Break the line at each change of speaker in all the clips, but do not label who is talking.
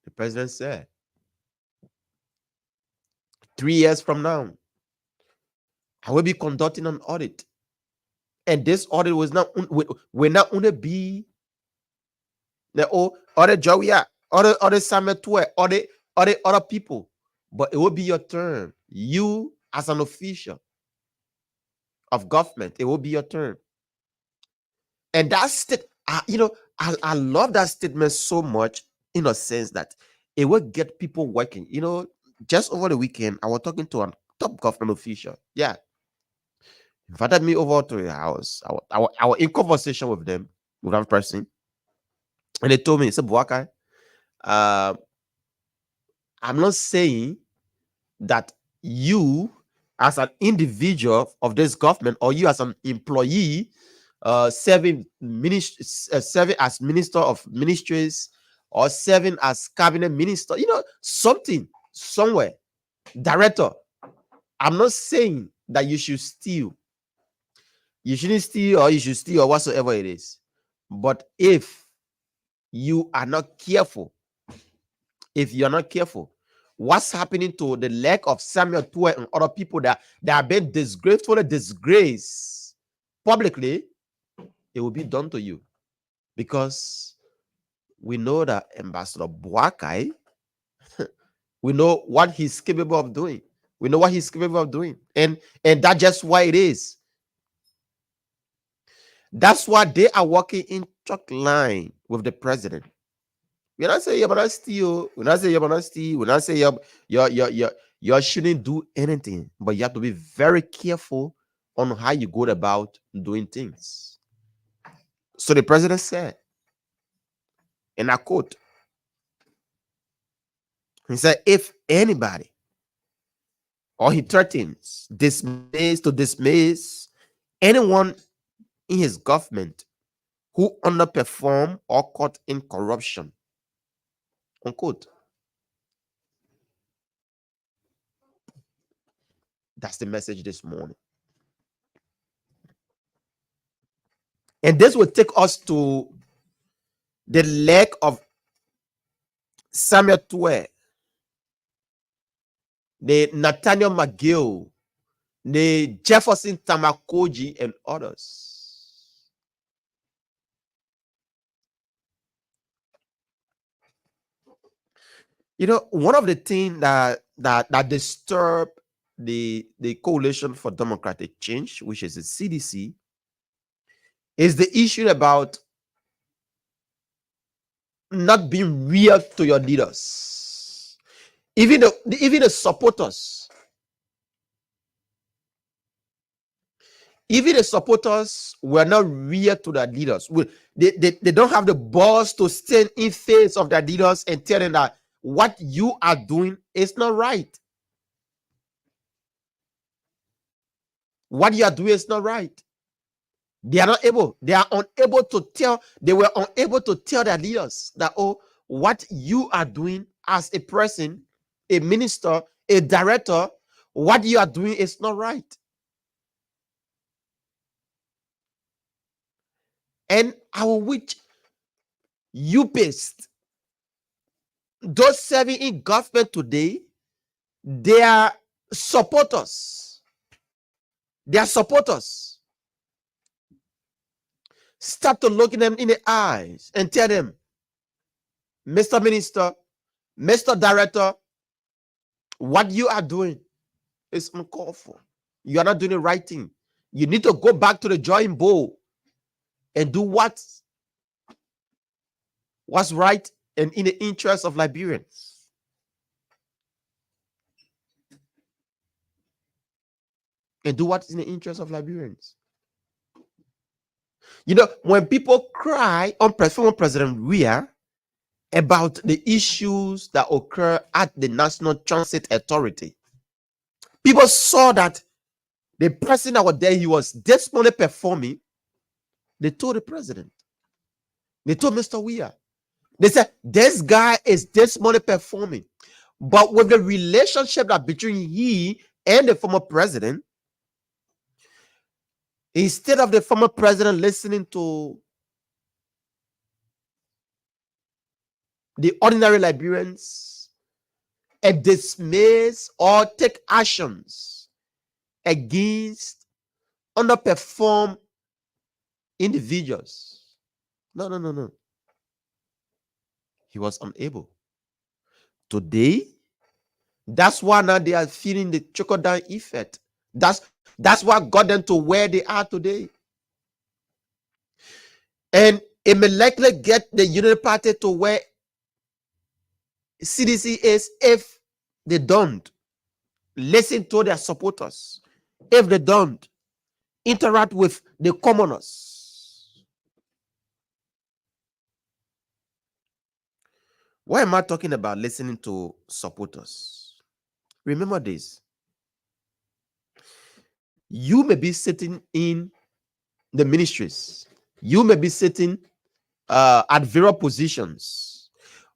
The president said 3 years from now, I will be conducting an audit. And this audit will not only be the other Joya, other Samuel Twe, other people, but it will be your turn. You as an official of government, it will be your turn. And that's I love that statement so much, in a sense that it will get people working. Just over the weekend, I was talking to a top government official. Yeah, invited me over to the house. I was in conversation with them, with that person, and they told me, "Say, Buakai, uh, I'm not saying that you, as an individual of this government, or you as an employee, serving as minister of ministries, or serving as cabinet minister, something somewhere, director. I'm not saying that you should steal. You shouldn't steal, or you should steal, or whatsoever it is. But if you are not careful, what's happening to the leg of Samuel Tue and other people that have been disgracefully disgraced publicly, it will be done to you. Because we know that Ambassador Boakai, we know what he's capable of doing. And that's just why it is. That's why they are working in chalk line with the president. We're not saying you're not steal. We're not saying you're not steal. We're not saying you shouldn't do anything. But you have to be very careful on how you go about doing things. So the president said, and I quote, he said, if anybody, or he threatens to dismiss anyone in his government who underperform or caught in corruption, unquote. That's the message this morning. And this will take us to the leg of Samuel Tue, the Nathaniel McGill, the Jefferson Tamakoji, and others. One of the things that disturb the Coalition for Democratic Change, which is the CDC, is the issue about not being real to your leaders. Even the supporters. Even the supporters were not real to their leaders. They don't have the balls to stand in face of their leaders and tell them that what you are doing is not right. What you are doing is not right. They are unable to tell their leaders that, oh, what you are doing as a person, a minister, a director, what you are doing is not right. And I will wish you best, those serving in government today, their supporters, start to look them in the eyes and tell them, Mr. Minister, Mr. Director, what you are doing is uncalled for. You are not doing the right thing. You need to go back to the drawing board and do what's right and in the interest of Liberians. And do what's in the interest of Liberians. When people cry on President Weah about the issues that occur at the National Transit Authority, people saw that the person that was there, he was dismally performing. They told the president. They told Mr. Weah. They said, this guy is dismally performing. But with the relationship that between he and the former president, instead of the former president listening to the ordinary Liberians and dismiss or take actions against underperformed individuals. No, no, no, no. He was unable. Today, that's why now they are feeling the trickle down effect. That's what got them to where they are today. And it may likely get the Unity Party to where CDC is if they don't listen to their supporters, if they don't interact with the commoners. Why am I talking about listening to supporters? Remember this. You may be sitting in the ministries. You may be sitting at various positions.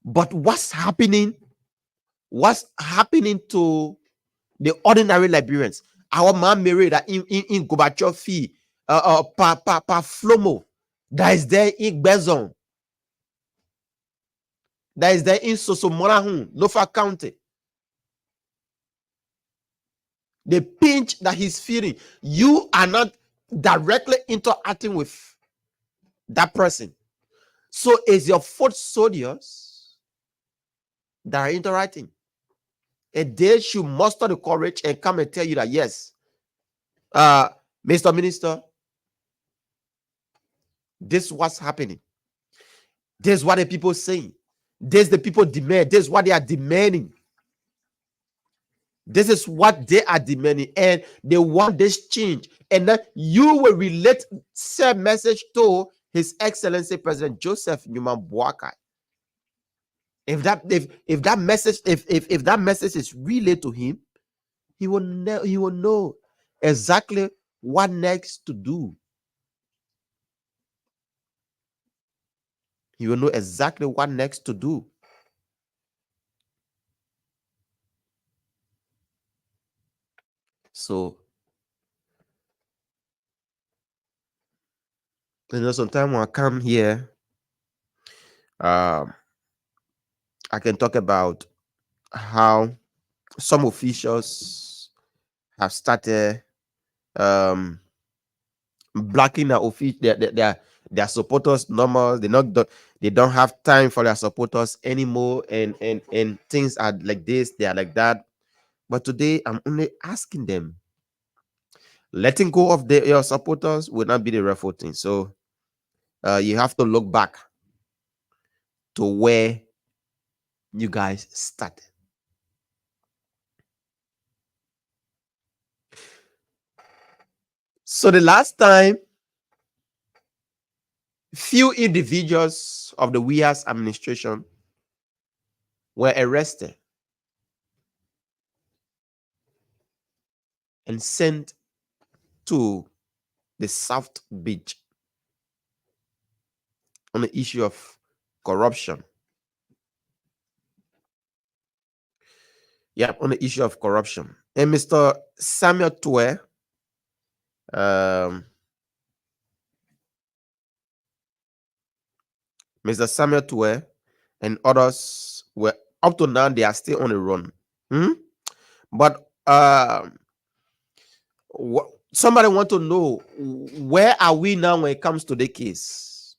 But what's happening to the ordinary Liberians? Our man married in Gorbachev fee, pa Flomo, that is there in Bezon, that is there in Sosomorahun, Lofa County. The pinch that he's feeling, you are not directly interacting with that person. So it's your foot soldiers that are interacting. And they should muster the courage and come and tell you that, yes, Mr. Minister, this is what's happening. This is what the people saying. This is the people demand. This is what they are demanding. This is what they are demanding. And they want this change. And then you will relate said message to His Excellency President Joseph Newman Boakai. If that message is relayed to him, he will know exactly what next to do. He will know exactly what next to do. So, sometimes when I come here, I can talk about how some officials have started blocking their supporters normal. They don't have time for their supporters anymore, and things are like this, they are like that. But today I'm only asking them, letting go of your supporters will not be the real thing. So you have to look back to where you guys started. So the last time few individuals of the WIAS administration were arrested and sent to the South Beach on the issue of corruption. Yeah, on the issue of corruption. And Mr. Samuel Tue, Mr. Samuel Tue and others were, up to now, they are still on the run. But somebody want to know, where are we now when it comes to the case?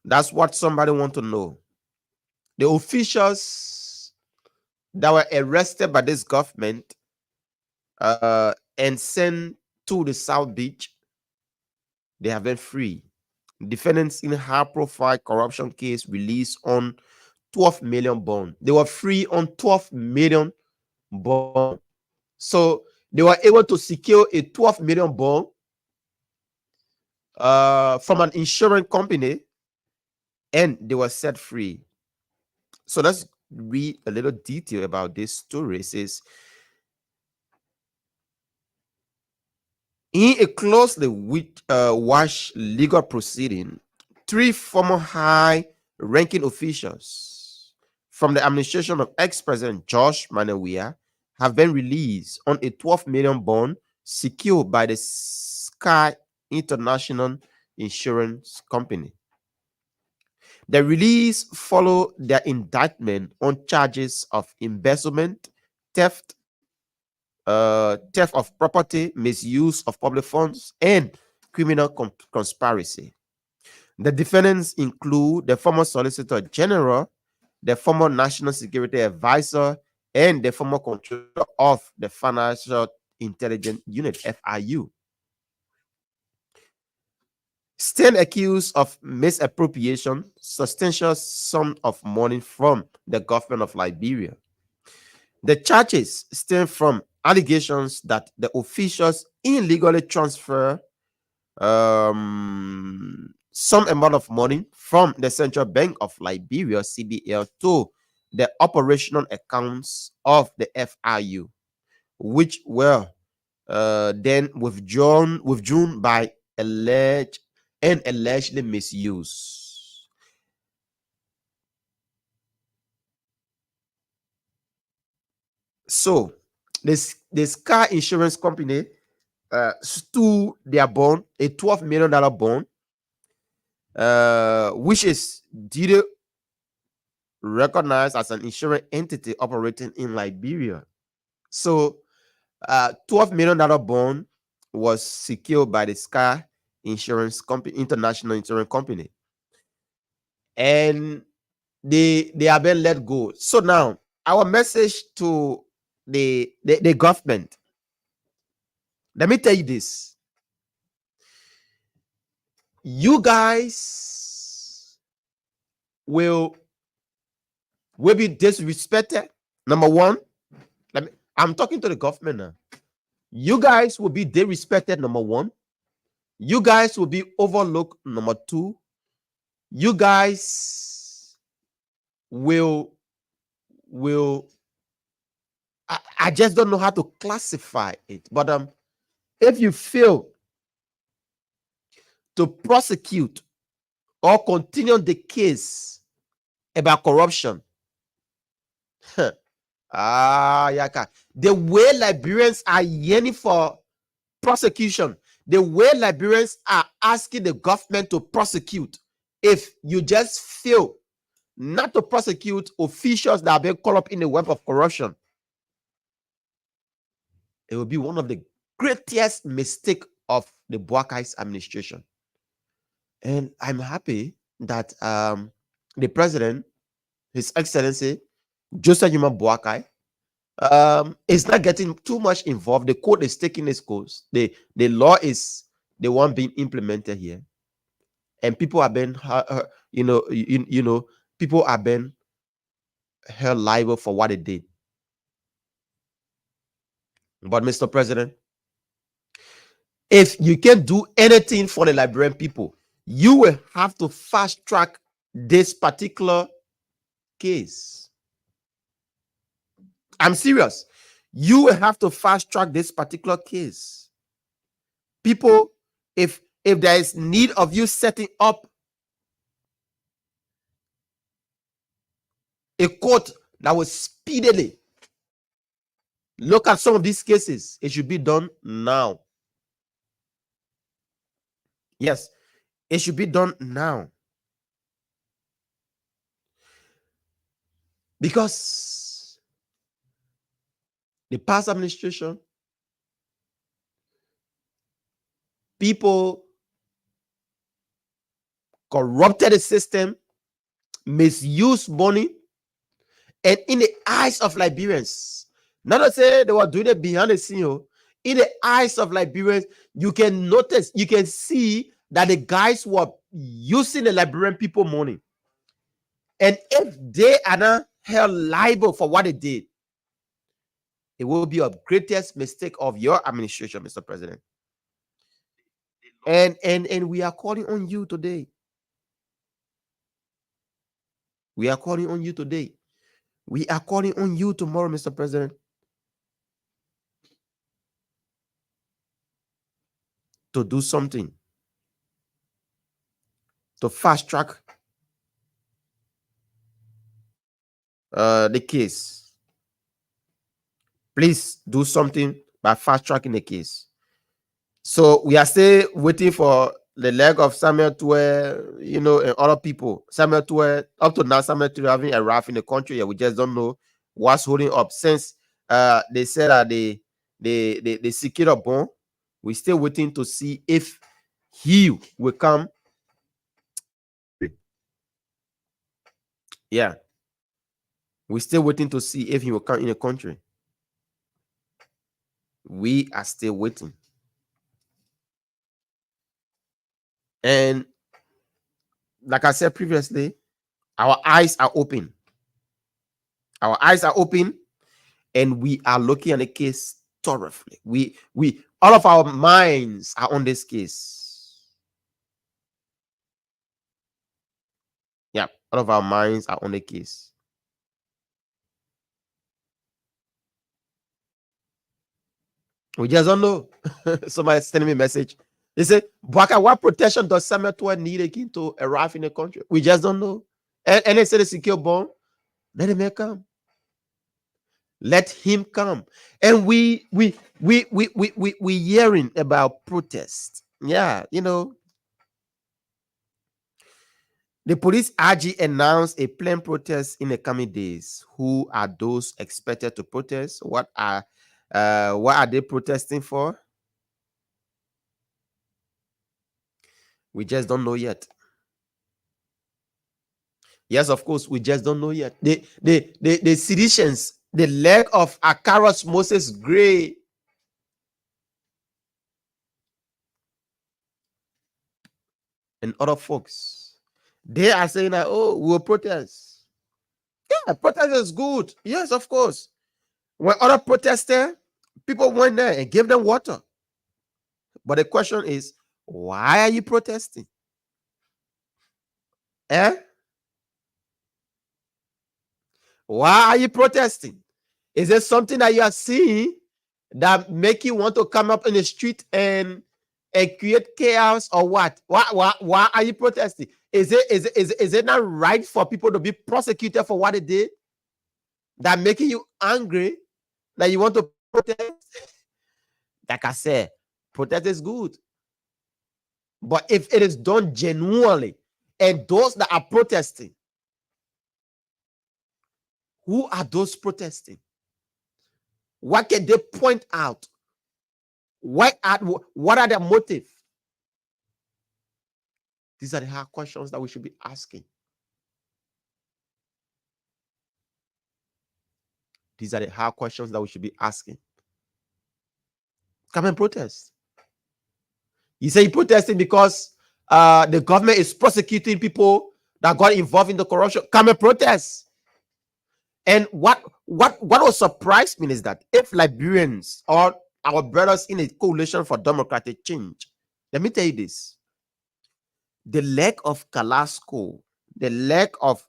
That's what somebody want to know. The officials that were arrested by this government and sent to the South Beach, they have been free. Defendants in a high-profile corruption case released on 12 million bond. They were free on 12 million bond. So they were able to secure a 12 million bond from an insurance company, and they were set free. So let's read a little detail about this story. It says, in a closely watched legal proceeding, 3 former high-ranking officials from the administration of ex-president Josh Manawia have been released on a 12 million bond secured by the Sky International Insurance Company. The release followed their indictment on charges of embezzlement, theft, theft of property, misuse of public funds, and criminal conspiracy. The defendants include the former Solicitor General, the former National Security Advisor, and the former Controller of the Financial Intelligence Unit, FIU. Stand accused of misappropriation, substantial sum of money from the government of Liberia. The charges stem from allegations that the officials illegally transfer some amount of money from the Central Bank of Liberia, CBL, to the operational accounts of the FIU, which were then withdrawn by allegedly misuse. So this car insurance company sued their bond, a $12 million bond, which is duly recognized as an insurance entity operating in Liberia. So $12 million bond was secured by the Sky Insurance Company, International Insurance Company, and they have been let go. So now our message to the government, let me tell you this: you guys will be disrespected. Number one, I'm talking to the government now. You guys will be disrespected. Number one, you guys will be overlooked. Number two, you guys will I just don't know how to classify it. But if you fail to prosecute or continue the case about corruption, yaka, the way Liberians are yearning for prosecution, the way Liberians are asking the government to prosecute, if you just fail not to prosecute officials that have been caught up in the web of corruption, it will be one of the greatest mistakes of the Boakai's administration. And I'm happy that the president, His Excellency Joseph Yuma Boakai, is not getting too much involved. The court is taking its course. The law is the one being implemented here, and people have been, people have been held liable for what they did. But Mr. President, if you can't do anything for the Liberian people, you will have to fast track this particular case. I'm serious. You will have to fast track this particular case. People, if there is need of you setting up a court that will speedily look at some of these cases, it should be done now. Yes, it should be done now. Because the past administration, people corrupted the system, misused money, and in the eyes of Liberians, not to say they were doing it behind the scene, in the eyes of Liberians, you can notice, you can see that the guys were using the Liberian people money. And if they are not held liable for what they did, it will be a greatest mistake of your administration, Mr. President. And we are calling on you today. We are calling on you today. We are calling on you tomorrow, Mr. President, to do something, to fast track the case. Please do something by fast tracking the case. So we are still waiting for the leg of Samuel Tue, you know, and other people. Samuel Tue, up to now, Samuel Tue having a rough in the country. Yeah, we just don't know what's holding up. Since they said that they secured a bond, we're still waiting to see if he will come. Yeah, we're still waiting to see if he will come in the country. We are still waiting. And like I said previously, our eyes are open. Our eyes are open, and we are looking at the case thoroughly. We all of our minds are on this case. Yeah, all of our minds are on the case. We just don't know. Somebody sending me a message. They say, Baka, what protection does Samuel Tue need again to arrive in the country? We just don't know. And they say the secure bond, let him come. Let him come. And we hearing about protest. Yeah, you know. The police RG announced a planned protest in the coming days. Who are those expected to protest? What are they protesting for? We just don't know yet. Yes, of course, we just don't know yet. The seditions, the leg of Akaros Moses Gray, and other folks, they are saying that, oh, we'll protest. Yeah, protest is good. Yes, of course. When other protesters, people went there and gave them water. But the question is, why are you protesting? Eh? Why are you protesting? Is there something that you are seeing that make you want to come up in the street and create chaos, or what? Why are you protesting? Is it not right for people to be prosecuted for what they did? That making you angry that you want to protest? Like I said, protest is good. But if it is done genuinely, and those that are protesting, who are those protesting? What can they point out? What are their motives? These are the hard questions that we should be asking. These are the hard questions that we should be asking. Come and protest. You say you're protesting because the government is prosecuting people that got involved in the corruption. Come and protest. And what will surprise me is that if Liberians or our brothers in a coalition for democratic change, let me tell you this: the leg of Kalasco, the leg of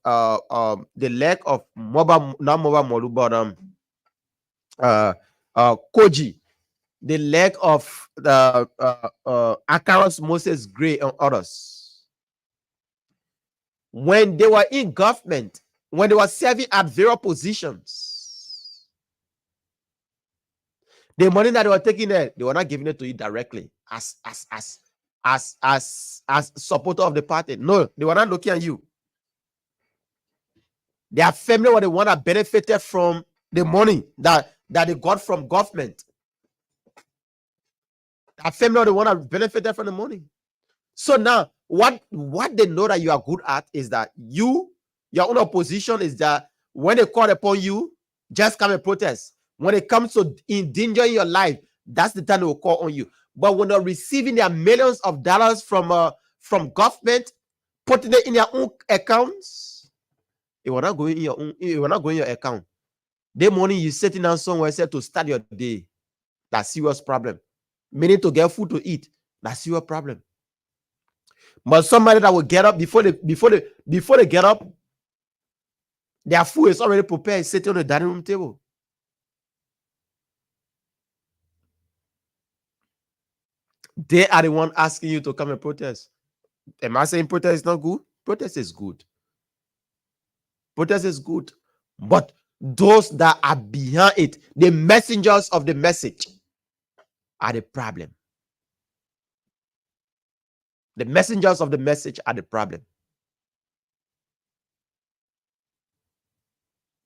Mobile, not Mobile Molu, but Koji, the leg of the Akaros Moses Gray and others, when they were in government, when they were serving at various positions, the money that they were taking there, they were not giving it to you directly as supporter of the party. No, they were not looking at you. Their family were the one that benefited from the money that they got from government. Their family were the one that benefited from the money. So now, what they know that you are good at is that your own opposition is that when they call upon you, just come and protest. When it comes to endangering your life, that's the time they will call on you. But when they're receiving their millions of dollars from government, putting it in their own accounts, it will not go in your own. It will not go in your account. The money you sitting down somewhere said to start your day, that's serious problem. Meaning to get food to eat, that's serious problem. But somebody that will get up before they get up, their food is already prepared, sitting on the dining room table. They are the one asking you to come and protest. Am I saying protest is not good? Protest is good. Protest is good. But those that are behind it, the messengers of the message, are the problem. The messengers of the message are the problem.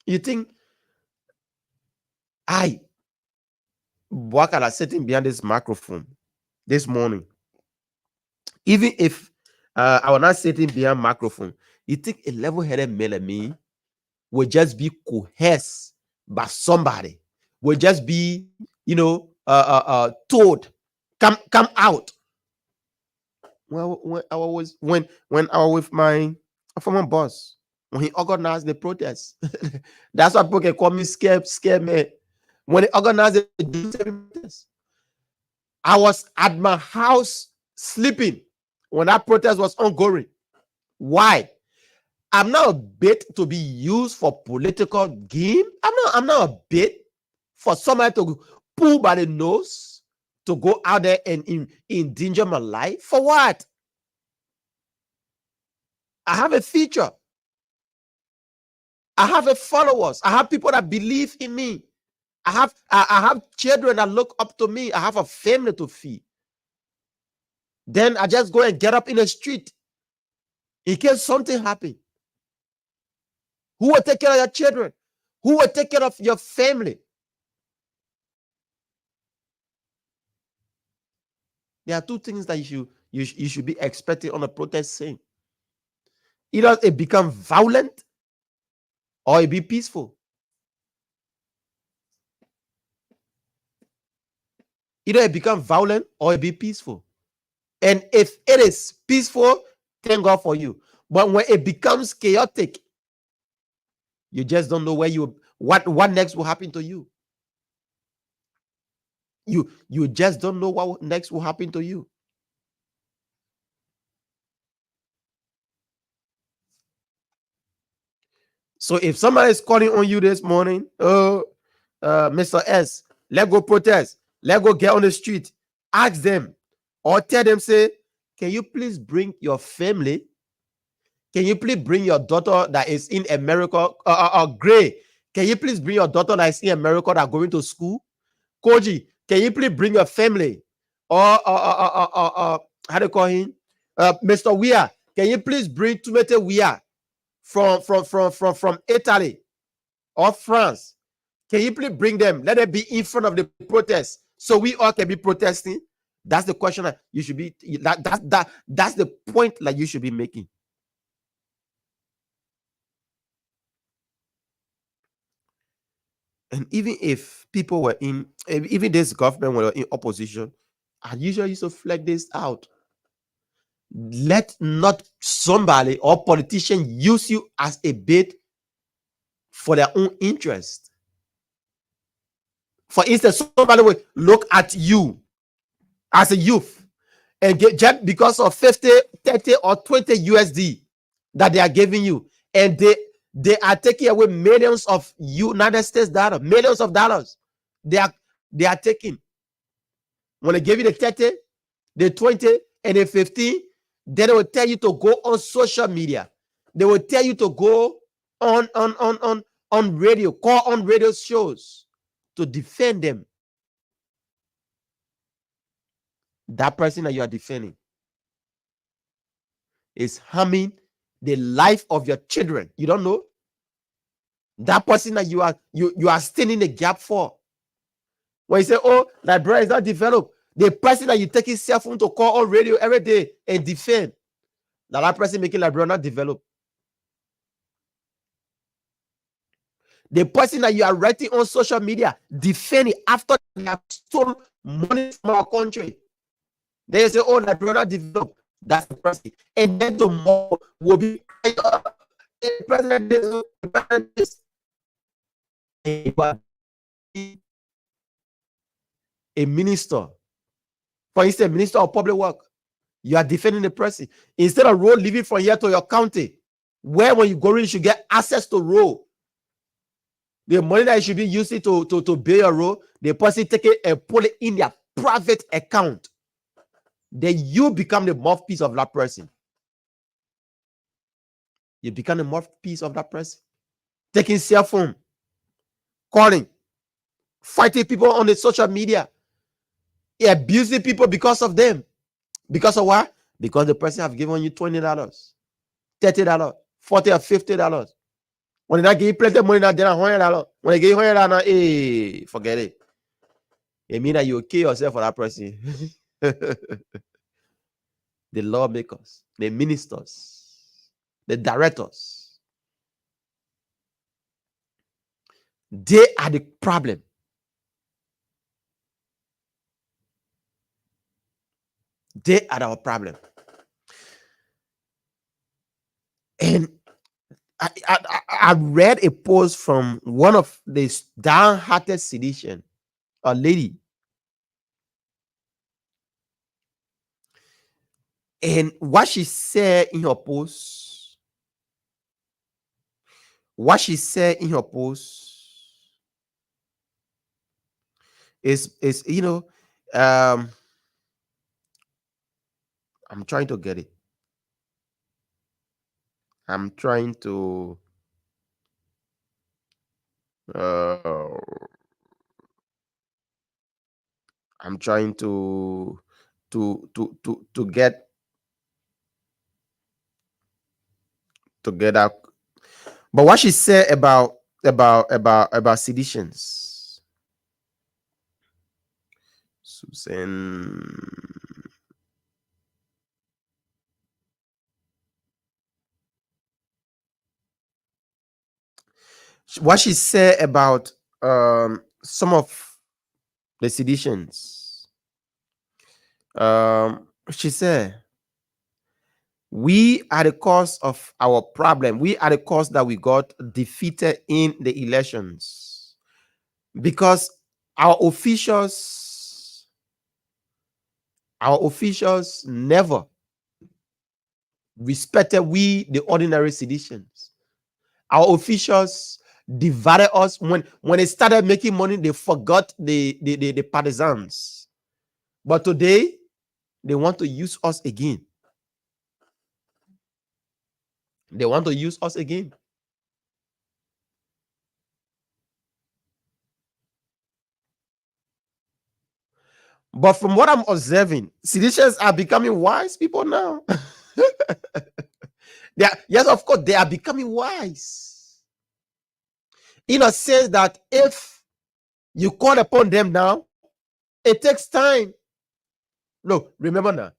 You think Bouakara sitting behind this microphone this morning, even if I was not sitting behind microphone, you think a level-headed male like me will just be coerced by somebody, will just be, told, come out. Well, when I was with my former boss, when he organized the protest, that's why people can call me scare man. When he organized the protest, I was at my house sleeping when that protest was ongoing. Why? I'm not a bit to be used for political gain. I'm not a bit for somebody to pull by the nose to go out there and endanger my life. For what? I have a future. I have a followers. I have people that believe in me. I have children that look up to me. I have a family to feed. Then I just go and get up in the street in case something happens. Who will take care of your children? Who will take care of your family? There are two things that you should be expecting on a protest scene. Either it become violent or it be peaceful. Either it become violent or it be peaceful. And if it is peaceful, thank God for you. But when it becomes chaotic, you just don't know what next will happen to you. You just don't know what next will happen to you. So if somebody is calling on you this morning, Mr. S, let's go protest, let's go get on the street, ask them or tell them, say, can you please bring your family? Can you please bring your daughter that is in America? Gray, can you please bring your daughter that is in America that going to school? Koji, can you please bring your family? Or how do you call him? Mr. Weir, can you please bring Tumete Weir from Italy or France? Can you please bring them? Let them be in front of the protest so we all can be protesting. That's the question that you should be. That's the point that you should be making. And even if people were even this government were in opposition, I usually used to flag this out. Let not somebody or politician use you as a bait for their own interest. For instance, somebody will look at you as a youth and get just because of 50, 30, or 20 USD that they are giving you, and they are taking away millions of United States dollars, millions of dollars. They are taking. When they give you the 30, the 20, and the 15, then they will tell you to go on social media. They will tell you to go on radio, call on radio shows to defend them. That person that you are defending is harming the life of your children. You don't know? That person that you are standing the gap for. When you say, oh, that brother is not developed, the person that you take his cell phone to call on radio every day and defend, that person making that brother not develop. The person that you are writing on social media, defending after they have stolen money from our country. They say, oh, that brother developed. That's the person. And then tomorrow will be president this. A minister, for instance, minister of public work, you are defending the person instead of road living from here to your county, where when you go in, you should get access to road. The money that you should be using to pay your road, the person take it and put it in their private account. Then you become the mouthpiece of that person. You become the mouthpiece of that person. Taking cell phone, calling, fighting people on the social media, abusing people because of them. Because of what? because the person have given you $20, $30, $40 or $50. When they give you plenty of money, now they're $100. When they give you $100, hey, forget it. It means that you kill yourself for that person. The lawmakers, the ministers, the directors, they are the problem. They are our problem. And I read a post from one of the downhearted sedition, a lady. And what she said in her post, is I'm trying to get it. I'm trying to get out. But what she said about seditions, Susan, what she said about some of the seditions, she said, we are the cause of our problem. We are the cause that we got defeated in the elections, because our officials never respected we, the ordinary citizens. Our officials divided us. When they started making money, they forgot the partisans. But today, they want to use us again. They want to use us again. But from what I'm observing, citizens are becoming wise people now. Yes, of course, they are becoming wise. In a sense that if you call upon them now, it takes time. No, remember now.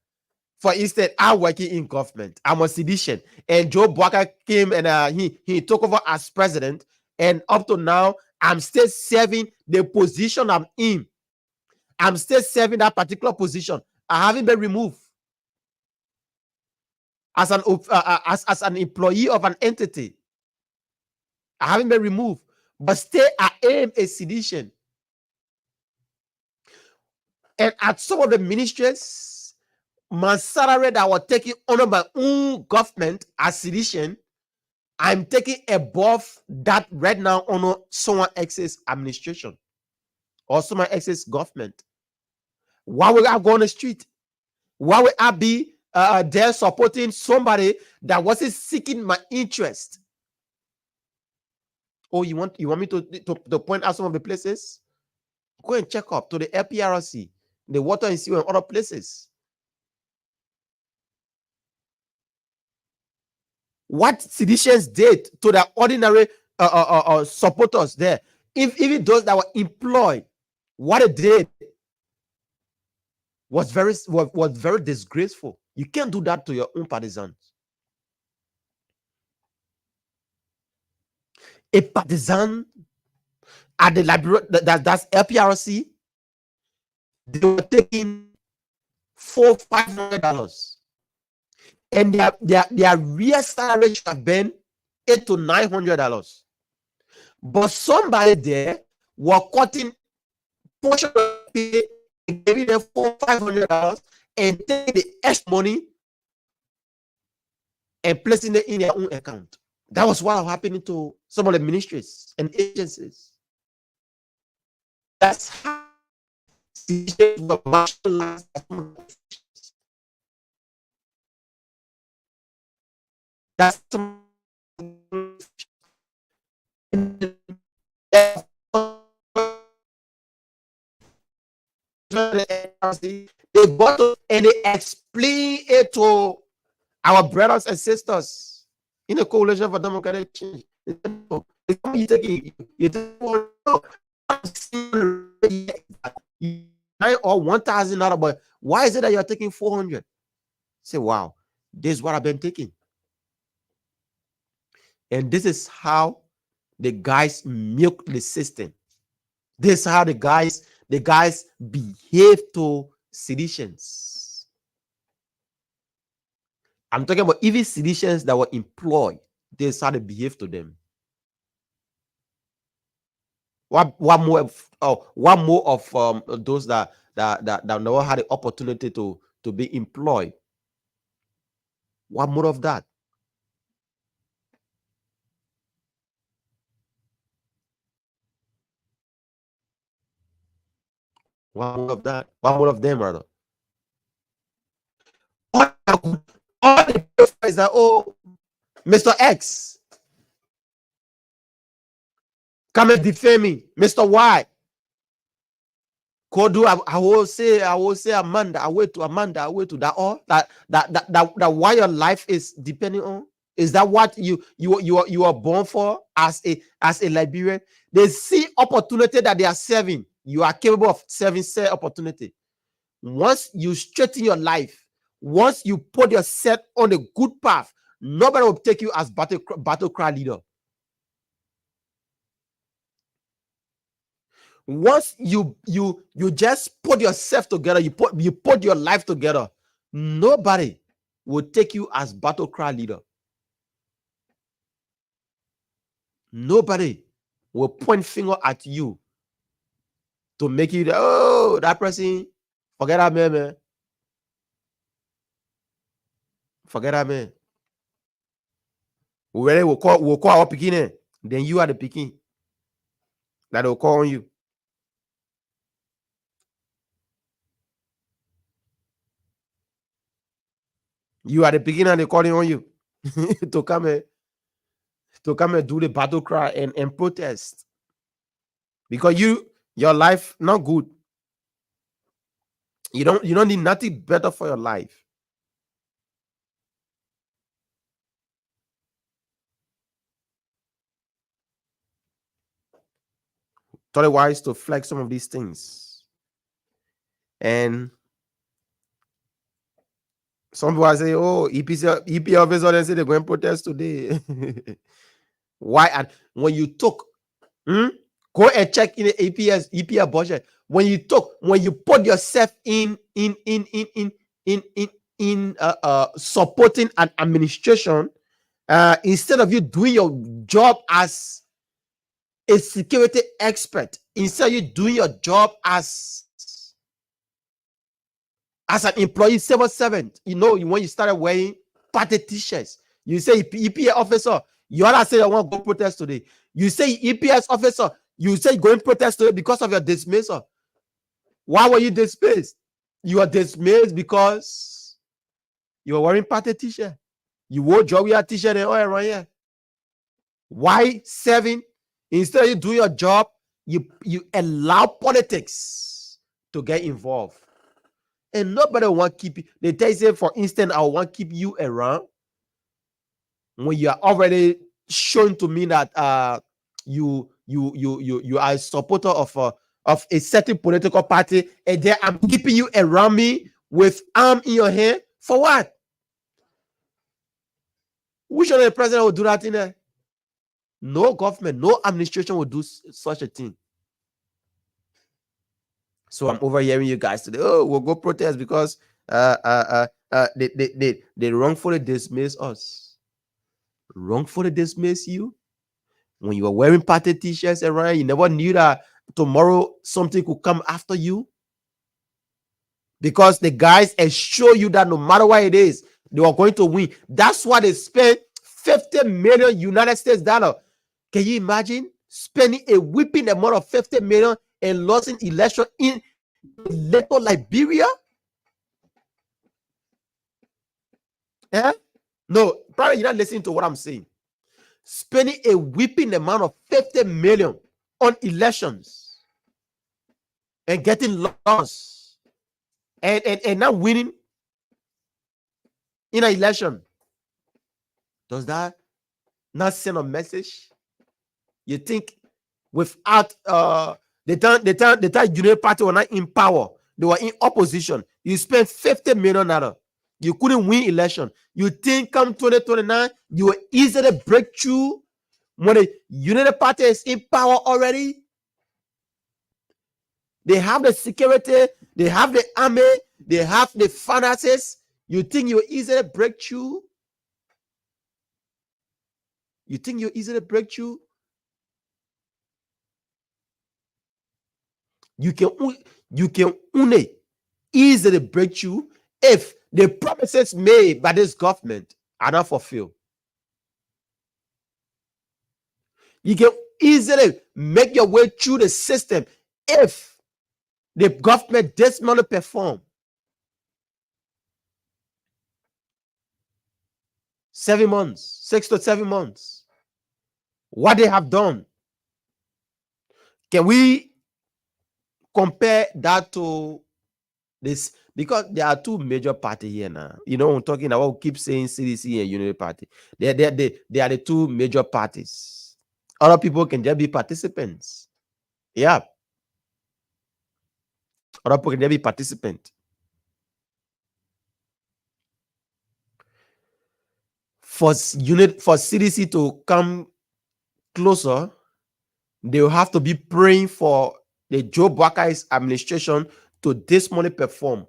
For instance, I'm working in government. I'm a sedition. And Joe Bwaka came and he took over as president. And up to now, I'm still serving the position I'm in. I'm still serving that particular position. I haven't been removed as an employee of an entity. I haven't been removed, but still I am a sedition. And at some of the ministries, my salary that I was taking under my own government as sedition, I'm taking above that right now under someone else's administration or someone else's government. Why would I go on the street? Why would I be there supporting somebody that wasn't seeking my interest? Oh, you want me to point out some of the places? Go and check up to the LPRC, the Water and Sewer, and other places. What seditions did to the ordinary supporters there, even those that were employed, what it did was very disgraceful. You can't do that to your own partisans. A partisan at the library, that's LPRC, they were taking $400-$500, and their real salary should have been $800 to $900. But somebody there was cutting portion of pay, giving them $400-$500, and taking the extra money and placing it in their own account. That was what was happening to some of the ministries and agencies. That's how were marginalized. That's transparency. They go to and they explain it to our brothers and sisters in the Coalition for Democratic Change. You take or $1,000, but why is it that you're taking 400? Say, wow, this is what I've been taking. And this is how the guys milk the system. This is how the guys behave to seditions. I'm talking about even seditions that were employed. This is how they behave to them. What more of those that never had the opportunity to be employed? What more of that? What more of that? What more of them, rather? All the is that, oh, Mr. X, come and defame me, Mr. Y. Kodu, I will say Amanda, I wait to that all that why your life is depending on. Is that what you are born for as a Liberian? They see opportunity that they are serving. You are capable of serving opportunity. Once you straighten your life, once you put yourself on a good path, nobody will take you as battle cry leader. Once you just put yourself together, you put your life together, nobody will take you as battle cry leader. Nobody will point finger at you to make you that person, forget that man. Forget that man. We'll call our Pekin, then you are the Pekin that will call on you. You are the beginner and they're calling on you to come and do the battle cry and protest. Because your life not good. You don't need nothing better for your life. Otherwise, to flex some of these things. And some people say, oh, EP officer, they say they're going to protest today. Why? And when you took, go and check in the EPS budget. When you put yourself in supporting an administration, instead of you doing your job as a security expert, instead of you doing your job as an employee civil servant, when you started wearing party t-shirts, you say EPS officer, you all say I want to go protest today. You say EPS officer, you say going protest today because of your dismissal. Why were you dismissed? You are dismissed because you were wearing party t-shirt. You wore Joey t-shirt and all around here. Why serving? Instead of you do your job, you allow politics to get involved. And nobody want to keep you. They tell you, for instance, I want to keep you around when you are already showing to me that you are a supporter of a certain political party, and then I'm keeping you around me with arm in your hand for what? Which other president will do that in there? No government, no administration will do such a thing. So I'm overhearing you guys today. Oh, we'll go protest because they wrongfully dismiss us. Wrongfully dismiss you when you were wearing party t-shirts around. You never knew that tomorrow something could come after you, because the guys assure you that no matter what it is, they are going to win. That's why they spent $50 million United States dollar. Can you imagine spending a whipping amount of $50 million and losing election in little Liberia? No, probably you're not listening to what I'm saying. Spending a whipping amount of $50 million on elections and getting lost. and not winning in an election. Does that not send a message? You think without the time United Party were not in power, they were in opposition. You spent 50 million naira. You couldn't win election. You think come 2029, you will easily break through when the United Party is in power already? They have the security, they have the army, they have the finances. You think you easily break through? You think you easily break through? You can only easily break through if the promises made by this government are not fulfilled. You can easily make your way through the system if the government does not perform. 7 months, 6 to 7 months. What they have done. Can we compare that to this? Because there are two major parties here now. You know, I'm talking about, we keep saying CDC and Unity Party. They are the two major parties. Other people can just be participants. Yeah. Other people can just be participants. For CDC to come closer, they will have to be praying for the Joe Buckeye's administration to this money perform.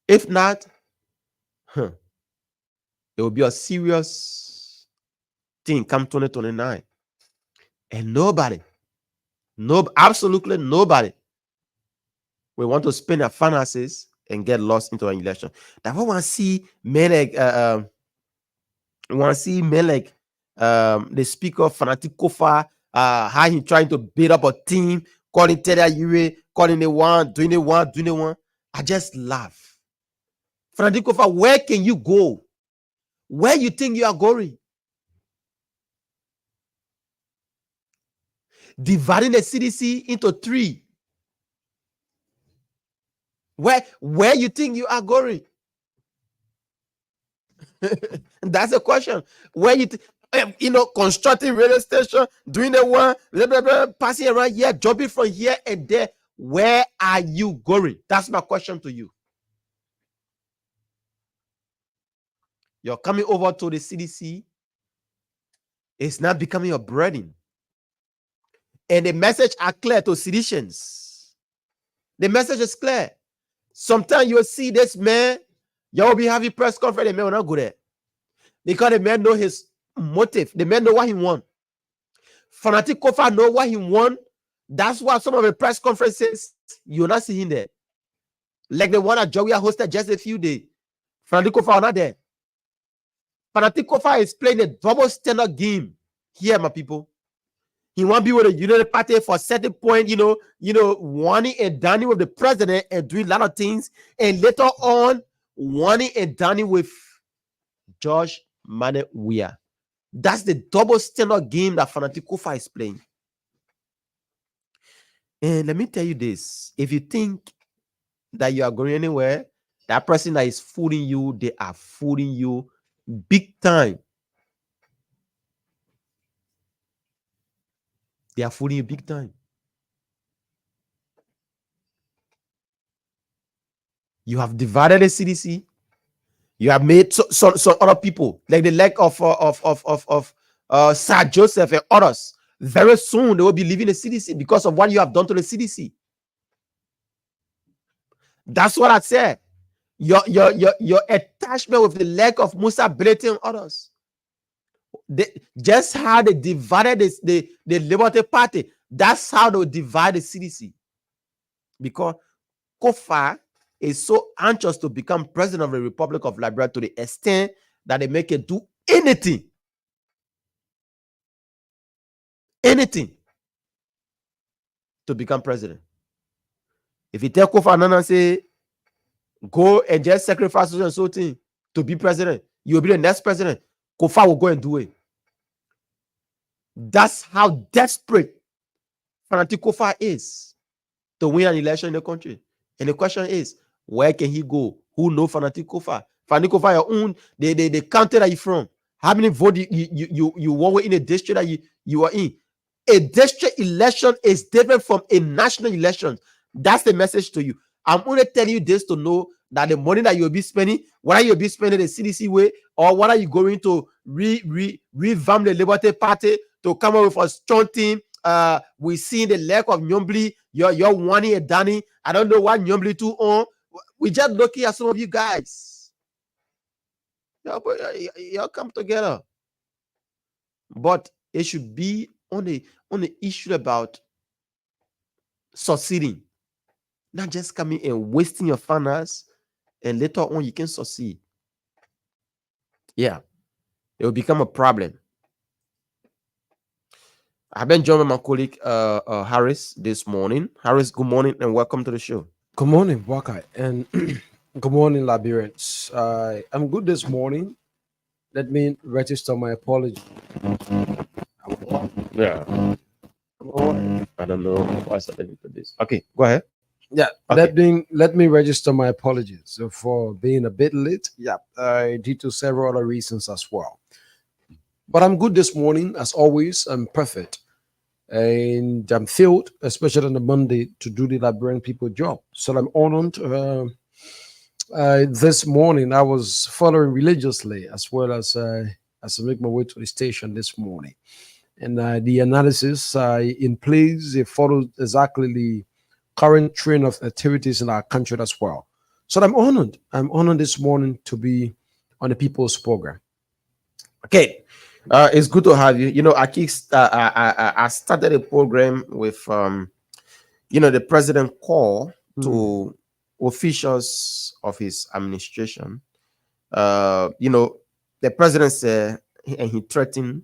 If not, it will be a serious thing come 2029. And absolutely nobody will want to spend their finances and get lost into an election. That we want to see men like the speaker Fanatic Kofa, how he trying to build up a team, calling Ted Yure, calling the one, doing the one. I just laugh. Fanatic Kofa, where can you go? Where you think you are going? Dividing the CDC into 3. Where you think you are going? That's the question. Where constructing radio station, doing the one, blah, blah, blah, passing around here, jumping from here and there. Where are you going? That's my question to you. You're coming over to the CDC. It's not becoming your burden. And the message are clear to citizens. The message is clear. Sometimes you'll see this man, you will be having press conference, the man will not go there. Because the man know his motive. The man know what he want. Fanatic Kofa know what he want. That's why some of the press conferences, you're not seeing there. Like the one that Joey hosted just a few days. Fanatic Kofa are not there. Fanatic Kofa is playing a double standard game here, my people. He want to be with the United Party for a certain point, wanting and dining with the president and doing a lot of things. And later on, wanting and dining with George Mane Weah. That's the double standard game that Fanatic Kofa is playing. And let me tell you this. If you think that you are going anywhere, that person that is fooling you, they are fooling you big time. They are fooling you big time. You have divided the CDC. You have made some other people, like the leg of Sir Joseph and others. Very soon they will be leaving the CDC because of what you have done to the CDC. That's what I said. Your attachment with the leg of Musa Belete and others. Just how they divided the Liberty Party. That's how they divide the CDC. Because Kofa is so anxious to become president of the Republic of Liberia to the extent that they make it do anything to become president. If you tell Kofa Annan and say, go and just sacrifice and so thing to be president, you'll be the next president, Kofa will go and do it. That's how desperate Fanatic Kofa is to win an election in the country. And the question is, where can he go? Who know Fanatic Kofa? Fanatic Kofa, your own, the county that you from. How many votes you won in a district that you are in? A district election is different from a national election. That's the message to you. I'm only telling you this to know that the money that you'll be spending, whether you'll be spending the CDC way or whether you're going to revamp the Liberty Party to come up with a strong team. We see the lack of Nyombli. You're wanting a Danny. I don't know what Nyombli to on. We just looking at some of you guys. Y'all come together. But it should be on the issue about succeeding, not just coming and wasting your finance and later on you can succeed. Yeah, it will become a problem. I've been joined by my colleague Harris this morning. Harris, good morning and welcome to the show.
Good morning, Wakai, and good morning, Labyrinths. I'm good this morning. Let me register my apology.
Yeah. I don't know why I started with this. Okay, go ahead.
Yeah,
Okay.
let me register my apologies for being a bit late. Yeah, due to several other reasons as well. But I'm good this morning, as always. I'm perfect, and I'm filled, especially on a Monday, to do the Liberian people job. So I'm honored. This morning, I was following religiously as well as I make my way to the station this morning, and the analysis in place it followed exactly the current trend of activities in our country as well. So I'm honored. I'm honored this morning to be on the People's Program.
Okay. It's good to have you. You know, I started a program with the president call to officials of his administration. The president said and he threatened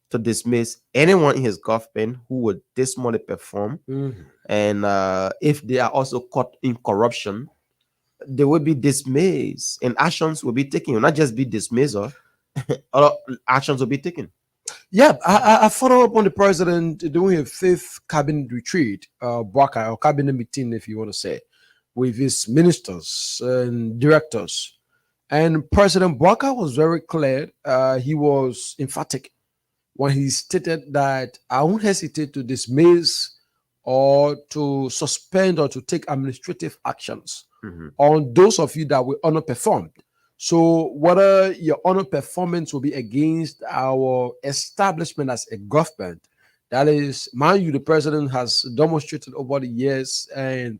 to dismiss anyone in his government who would dismally perform. And if they are also caught in corruption, they will be dismissed and actions will be taken. It will not just be dismissal, other actions will be taken.
Yeah, I follow up on the president doing a fifth cabinet retreat, Bwaka, or cabinet meeting, if you want to say, with his ministers and directors. And President Bwaka was very clear. He was emphatic when he stated that I won't hesitate to dismiss or to suspend or to take administrative actions on those of you that were underperformed. So whether your underperformance will be against our establishment as a government, that is, mind you, the president has demonstrated over the years and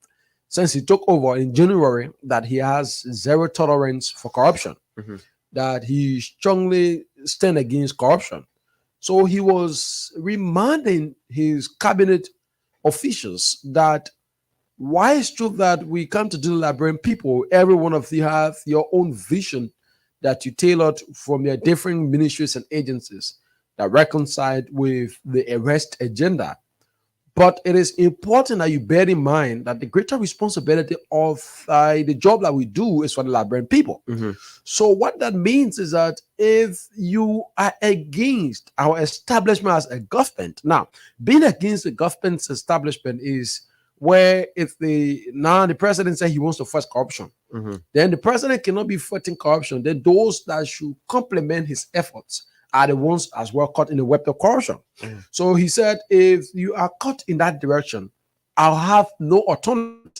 since he took over in January that he has zero tolerance for corruption, that he strongly stand against corruption. So he was reminding his cabinet officials that why it's true that we come to do Liberian people, every one of you have your own vision that you tailored from your different ministries and agencies that reconcile with the arrest agenda. But it is important that you bear in mind that the greater responsibility of the job that we do is for the Liberian people. So what that means is that if you are against our establishment as a government, now being against the government's establishment is where if the president said he wants to fight corruption, then the president cannot be fighting corruption. Then those that should complement his efforts are the ones as well caught in the web of corruption. So he said, if you are caught in that direction, I'll have no alternative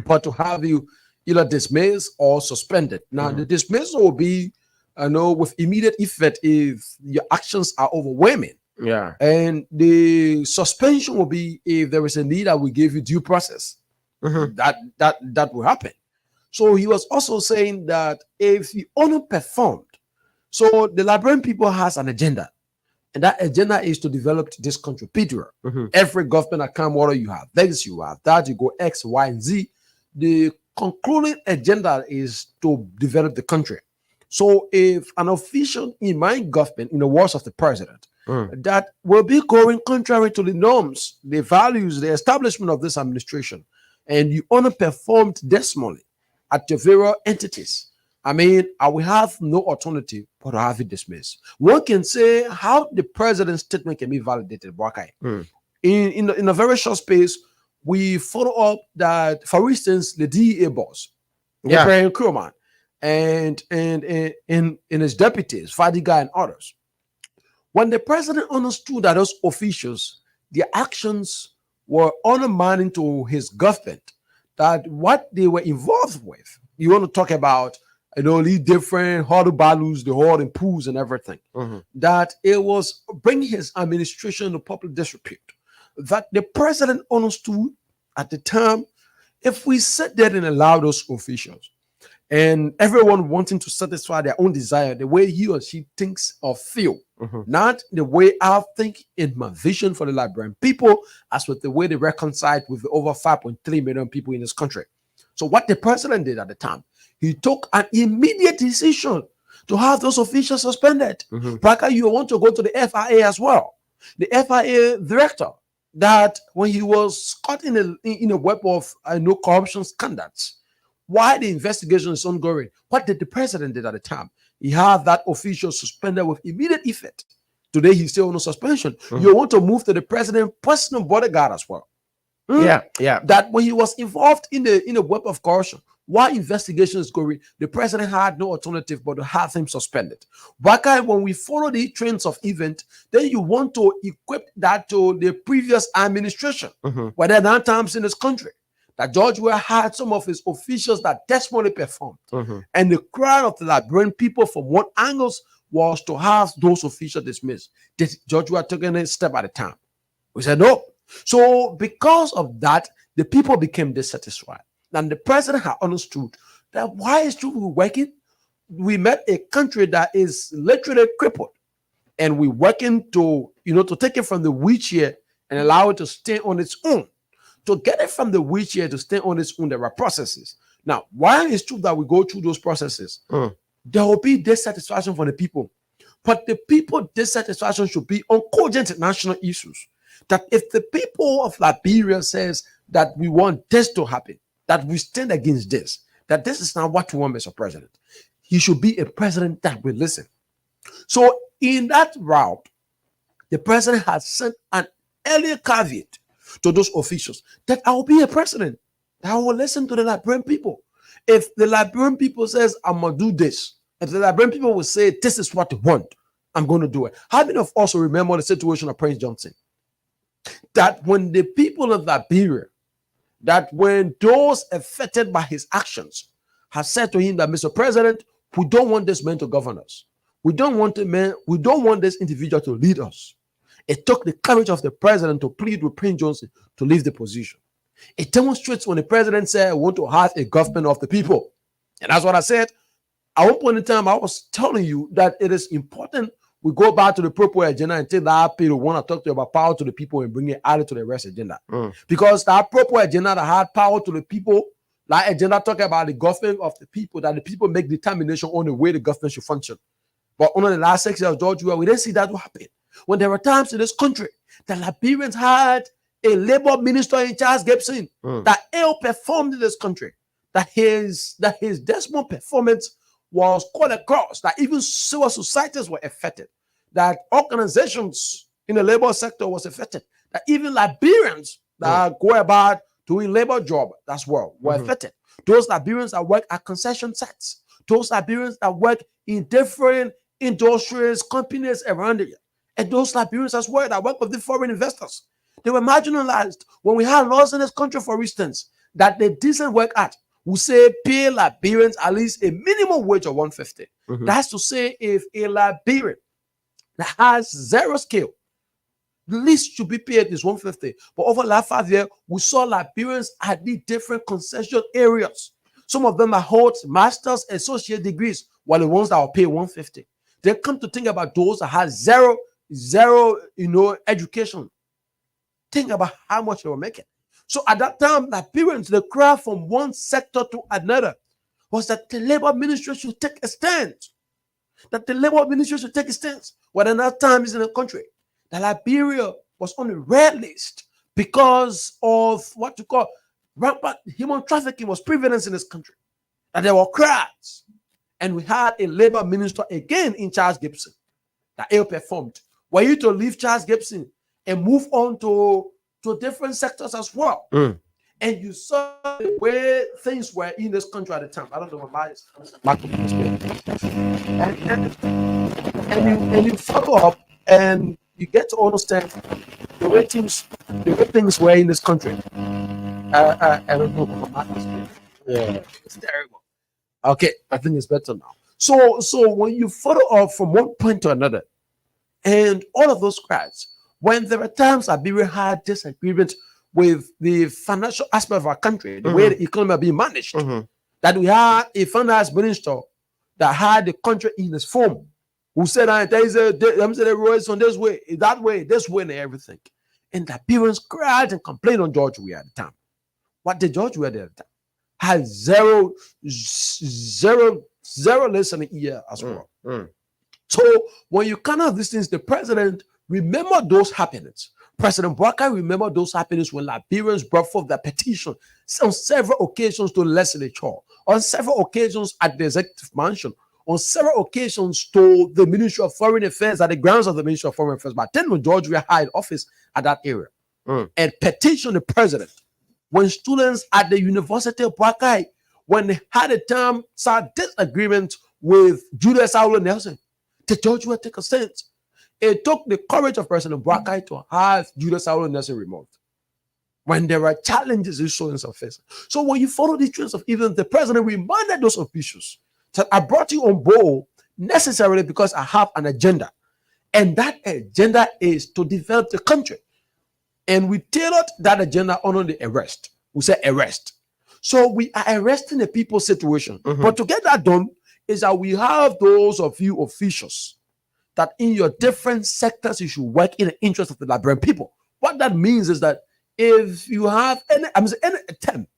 but to have you either dismissed or suspended. Now, the dismissal will be, with immediate effect if your actions are overwhelming.
Yeah.
And the suspension will be if there is a need that we give you due process. That will happen. So he was also saying that if you underperformed, so the Liberian people has an agenda, and that agenda is to develop this country. Peter, every government that come, whether you have this, you have that, you go X, Y, and Z. The concluding agenda is to develop the country. So if an official in my government, in the words of the president, that will be going contrary to the norms, the values, the establishment of this administration, and you underperformed dismally at your various entities, I mean, I will have no alternative but to have it dismissed. One can say how the president's statement can be validated, Bwakai. In a very short space, we follow up that, for instance, the DEA boss,
Yeah.
Ibrahim Kurman, and in his deputies, Fadiga and others. When the president understood that those officials, their actions were undermining to his government, that what they were involved with, you want to talk about, these different huddle balloons, the hoarding pools and everything, that it was bringing his administration to public disrepute. That the president understood at the time, if we sit there and allow those officials and everyone wanting to satisfy their own desire, the way he or she thinks or feel, not the way I think in my vision for the Liberian people, as with the way they reconciled with the over 5.3 million people in this country. So what the president did at the time, he took an immediate decision to have those officials suspended. Parker, you want to go to the FIA as well. The FIA director, that when he was caught in a web of corruption scandals, while the investigation is ongoing, what did the president did at the time? He had that official suspended with immediate effect. Today, he's still on suspension. You want to move to the president's personal bodyguard as well.
Yeah.
That when he was involved in the web of corruption, while investigation is going, the president had no alternative but to have him suspended. But when we follow the trends of event, then you want to equip that to the previous administration, where there are times in this country that George Weah had some of his officials that desperately performed. And the cry of the Liberian people from one angle was to have those officials dismissed. Did George Weah taking a step at a time? We said no. So because of that, the people became dissatisfied. And the president had understood that why is truth working? We met a country that is literally crippled, and we're working to take it from the wheelchair and allow it to stay on its own. To get it from the wheelchair to stay on its own, there are processes. Now, why is true that we go through those processes? There will be dissatisfaction from the people, but the people dissatisfaction should be on cogent national issues. That if the people of Liberia says that we want this to happen, that we stand against this, that this is not what we want, Mr. President, he should be a president that will listen. So in that route, the president has sent an earlier caveat to those officials that I will be a president, that I will listen to the Liberian people. If the Liberian people says I'm gonna do this, if the Liberian people will say this is what they want, I'm going to do it. How many of us remember the situation of Prince Johnson? That when the people of Liberia, that when those affected by his actions have said to him that, Mr. President, we don't want this man to govern us. We don't want this individual to lead us. It took the courage of the president to plead with Prince Johnson to leave the position. It demonstrates when the president said, I want to have a government of the people. And that's what I said. At one point in time, I was telling you that it is important we go back to the proper agenda and take that people want to talk to you about power to the people and bring it added to the rest agenda. Because that proper agenda that had power to the people, that agenda talking about the government of the people, that the people make determination on the way the government should function. But under the last 6 years of George Weah, we didn't see that happen. When there were times in this country that Liberians had a labor minister in Charles Gibson that ill-performed in this country, that his dismal performance was called across, that even civil societies were affected, that organizations in the labor sector was affected, that even Liberians that go about doing labor job as well were affected. Those Liberians that work at concession sites, those Liberians that work in different industries, companies around it, and those Liberians as well that work with the foreign investors. They were marginalized. When we had laws in this country, for instance, that the decent work at will say pay Liberians at least a minimum wage of 150. That's to say, if a Liberian that has zero skill, the least should be paid is 150. But over the last 5 years, we saw Liberians at the different concession areas. Some of them hold master's, associate degrees, while the ones that will pay 150. They come to think about those that have zero, education. Think about how much they were making. So at that time, Liberians, the cry from one sector to another was that the labor ministry should take a stand. That the labor ministry should take a stance. Well, at that time is in the country, that Liberia was on the red list because of what you call rampant human trafficking was prevalent in this country. And there were crowds. And we had a labor minister again in Charles Gibson that ill-performed. Were you to leave Charles Gibson and move on to to different sectors as well.
Mm.
And you saw the way things were in this country at the time. I don't know my and you follow up and you get to understand the way things were in this country. I don't know my
Yeah.
it's terrible. Okay, I think it's better now. So when you follow up from one point to another, and all of those crowds, when there are times Liberia had disagreement with the financial aspect of our country, the way the economy are being managed, that we had a finance minister that had the country in his form, who said there is a roads on this way, that way, this way, and everything. And the Liberians cried and complained on George Weah at the time. What did George Weah do at the time? Had zero listening ear as well. So when you come out of these things, the president remember those happenings. President Bouakai remember those happenings when Liberians brought forth their petition on several occasions to the legislature, on several occasions at the executive mansion, on several occasions to the Ministry of Foreign Affairs, at the grounds of the Ministry of Foreign Affairs. But then when George Weah had office at that area and petitioned the president, when students at the University of Bouakai, when they had a term disagreement with Julius Aulo Nelson, the George Weah take a stance. It took the courage of President Bouakai to have Julius Aulo Nelson removed when there were challenges in students are facing. So when you follow the trends of events, the president reminded those officials that I brought you on board necessarily because I have an agenda. And that agenda is to develop the country. And we tailored that agenda on the arrest. We say arrest. So we are arresting the people's situation. But to get that done is that we have those of you officials that in your different sectors, you should work in the interest of the Liberian people. What that means is that if you have any attempt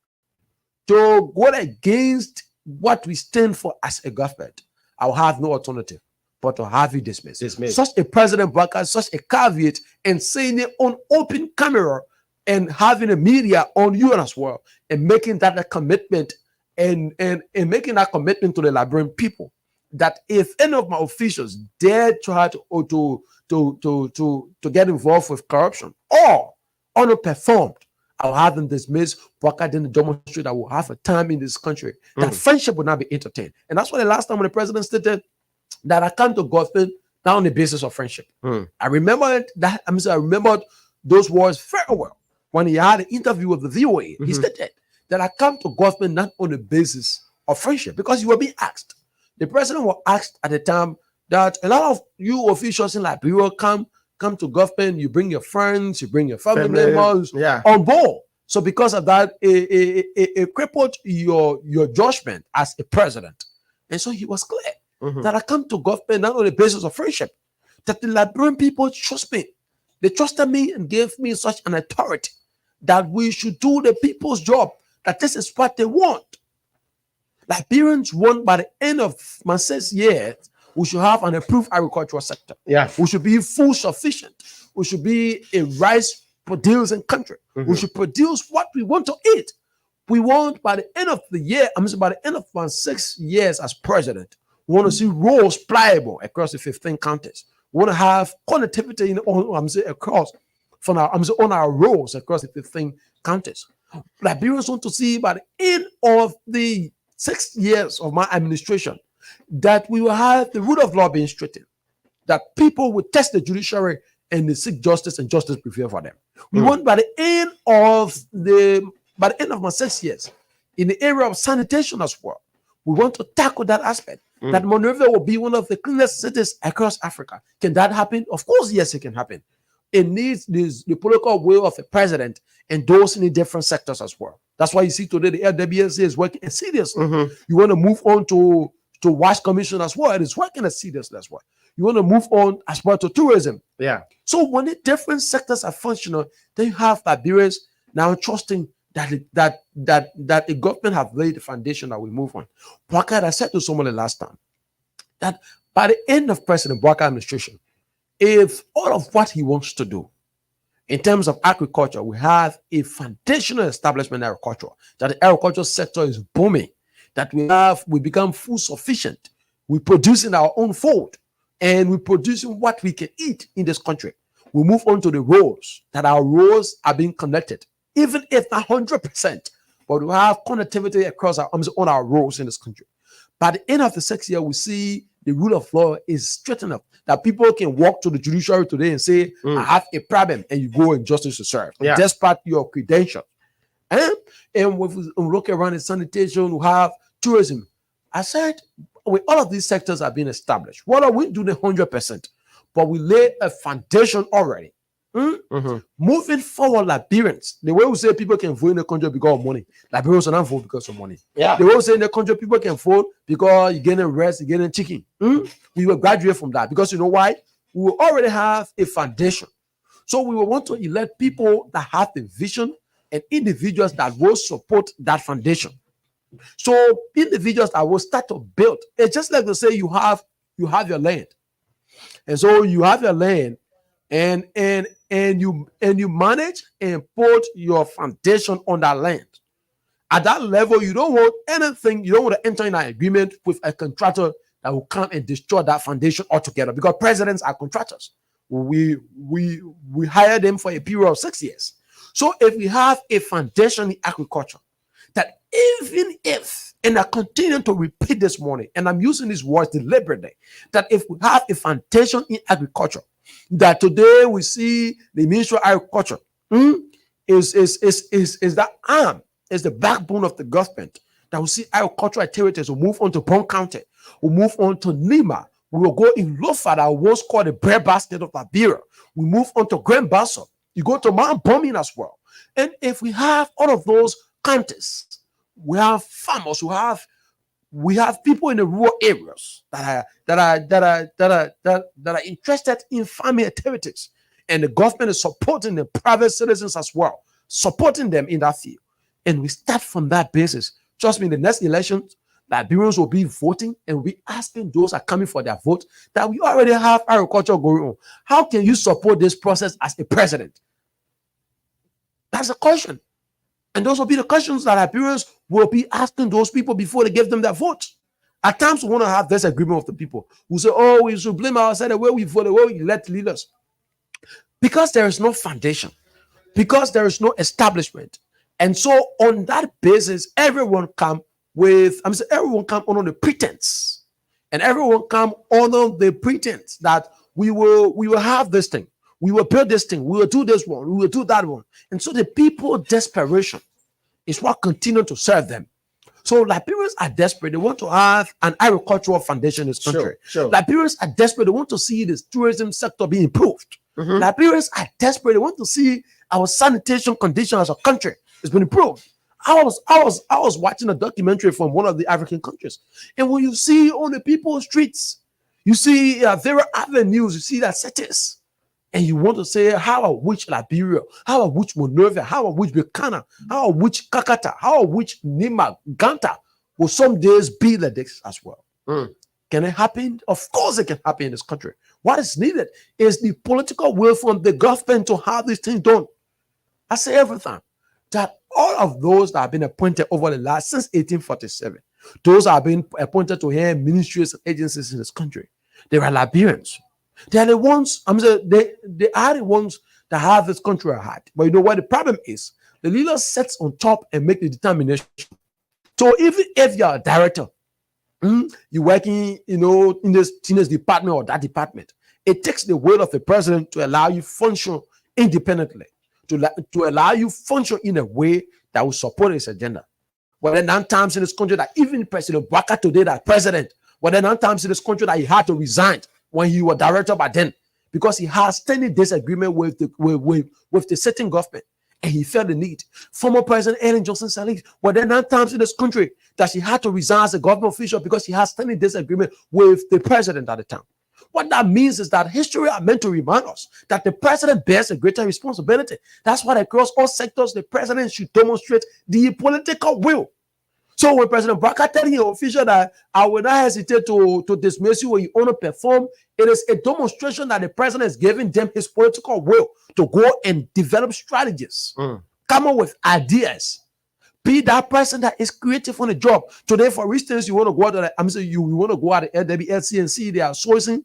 to go against what we stand for as a government, I'll have no alternative but to have you dismissed. Such a President Bouakai, such a caveat, and saying it on open camera and having a media on you as well, and making that a commitment and making that commitment to the Liberian people, that if any of my officials dare try to get involved with corruption or underperformed, I'll have them dismissed. Bouakai didn't demonstrate that we'll have a time in this country that friendship will not be entertained. And that's why the last time when the president stated that I come to government now on the basis of friendship. I remember that. I remembered those words very well when he had an interview with the VOA. He stated that I come to government not on the basis of friendship, because you were being asked. The president was asked at the time that a lot of you officials in Liberia come to government, you bring your friends, you bring your family members on board. So because of that, it crippled your judgment as a president. And so he was clear that I come to government not on the basis of friendship, that the Liberian people trust me. They trusted me and gave me such an authority that we should do the people's job, that this is what they want. Liberians want by the end of my 6 years, we should have an improved agricultural sector. We should be full sufficient. We should be a rice producing country. We should produce what we want to eat. We want by the end of the year, by the end of my 6 years as president, we want to see roads pliable across the 15 counties. We want to have connectivity across from on our roads across the 15 counties. Liberians want to see by the end of the 6 years of my administration that we will have the rule of law being straightened, that people will test the judiciary and they seek justice and justice prevail for them. We want by the end of my 6 years in the area of sanitation as well. We want to tackle that aspect. That Monrovia will be one of the cleanest cities across Africa. Can that happen? Of course, yes, it can happen. It needs the political will of the president and those in the different sectors as well. That's why you see today the LWSA is working seriously. You want to move on to WASH Commission as well. It is working seriously as well. You want to move on as well to tourism. So when the different sectors are functional, then you have Liberians now trusting that the government have laid the foundation that we move on. Bouakai, I said to someone the last time that by the end of President Bouakai administration, if all of what he wants to do in terms of agriculture, we have a foundational establishment in agriculture, that the agricultural sector is booming, that we become food sufficient, we produce in our own food, and we producing what we can eat in this country. we move on to the roads, that our roads are being connected, even if not 100%, but we have connectivity across on our roads in this country. By the end of the 6 year, we see the rule of law is straightened up, that people can walk to the judiciary today and say, I have a problem, and you go in justice to serve, despite your credentials. And if we look around in sanitation, we have tourism. I said, with all of these sectors are being established, what are we doing 100%? But we lay a foundation already. Moving forward, Liberians, the way we say people can vote in the country because of money, Liberians will not vote because of money. The way we say in the country people can vote because you're getting rice, you're getting chicken. We will graduate from that because you know why? We will already have a foundation. So we will want to elect people that have the vision and individuals that will support that foundation. So individuals that will start to build. It's just like to say you have your land. And so you have your land and you manage and put your foundation on that land. At that level, you don't want anything, you don't want to enter in an agreement with a contractor that will come and destroy that foundation altogether, because presidents are contractors. We hire them for a period of 6 years. So if we have a foundation in agriculture, that even if, and I continue to repeat this morning, and I'm using these words deliberately, that if we have a foundation in agriculture, that today we see the Ministry of Agriculture is that arm, is the backbone of the government, that we see agricultural activities will move on to Bond County, will move on to Nima, we will go in Lofa, that was called the breadbasket of Liberia. We move on to Grand Basso. You go to Mount Bombing as well. And if we have all of those counties, we have farmers, we have people in the rural areas that are interested in farming activities, and the government is supporting the private citizens as well, supporting them in that field. And we start from that basis. Trust me, in the next elections, Liberians will be voting and will be asking those that are coming for their vote that we already have agriculture going on. How can you support this process as a president? That's the question. And those will be the questions that Liberians will be asking those people before they give them their vote. At times, we want to have this agreement with the people who say, oh, we should blame ourselves the way we vote, the way we elect leaders. Because there is no foundation, because there is no establishment. And so on that basis, everyone come under the pretense. And everyone come under the pretense that we will have this thing. We will build this thing. We will do this one. We will do that one. And so the people desperation is what continues to serve them. So Liberians are desperate. They want to have an agricultural foundation in this country.
Sure.
Liberians are desperate. They want to see the tourism sector be improved. Liberians are desperate. They want to see our sanitation condition as a country has been improved. I was watching a documentary from one of the African countries, and when you see on the people's streets, you see there are avenues, you see that cities. And you want to say, how are which Liberia, how are which Monrovia, how are which Buchanan, how are which Kakata, how are which Nima, Ganta will some days be like this as well. Can it happen? Of course it can happen in this country. What is needed is the political will from the government to have these things done. I say everything, that all of those that have been appointed over the last, since 1847, those that have been appointed to head ministries and agencies in this country, they are Liberians. They are the ones, they are the ones that have this country at heart. But you know what the problem is? The leader sits on top and make the determination. So even if you're a director, you're working, in this department or that department, it takes the will of the president to allow you function independently, to allow you function in a way that will support his agenda. But then there are times in this country that even President Baka today, that president, but then there are times in this country that he had to resign when he was director by then, because he has standing disagreement with the sitting government, and he felt the need. Former President Ellen Johnson Sirleaf, but then there are times in this country that she had to resign as a government official because she has standing disagreement with the president at the time. What that means is that history are meant to remind us that the president bears a greater responsibility. That's why across all sectors, the president should demonstrate the political will. So when President Baka telling your official that I will not hesitate to dismiss you when you want to perform, it is a demonstration that the president is giving them his political will to go and develop strategies, come up with ideas, be that person that is creative on the job. Today, for instance, you want to go out to you want to go out to LWLC and see they are sourcing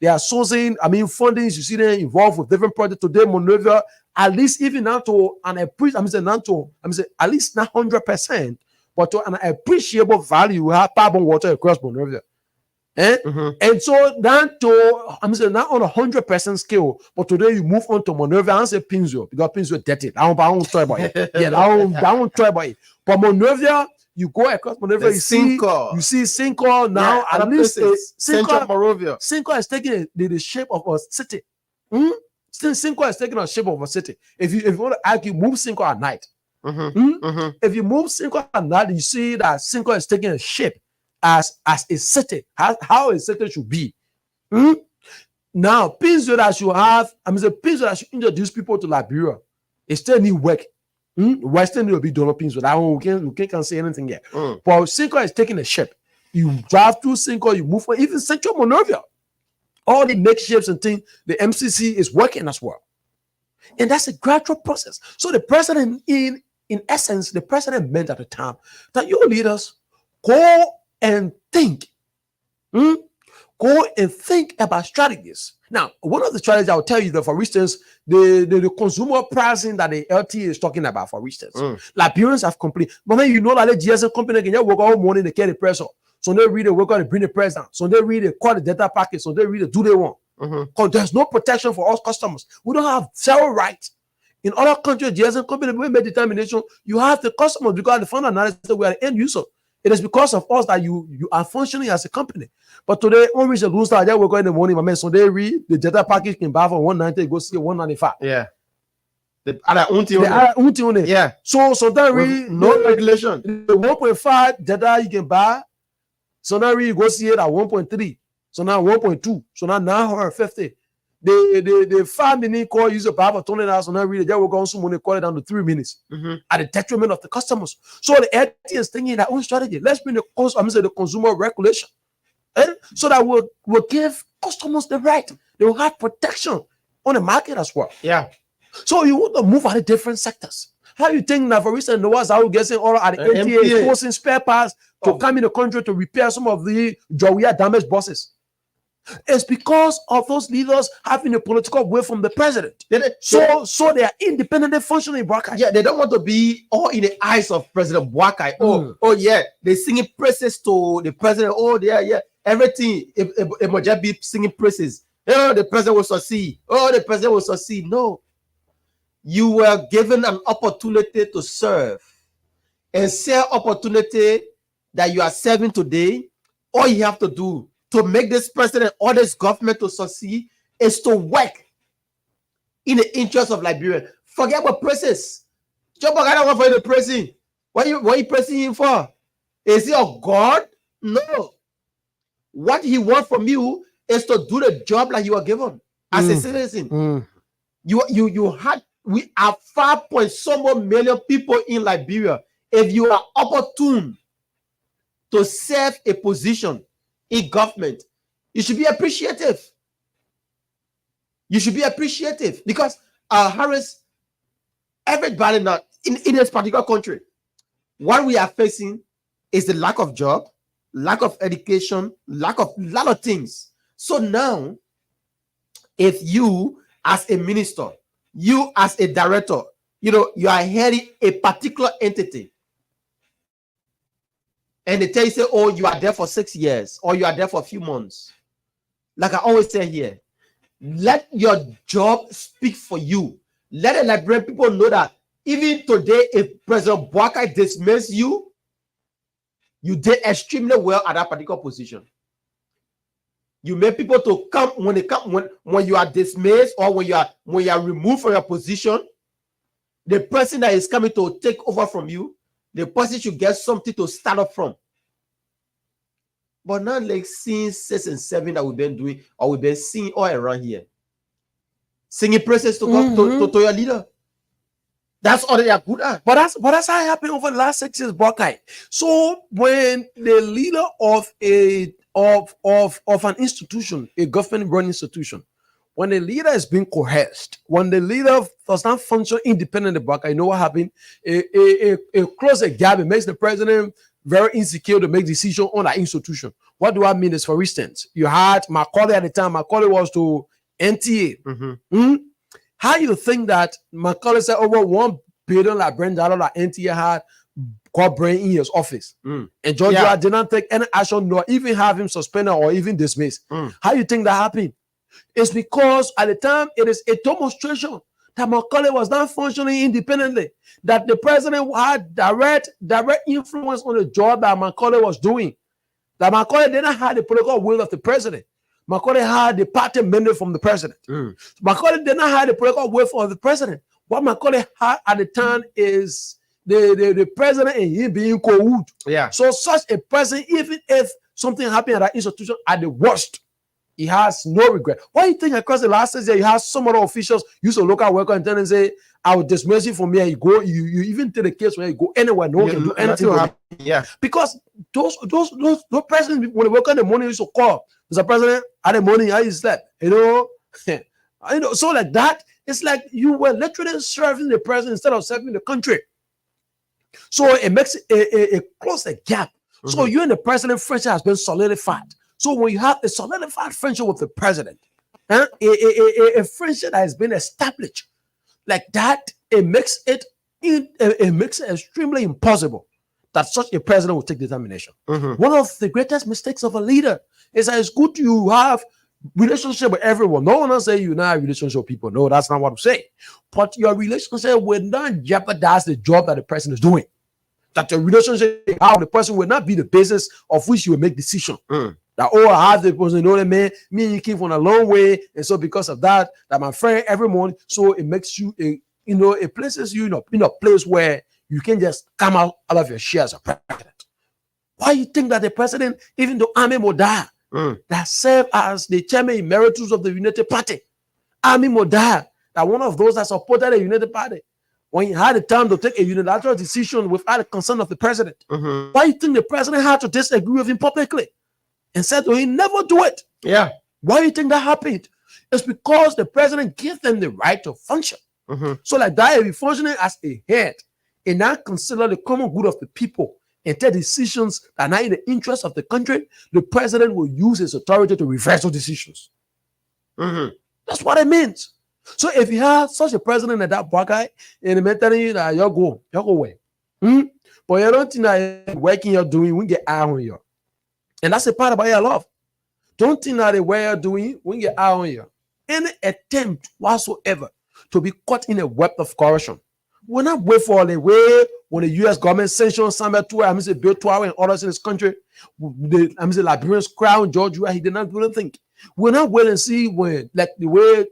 They are sourcing, fundings. You see them involved with different projects today. Monrovia, at least even now to an at least not 100%, but to an appreciable value, we have carbon water across Monrovia. And so then not on 100% scale, but today you move on to Monrovia and say Pinzo, because Pinzo dirty. I don't try about it. Yeah, I don't try about it. But Monrovia, you go across Monrovia, you see Cinco now,
Yeah,
at least
Central
Cinco
Moravia.
is taking the shape of a city. Cinco is taking a shape of a city. If you want to argue, move Cinco at night. If you move Cinco at night, you see that Cinco is taking a shape as a city, how a city should be. Now, Pinzo that you have, Pinzo that should introduce people to Liberia, it still need work. Western will be Donald Pinzo. That one we can't say anything yet. But Cinco is taking a shape. You drive through Cinco, you move for even Central Monrovia. All the makeshifts and things, the MCC is working as well. And that's a gradual process. So the president, in essence, the president meant at the time that you leaders go and think. Go and think about strategies. Now, one of the strategies I'll tell you that, for instance, the consumer pricing that the LT is talking about, for instance, Liberians have complained. But then you know that the GSM company can work all morning, they carry the press up. So they read the work out, they bring the price down. So they read the call the data package. So they read the do they want. Because there's no protection for us customers. We don't have zero rights. In other countries, GSM company, we make determination. You have the customers because the fund analysis, we are the end user. It is because of us that you are functioning as a company. But today, when we lose that, they work out in the morning, my man. So they read the data package can buy for 190, go see 195.
Yeah. Yeah.
So that read
no regulation.
The 1.5 data you can buy. So now you go see it at 1.3. So now 1.2. So now 950. The 5 minute call user power for 20 hours. So now really they will go on some money, call it down to 3 minutes at the detriment of the customers. So the LT is thinking their own strategy. Let's bring the consumer regulation. So that will give customers the right. They will have protection on the market as well.
Yeah.
So you want to move at the different sectors. How you think that, for instance, the ones I will get all at the ATA forcing spare parts to come in the country to repair some of the Jawia damaged buses? It's because of those leaders having a political will from the president. So they are independently functioning.
Yeah, they don't want to be all in the eyes of President Boakai. Oh yeah, they're singing praises to the president. Oh yeah, everything. It might just be singing praises. Oh, the president will succeed. Oh, the president will succeed. No. You were given an opportunity to serve, and say opportunity that you are serving today. All you have to do to make this president or this government to succeed is to work in the interest of Liberia. Forget about praises. Joe Bogada want for you to praise him. What are you praising him for? Is he a God? No. What he wants from you is to do the job like you are given as a citizen. We have 5 point some more million people in Liberia. If you are opportune to serve a position in government, you should be appreciative. You should be appreciative because Harris, everybody now in this particular country, what we are facing is the lack of job, lack of education, lack of a lot of things. So now, if you as a minister, you as a director, you are heading a particular entity, and they tell you, say, oh, you are there for 6 years, or you are there for a few months. Like I always say here, let your job speak for you. Let the Liberian people know that even today, if President Boakai dismisses you, you did extremely well at that particular position. You make people to come when you are dismissed or when you are removed from your position. The person that is coming to take over from you, the person should get something to start up from. But not like since 6 and 7 that we've been doing or we've been seeing all around here. Singing praises to your leader. That's all they are good at.
But that's how it happened over the last 6 years, Boakai. So when the leader of an institution, a government-run institution, when the leader is being coerced, when the leader does not function independent of Boakai, you know what happened? It closes a gap. It makes the president very insecure to make decisions on that institution. What do I mean is, for instance, you had Macaulay at the time. Macaulay was to NTA.
Mm-hmm.
How you think that Macaulay said over $1 billion that NTA had got brain in his office, and Georgia did not take any action, nor even have him suspended or even dismissed? How you think that happened? It's because at the time it is a demonstration that Macaulay was not functioning independently, that the president had direct influence on the job that Macaulay was doing, that Macaulay did not have the political will of the president. Macaulay had the party mandate from the president. Macaulay did not have the political will of the president. What Macaulay had at the time is the president and him being cold.
Yeah.
So such a person, even if something happened at that institution, at the worst, he has no regret. Why do you think across the last 6 years, you have some other officials use a local worker and tell and say, I will dismiss you from here. You go, you even take the case where you go anywhere, no one can do anything.
Yeah.
Because those presidents, when they work in the morning, used to call Mr. President at the morning, how you slept, so like that, it's like you were literally serving the president instead of serving the country. So it makes a close gap. So you and the president friendship has been solidified. So when you have a solidified friendship with the president, a friendship that has been established like that, it makes it extremely impossible that such a president will take determination. One of the greatest mistakes of a leader is that it's good you have relationship with everyone. No one will say you not have relationship with people. No, that's not what I'm saying. But your relationship will not jeopardize the job that the person is doing. That your relationship with the person will not be the basis of which you will make decision. That, I have the person, that man, me and you came from a long way, and so because of that, that my friend every morning, so it makes you, it places you in a place where you can just come out of your share as a president. Why you think that the president, even though Ami Modah, that served as the chairman emeritus of the United Party, Ami Modah, that one of those that supported the United Party, when he had the time to take a unilateral decision without the consent of the president, why you think the president had to disagree with him publicly and said to him, never do it?
Yeah.
Why do you think that happened? It's because the president gave them the right to function. So like that, if you're functioning as a head and not consider the common good of the people and take decisions that are not in the interest of the country, the president will use his authority to reverse those decisions. That's what it means. So if you have such a president like that black guy, and they're telling you that you go away. But you don't think that working you're doing, we get eye on you. And that's a part about your love. Don't think that the way you're doing, we get eye on you. Any attempt whatsoever to be caught in a web of corruption will not wait for the way when the U.S. government sanctions Samuel Tuah, Bill Tuah and others in this country. The Liberians crown George Weah, he did not do anything. We're not wait and see when, like the way,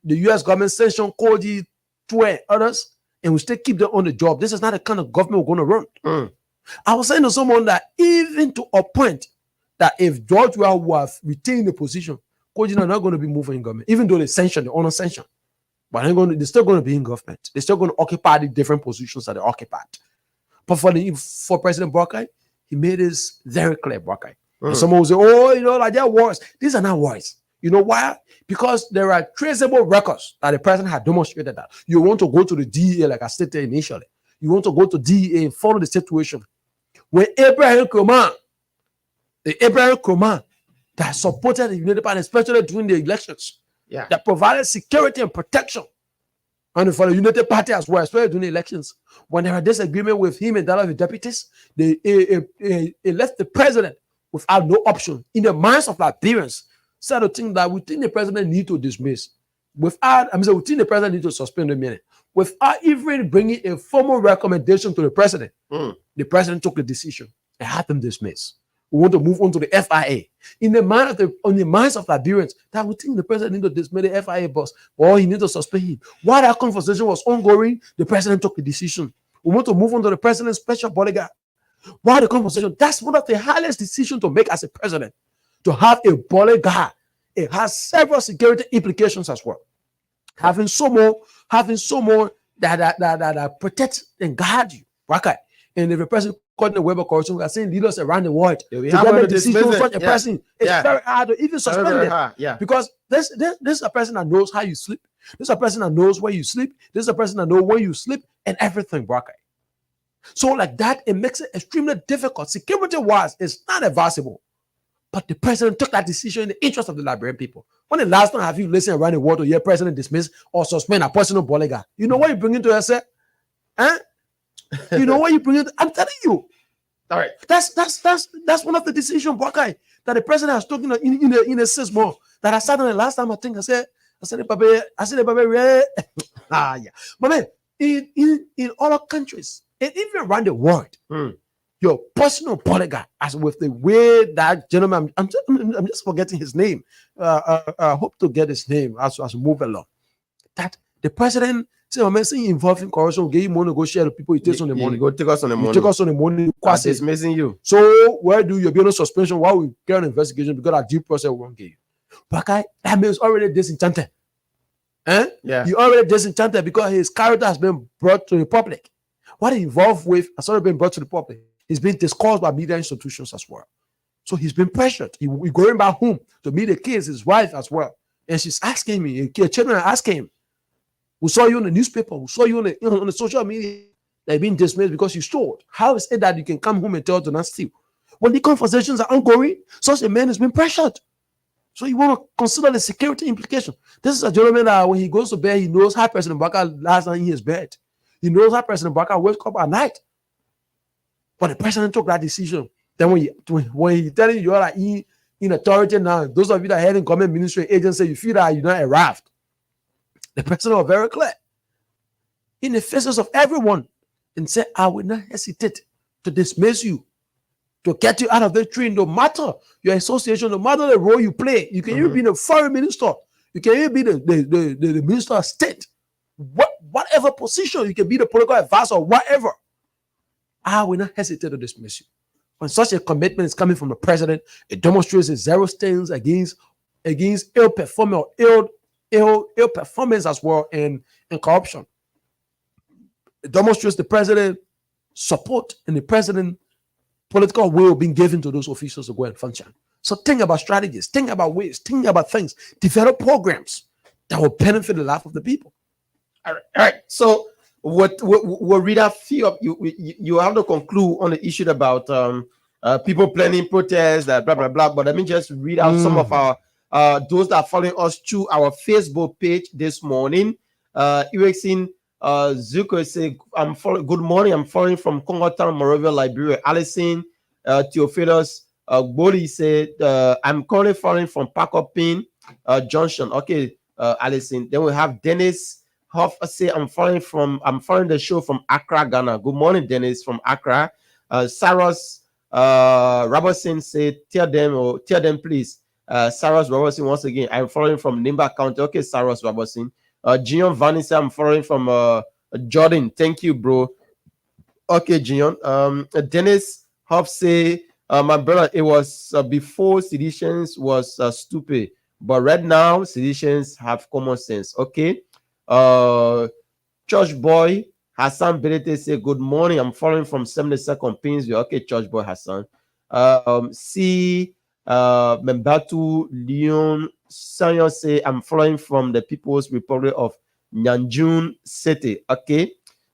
the U.S. government sanctioned Koji Tuah and others, and we still keep them on the job. This is not the kind of government we're going to run. I was saying to someone that even to a point that if George Weah was retained the position, Koji are not going to be moving in government, even though they sanction, the honor sanction. But they're still going to be in government. They're still going to occupy the different positions that they occupied. But for President Boakai, he made this very clear, Boakai. And someone will say, like they're wars. These are not wars. You know why? Because there are traceable records that the president had demonstrated that. You want to go to the DEA, like I stated initially. You want to go to DEA and follow the situation. When Abraham Kurman that supported the United Party, especially during the elections, that provided security and protection, and for the United Party as well, especially during the elections, when there was disagreement with him and that of the deputies, they left the president without no option. In the minds of Liberians, said to think that we think the president need to dismiss, we think the president need to suspend the meeting, without even bringing a formal recommendation to the president. The president took the decision and had them dismissed. We want to move on to the FIA. On the minds of Liberians, that we think the president need to dismiss the FIA boss, or he need to suspend him. While that conversation was ongoing, the president took the decision. We want to move on to the president's special bodyguard. While the conversation, that's one of the highest decisions to make as a president. To have a bodyguard, it has several security implications as well. Having someone that protect and guard you. Okay. And if a person caught in the web of corruption, we are seeing leaders around the world to make decisions on such a person. It's very hard to even suspend it. Because this is a person that knows how you sleep. This is a person that knows where you sleep. This is a person that knows when you sleep and everything, okay. So like that, it makes it extremely difficult. Security-wise, it's not advisable But the president took that decision in the interest of the Liberian people. When the last time have you listened around the world to hear president dismiss or suspend a personal bolega? You know what you bring into yourself? Huh? You know what you bring into? I'm telling you.
All right.
That's one of the decisions, Buckeye, that the president has taken in a 6 months. That I sat on the last time. I think I said, Papa, yeah. But man, in other countries, and even around the world, your personal bodyguard, as with the way that gentleman, I'm just forgetting his name. I hope to get his name as we move along. That the president, say, I'm saying involved in corruption, give you money, go share the people, you take on the money.
Go take us on the money.
Take us on the money.
It's missing you.
So where do you be on suspension while we get an investigation because our due process won't give you? But that means already disenchanted.
Yeah.
He already disenchanted because his character has been brought to the public. What he involved with has already been brought to the public. He's been discussed by media institutions as well. So he's been pressured. He going back home to meet the kids, his wife as well. And she's asking me, children are asking him, we saw you in the newspaper, we saw you on the social media, they've been dismissed because you stole. How is it that you can come home and tell to not steal? When the conversations are ongoing, such a man has been pressured. So you want to consider the security implication. This is a gentleman that when he goes to bed, he knows how President Baka last night in his bed. He knows how President Baka wakes up at night. But the president took that decision. Then when he telling you are in authority now, those of you that head in government ministry agency, you feel that you're not arrived. The president was very clear in the faces of everyone and said, I will not hesitate to dismiss you, to get you out of the tree, no matter your association, no matter the role you play. You can even be the foreign minister. You can even be the minister of state. Whatever position, you can be the political advisor, whatever. I will not hesitate to dismiss you. When such a commitment is coming from the president, it demonstrates a zero stance against ill performance, ill performance as well and corruption. It demonstrates the president support and the president political will being given to those officials to go and function. So think about strategies, think about ways, think about things, develop programs that will benefit the life of the people.
All right. So we'll read a few of you have to conclude on the issue about people planning protests, blah blah blah. But let me just read out some of our those that are following us through our Facebook page this morning. Ericson Zuko say, good morning. I'm following from Congo Town, Monrovia, Liberia. Allison Theophilus Boli said, I'm currently following from Pakopin Junction. Okay, Allison. Then we have Dennis Hoff say, I'm following the show from Accra, Ghana. Good morning, Dennis from Accra. Saros Robertson said, tell them please. Saros Robertson once again. I'm following from Nimba County. Okay, Saros Robertson. Gion Vanny said, I'm following from Jordan. Thank you, bro. Okay, Gion. Dennis Hoff say, my brother, it was before seditions was stupid, but right now seditions have common sense. Okay. Church Boy Hassan Belete say, good morning. I'm following from 72nd Pinsville. Okay, Church Boy Hassan. See Membatu Leon Sanyo say, I'm following from the People's Republic of Nyanjun City. Okay.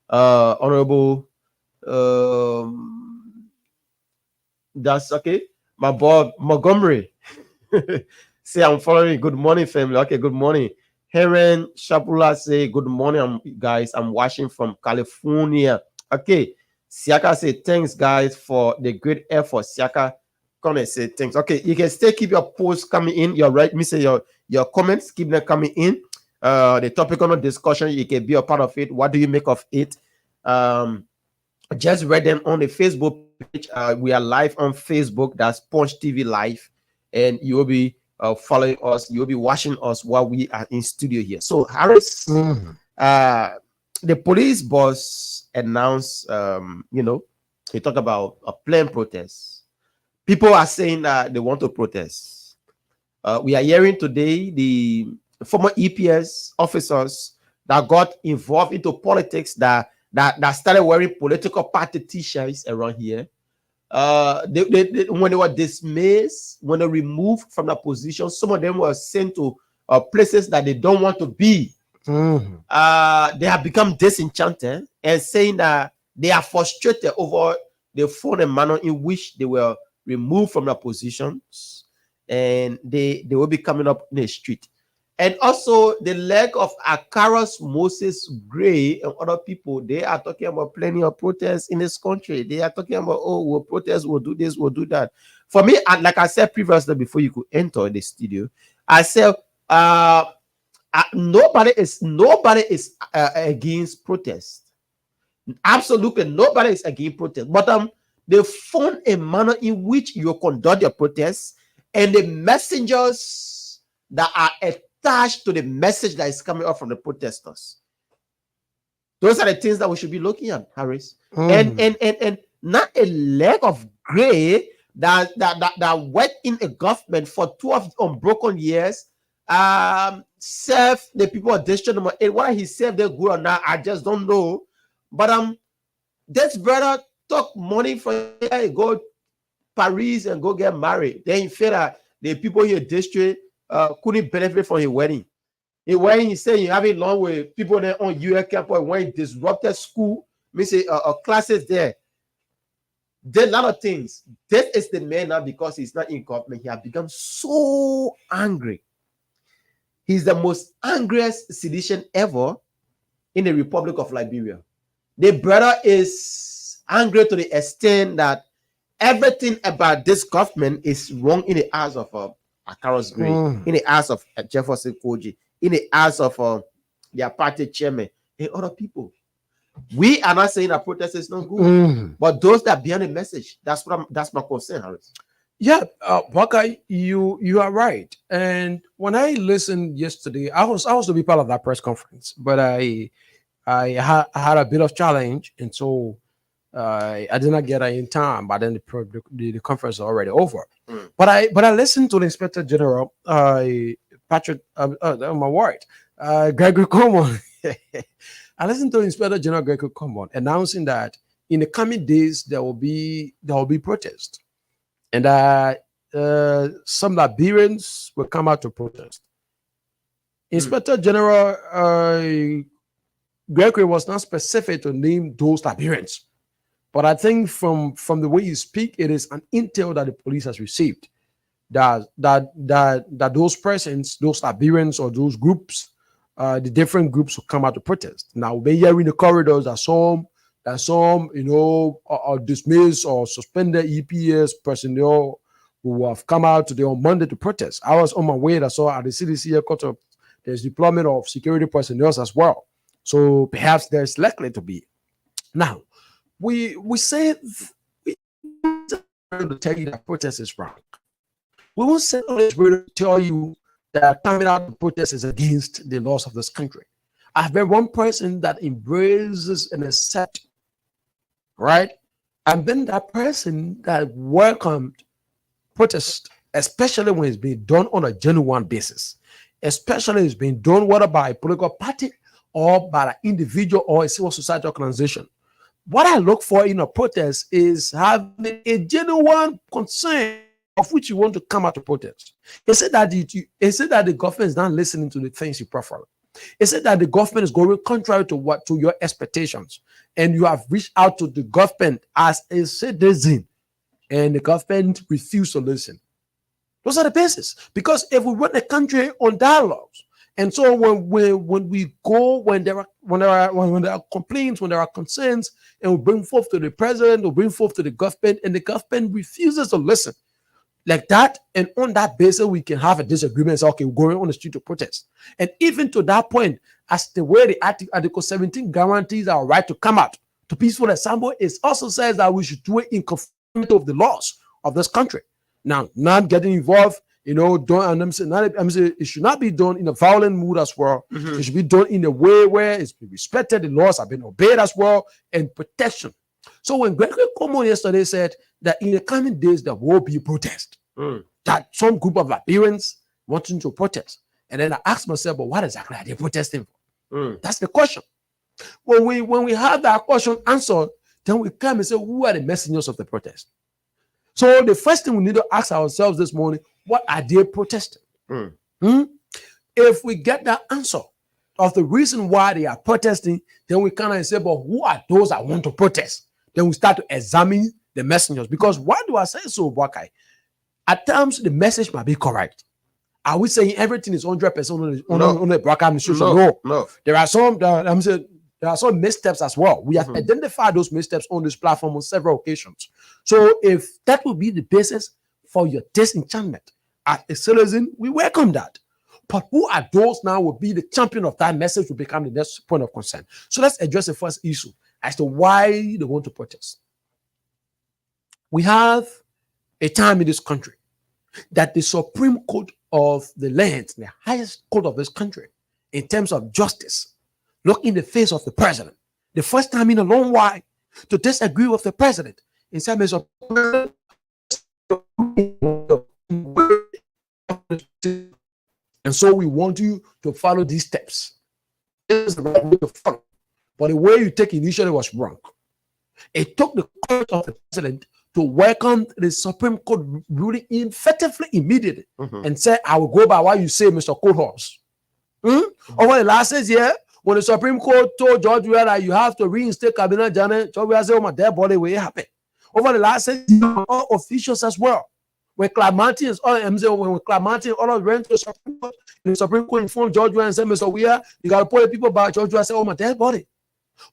Honorable that's okay. My boy Montgomery say, I'm following. Good morning, family. Okay, good morning. Helen Shapula say, good morning, guys. I'm watching from California. Okay. Siaka say, thanks, guys, for the great effort. Siaka, come and say thanks. Okay, you can still keep your posts coming in. You're right. Me say your comments, keep them coming in. The topic on the discussion, you can be a part of it. What do you make of it? Just read them on the Facebook page. We are live on Facebook. That's Punch TV Live. And you will be following us, you'll be watching us while we are in studio here. So Harris, the police boss announced, he talked about a planned protest. People are saying that they want to protest. We are hearing today the former EPS officers that got involved into politics that started wearing political party t-shirts around here. When they were dismissed, when they removed from the position, some of them were sent to places that they don't want to be. They have become disenchanted and saying that they are frustrated over the form and manner in which they were removed from their positions. and they will be coming up in the street. And also the leg of Akaros, Moses Gray, and other people, they are talking about plenty of protests in this country. They are talking about, oh, we'll protest, we'll do this, we'll do that. For me, and like I said previously, before you could enter the studio, I said, nobody is against protest. Absolutely, nobody is against protest. But they found a manner in which you conduct your protests, and the messengers that are attached to the message that is coming out from the protesters. Those are the things that we should be looking at, Harris. And not a leg of gray that worked in a government for 12 unbroken years. Serve the people of district number 8. Whether he served them good or not, I just don't know. But this brother took money from here, go Paris and go get married. Then he felt that the people in your district couldn't benefit from his wedding. His wedding, he said, you have it long with people there on UL campus when he disrupted school, means classes there. There are a lot of things. This is the man now, because he's not in government. He has become so angry. He's the most angriest sedition ever in the Republic of Liberia. The brother is angry to the extent that everything about this government is wrong in the eyes of Akaros Gray, in the eyes of Jefferson Koji, in the eyes of their party chairman, and other people. We are not saying that protest is not good, but those that behind the message, that's my concern, Harris.
Yeah, Buckeye, you are right. And when I listened yesterday, I was to be part of that press conference, but I had a bit of challenge, and so I did not get it in time. But then the conference is already over. But I listened to the Inspector General, Patrick, my word, Gregory Common. I listened to Inspector General Gregory Common announcing that in the coming days there will be protest. And some Liberians will come out to protest. Inspector General Gregory was not specific to name those Liberians, but I think from the way you speak, it is an intel that the police has received that those persons, those Liberians or those groups, the different groups will come out to protest. Now, when you're in the corridors, that some are dismissed or suspended EPS personnel who have come out today on Monday to protest. I was on my way. I saw at the CDC headquarters there's deployment of security personnel as well. So perhaps there's likely to be. Now, we say we to tell you that protest is wrong. We won't say to tell you that coming out to protest is against the laws of this country. I've been one person that embraces and accepts, right? And then that person that welcomed protest, especially when it's being done on a genuine basis, especially it's being done whether by a political party or by an individual or a civil society organization. What I look for in a protest is having a genuine concern of which you want to come out to protest. It said that the government is not listening to the things you prefer. It said that the government is going contrary to your expectations, and you have reached out to the government as a citizen, and the government refused to listen. Those are the basis. Because if we run the country on dialogues, and so when there are complaints, when there are concerns, and we bring forth to the president, we bring forth to the government, and the government refuses to listen, like that, and on that basis, we can have a disagreement and say, okay, we're going on the street to protest. And even to that point, as the way the Article 17 guarantees our right to come out to peaceful assembly, it also says that we should do it in conformity of the laws of this country. Now, not getting involved, I'm saying it should not be done in a violent mood as well. It should be done in a way where it's been respected, the laws have been obeyed as well, and protection. So when Gregory Common yesterday said that in the coming days there will be a protest, that some group of Liberians wanting to protest, and then I asked myself, but what exactly are they protesting for? That's the question. When we have that question answered, then we come and say, who are the messengers of the protest? So the first thing we need to ask ourselves this morning, what are they protesting? If we get that answer of the reason why they are protesting, then we kind of say, but who are those that want to protest? Then we start to examine the messengers. Because why do I say so, Buckeye? At times, the message might be correct. Are we saying everything is 100% on the Baraka administration? No. There are some. I'm saying there are some missteps as well. We have identified those missteps on this platform on several occasions. So, if that will be the basis for your disenchantment as a citizen, we welcome that. But who are those now will be the champion of that message will become the next point of concern. So let's address the first issue as to why they want to protest. We have a time in this country that the Supreme Court of the land, the highest court of this country, in terms of justice, look in the face of the president. The first time in a long while to disagree with the president in terms of and so we want you to follow these steps. This is the right way to follow. But the way you take initially was wrong. It took the court of the president to welcome the Supreme Court ruling effectively immediately and say, I will go by what you say, Mr. Courthouse. Over the last 6 years, when the Supreme Court told George Weah that you have to reinstate Cabinet Janet, George Weah said, oh, my dead body will happen. Over the last 6 years, all officials as well. When Clamante is all when Clamante all went to the Supreme Court, the Supreme Court informed George Weah and said, Mr. Weah, you got to put the people back. George Weah said, oh, my dead body.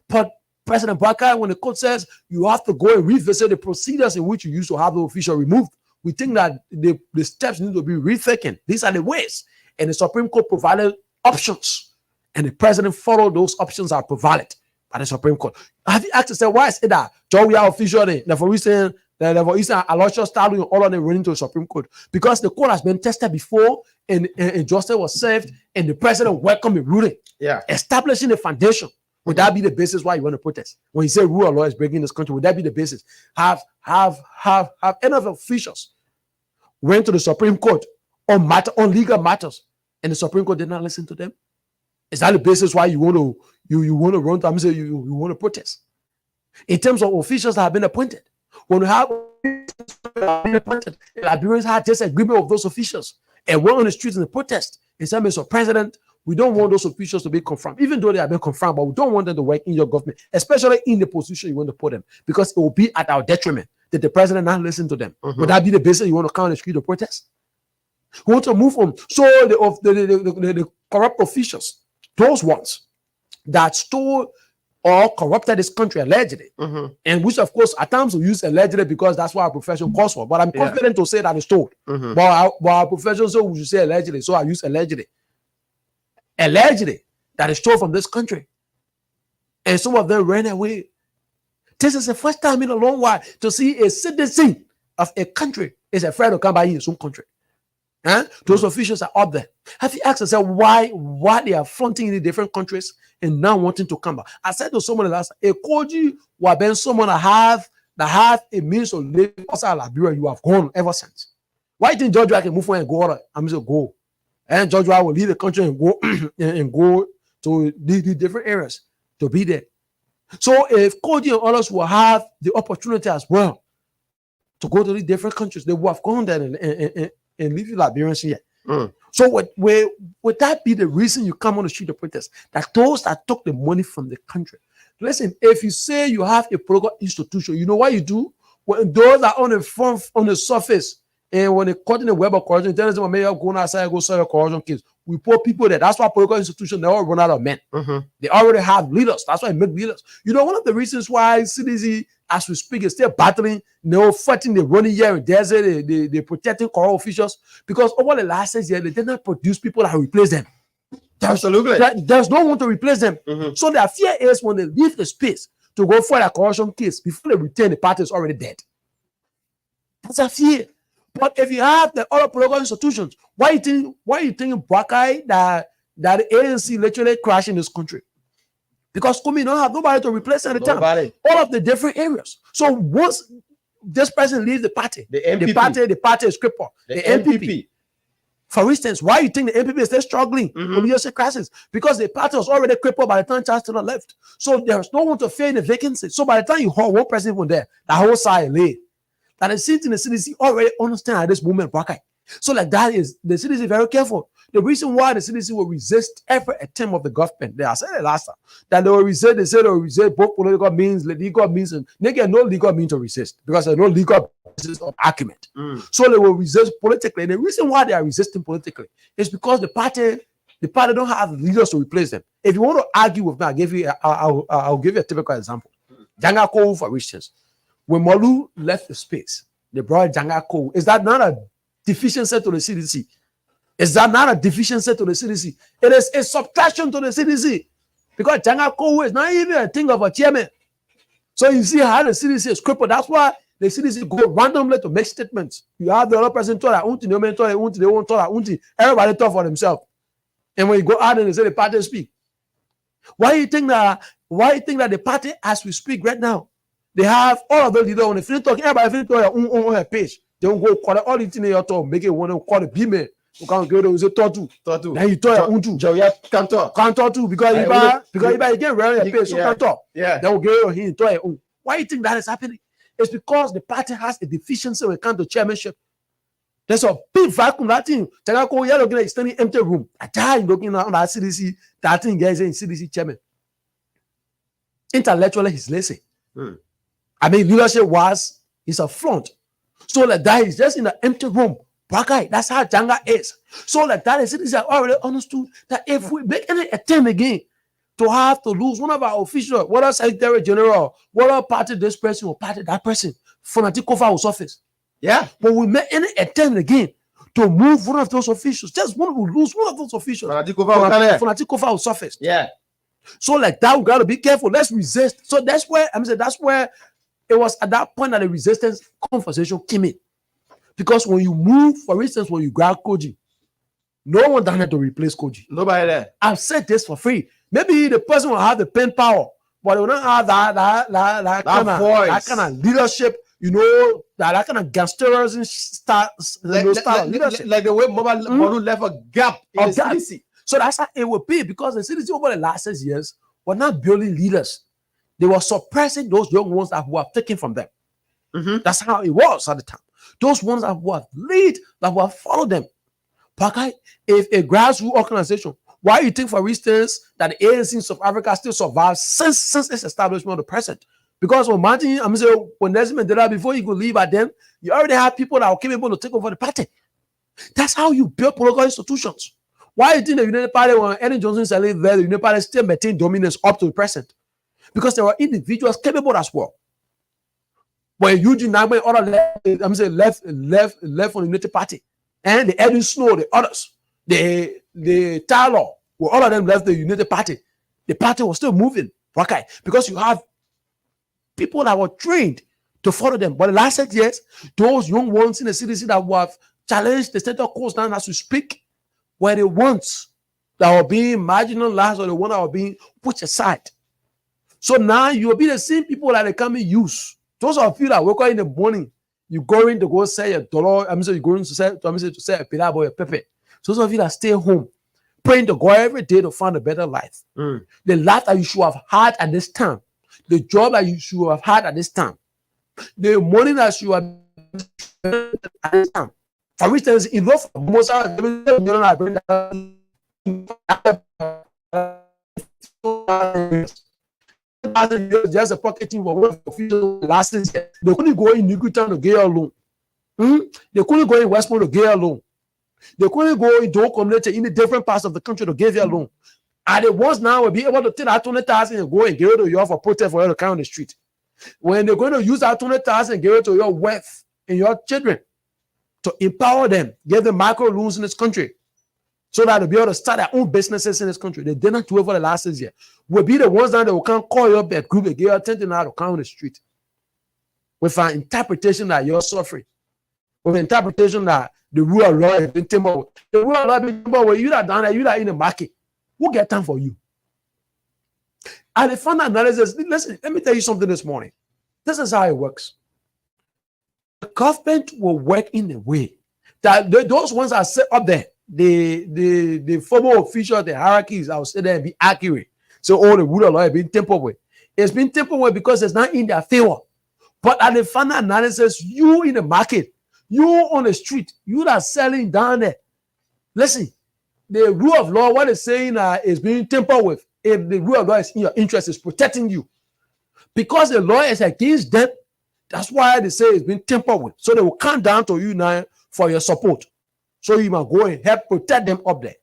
But President Barker, when the court says you have to go and revisit the procedures in which you used to have the official removed, we think that the steps need to be rethinking. These are the ways. And the Supreme Court provided options. And the president followed those options that are provided by the Supreme Court. Have you asked yourself, why is it that George Weah official, for reason, for instance, Aloysius Stallion all of them running to the Supreme Court? Because the court has been tested before and justice was served and the president welcomed the ruling.
Yeah.
Establishing a foundation. Would that be the basis why you want to protest? When you say rule of law is breaking this country, would that be the basis? Have any of the officials went to the Supreme Court on legal matters and the Supreme Court did not listen to them? Is that the basis why you want to run to you want to protest? In terms of officials that have been appointed, when we have been appointed, Liberians had disagreement with those officials and went on the streets in the protest and said, Mr. President, we don't want those officials to be confirmed, even though they have been confirmed, but we don't want them to work in your government, especially in the position you want to put them, because it will be at our detriment that the president not listen to them. Would that be the basis you want to come on the street to protest? We want to move on. So the corrupt officials, those ones that stole or corrupted this country allegedly, and which of course at times we use allegedly because that's what our profession calls for. But I'm confident to say that it's stole. But our profession says we should say allegedly, so I use allegedly. Allegedly that is stole from this country, and some of them ran away. This is the first time in a long while to see a citizen of a country is afraid to come by in his own country. Those officials are up there. Have you asked yourself why they are fronting in the different countries and now wanting to come back? I said to someone last, a Koji will been someone that have a means of living outside Liberia. You have gone ever since. Why do you think George Weah can move on and go? I'm just go. And George Weah will leave the country and go and go to the different areas to be there. So if Cody and others will have the opportunity as well to go to the different countries, they will have gone there and leave Liberians here. So would that be the reason you come on the street to protest? That those that took the money from the country. Listen, if you say you have a political institution, you know what you do? When those are on the front, on the surface, and when they caught in the web of corruption, tell them, maybe go outside, go solve your corruption case. We put people there. That's why political institutions, they all run out of men. They already have leaders. That's why they make leaders. You know, one of the reasons why CDC, as we speak, is still battling, fighting the running here and there, they protecting corrupt officials, because over the last 6 years, they did not produce people that will replace them.
Absolutely.
There's no one to replace them. So their fear is when they leave the space to go for a corruption case, before they return, the party is already dead. That's a fear. But if you have the other political institutions, why you think Buckeye that the ANC literally crashed in this country? Because Kumi don't have nobody to replace at the time. All of the different areas. So once this person leaves the party, the party is crippled. The NPP. For instance, why you think the NPP is still struggling with leadership crisis? Because the party was already crippled by the time Charles Taylor left. So there's no one to fill in the vacancy. So by the time you hold one person from there, the whole side lay. That the city in the CDC already understand at this moment, Buckeye. So like that is the CDC very careful The reason why the CDC will resist every attempt of the government, I said it last time, that they will resist, they said they will resist both political means, legal means, and they get no legal means to resist because there's no legal basis of argument. So they will resist politically. And the reason why they are resisting politically is because the party don't have leaders to replace them. If you want to argue with me, I'll give you a typical example. Janga Kowu, for instance, when Molu left the space, they brought Janga Kowu. Is that not a deficiency to the CDC? Is that not a deficiency to the CDC? It is a subtraction to the CDC because Janga Kowu is not even a thing of a chairman. So you see how the CDC is crippled. That's why the CDC go randomly to make statements. You have the other person talk that unti, they won't talk that unti. Everybody talk for themselves. And when you go out and they say the party speak, why you think that the party, as we speak right now, they have all of the leaders on the field talking, everybody finish talking on her page. They don't go call all the thing they talk, make it one of call the B-man. You can't go to Tortu. Then you talk unto. Can't talk too because if get around your page, so can't talk. Yeah. Then we'll go here talk. Why you think that is happening? It's because the party has a deficiency when it comes to chairmanship. There's a big vacuum. That thing, you're looking at extending empty room. I'm looking at that CDC. That thing guys in CDC chairman. Intellectually, he's lazy. I mean, leadership is a front. So like that is just in an empty room. That's how Janga is. So like that is CDC already understood that if we make any attempt again to have to lose one of our officials, whether Secretary General, whether party this person or party that person, Fanatic Kofa's office. Yeah, but we make any attempt again to move one of those officials, just one will lose one of those officials. Fanatic Kofa's office. Yeah. So like that, we gotta be careful. Let's resist. So that's where it was at that point that the resistance conversation came in. Because when you move, for instance, when you grab Koji, no one down there to replace Koji. Nobody there. I've said this for free. Maybe the person will have the pen power, but they will not have that kind of leadership. You know, that kind of gangsterism style. Like the way Mobile left a gap in the CDC. So that's how it will be because the CDC over the last 6 years were not building leaders. They were suppressing those young ones that were taken from them. That's how it was at the time. Those ones that were lead, that were follow them. Pakai, if a grassroots organization, why you think, for instance, that the ANC in South Africa still survives since its establishment of the present? Because when Desmond did that before you could leave at them, you already have people that are capable to take over the party. That's how you build political institutions. Why you think the United Party, when Ellen Johnson said there, the United Party still maintained dominance up to the present? Because there were individuals capable as well. When Eugene Nagbe left from the United Party, and the Edwin Snow, the others, the Taylor, all of them left the United Party. The party was still moving. Okay, because you have people that were trained to follow them. But the last 6 years, those young ones in the CDC that were challenged the status quo now as we speak, were the ones that were being marginalized or the ones that were being put aside. So now you will be the same people that they come and use. Those of you that wake up in the morning, you going to go sell your dollar. You're going to sell a pillar or a pepper. So those of you that stay home, praying to God every day to find a better life. The life that you should have had at this time. The job that you should have had at this time. The money that you have at this time. For instance, in most just a pocketing for one official last year. They couldn't go in Newtown to get a loan. They couldn't go in Westport to get a loan. They couldn't go into a community in the different parts of the country to give you a loan. And the ones now will be able to take that 20,000 and go and give it to you for protest for you to count on the street. When they're going to use that 20,000 and give it to your wife and your children to empower them, give them micro loans in this country so that they'll be able to start their own businesses in this country. They did not do it for the last 6 years. Will be the ones that will come call you up a group and give you attention now to count on the street with an interpretation that you're suffering, with an interpretation that the rule of law has been tempered. The rule of law has been tempered. When you're not down there, you're not in the market. Who get time for you? And the final analysis, listen, let me tell you something this morning. This is how it works. The government will work in a way that those ones are set up there, the former officials, the hierarchies, I will say there and be accurate. So all the rule of law has been tempered with. It's been tempered with because it's not in their favor. But at the final analysis, you in the market, you on the street, you that selling down there, listen, the rule of law, what it's saying is being tampered with. If the rule of law is in your interest, is protecting you. Because the law is against them, that's why they say it's been tampered with. So they will come down to you now for your support. So you must go and help protect them up there.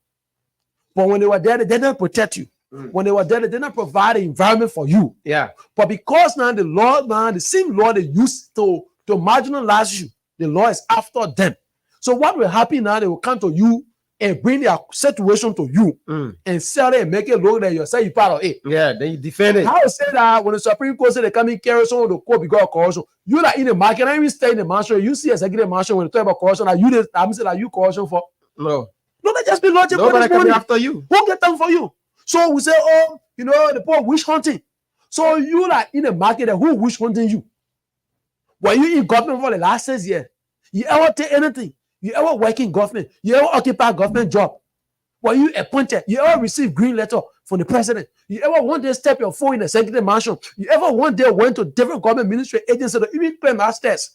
But when they were there, they didn't protect you. When they were there, they didn't provide an environment for you.
Yeah.
But because now the law, now the same law they used to marginalize you, the law is after them. So what will happen now? They will come to you and bring their situation to you and sell it and make it look that you're part of it.
Yeah, then you defend it.
How say that when the Supreme Court say they come in carry someone to court because of corruption, you like in the market, I even stay in the mansion, you see executive mansion when they talk about corruption, like you I'm saying like you corruption for.
No,
they just be logical.
nobody coming after you.
Who get them for you? So we say, oh, the poor witch hunting. So you like in the market, who witch hunting you? Were you in government for the last 6 years? You ever take anything? You ever work in government? You ever occupy a government job? Were you appointed? You ever receive green letter from the president? You ever one day step your foot in the executive mansion? You ever one day went to different government ministry agencies to even claim masters?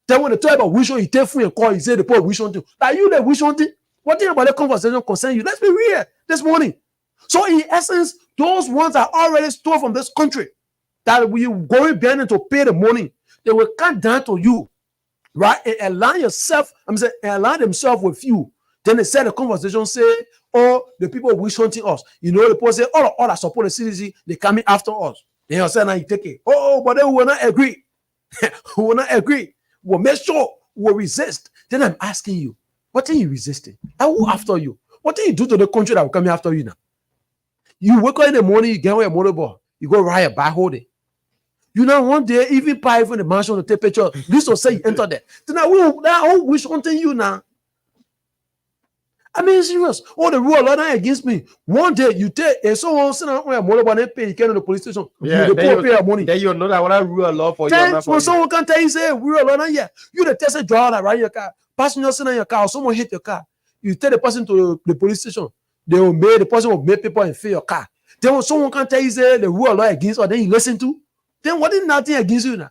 Then when they talk about witch hunting, you take food and call, you say the poor witch hunting. Like you the witch hunting? What thing about the conversation concern you? Let's be real this morning. So in essence, those ones are already stored from this country that we going behind to pay the money. They will come down to you, right? And align yourself, align themselves with you. Then they said the conversation say, oh, the people wish hunting us. The people say, all that support the CDC, they coming after us. Then you say, now you take it. Oh, but then we will not agree. We will not agree. We'll make sure we'll resist. Then I'm asking you, what are you resisting? I will after you. What do you do to the country that will come after you now? You wake up in the morning, you get on your motorball, you go ride a bike hold it. You know, one day, even pay from the mansion to take picture. This will say you enter there. Then I will wish hunting you now. I mean, serious. Oh, the rule of law against me. One day you take someone sitting on your motorball and pay, you get to the police station.
Yeah,
you pay your money.
Then you know that when I rule of law for
then,
you.
When someone can tell you, say, rule of law, yeah, you the test driver that ride your car, passenger sitting in your car, or someone hit your car. You take the person to the police station. The person will make people and fill your car. Then when someone can tell you, say, the rule of law against, or then you listen to, then what is nothing against you now?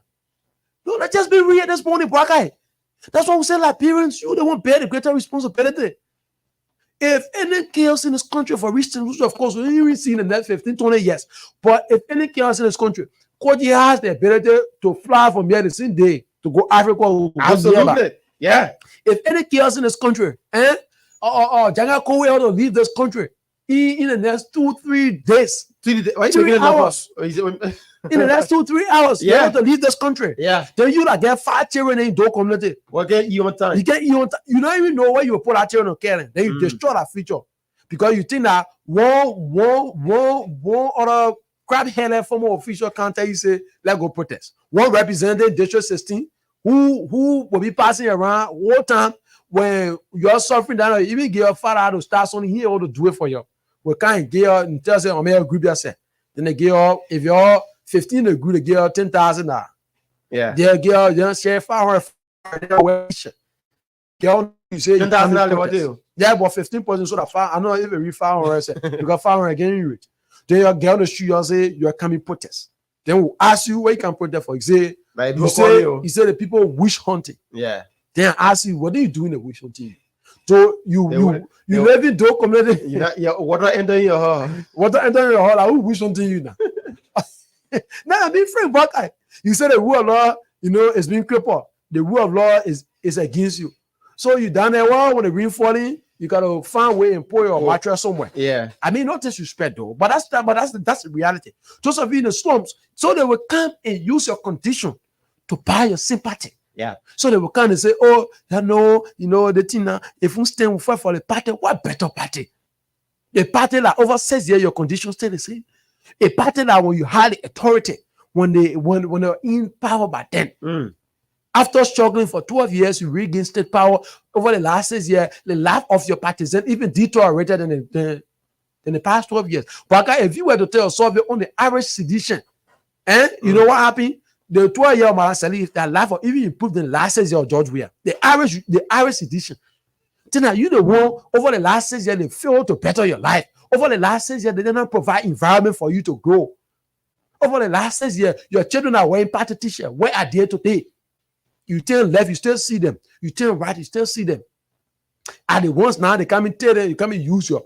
No, let's just be real this morning, Brakai. That's why we say, like parents, you the one bear the greater responsibility. If any chaos in this country, for reasons, which of course we even see in the next 15, 20 years, but if any chaos in this country, Koji has the ability to fly from here the same day to go Africa.
Absolutely. Yeah.
If any chaos in this country, Janga Kowe ought to leave this country in the next 2-3 days. 3 hours. In the next 2-3 hours, you have to leave this country.
Yeah.
Then you like get 5 children in the community.
What get you on time?
You get you on time. You don't even know where you put that children on caring. Then you destroy that future because you think that one other crab-headed former official can't tell you say let's go protest. One representative District 16 who will be passing around all time when you're suffering down, even get your father to start something, he ought to do it for you. We can't get her and tell say, I'm here group yourself. Then they get her, if you're 15 degree, they get her $10,000.
Yeah.
They'll get her, they'll share 500. Girl, you say
$10,000 what do?
Yeah, but 15% so that I know if you read 500, you got 500 getting rich. Then your girl to shoot you and say you're coming protest. Then we'll ask you where you can protest for. You say the people wish hunting.
Yeah.
Then I ask you, what are you doing the wish hunting? So you live in Doe community.
Water enter your heart.
Water enter your heart. I will wish hunting you now. Now I'm being frank, but you say the rule of law, is being crippled. The rule of law is against you. So you down there, when the rain falling, you gotta find a way and pour your mattress somewhere.
Yeah.
I mean, not disrespect though, but that's the reality. Those of you in the slums, so they will come and use your condition to buy your sympathy.
Yeah.
So they will come and say, oh, the thing now, if we stand with fight for the party, what better party? A party that over 6 years, your conditions stay the same. A party that when you had the authority, when they're in power by then. After struggling for 12 years, you regain state power. Over the last 6 years, the life of your partisans even deteriorated in the past 12 years. But if you were to tell yourself on the Irish sedition, you know what happened? The 12-year Marasali, their life even improved in the last 6 years of George Weah. The Irish sedition. Then you the one over the last 6 years, they failed to better your life. Over the last 6 years, they did not provide environment for you to grow. Over the last 6 years, your children are wearing party t-shirts. Where are they today? You turn left, you still see them. You turn right, you still see them. And the ones now they come and tell them, you come and use your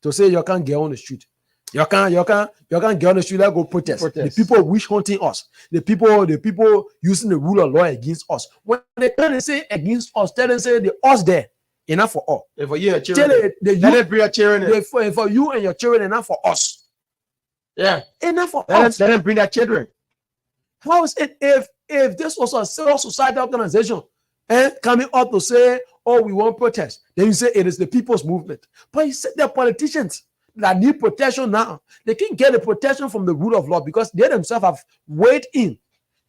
to say you can't get on the street. You can't get on the street, let go protest. The people witch hunting us, the people using the rule of law against us. When they turn and say against us, tell them say the us there, enough for all.
And for you and children, let it bring your children.
For you and your children, enough for us.
Yeah,
enough for us.
Let them bring their children.
How is it if this was a civil society organization and coming up to say, oh, we want protest, then you say it is the people's movement. But you said they're politicians that need protection now. They can't get the protection from the rule of law because they themselves have weighed in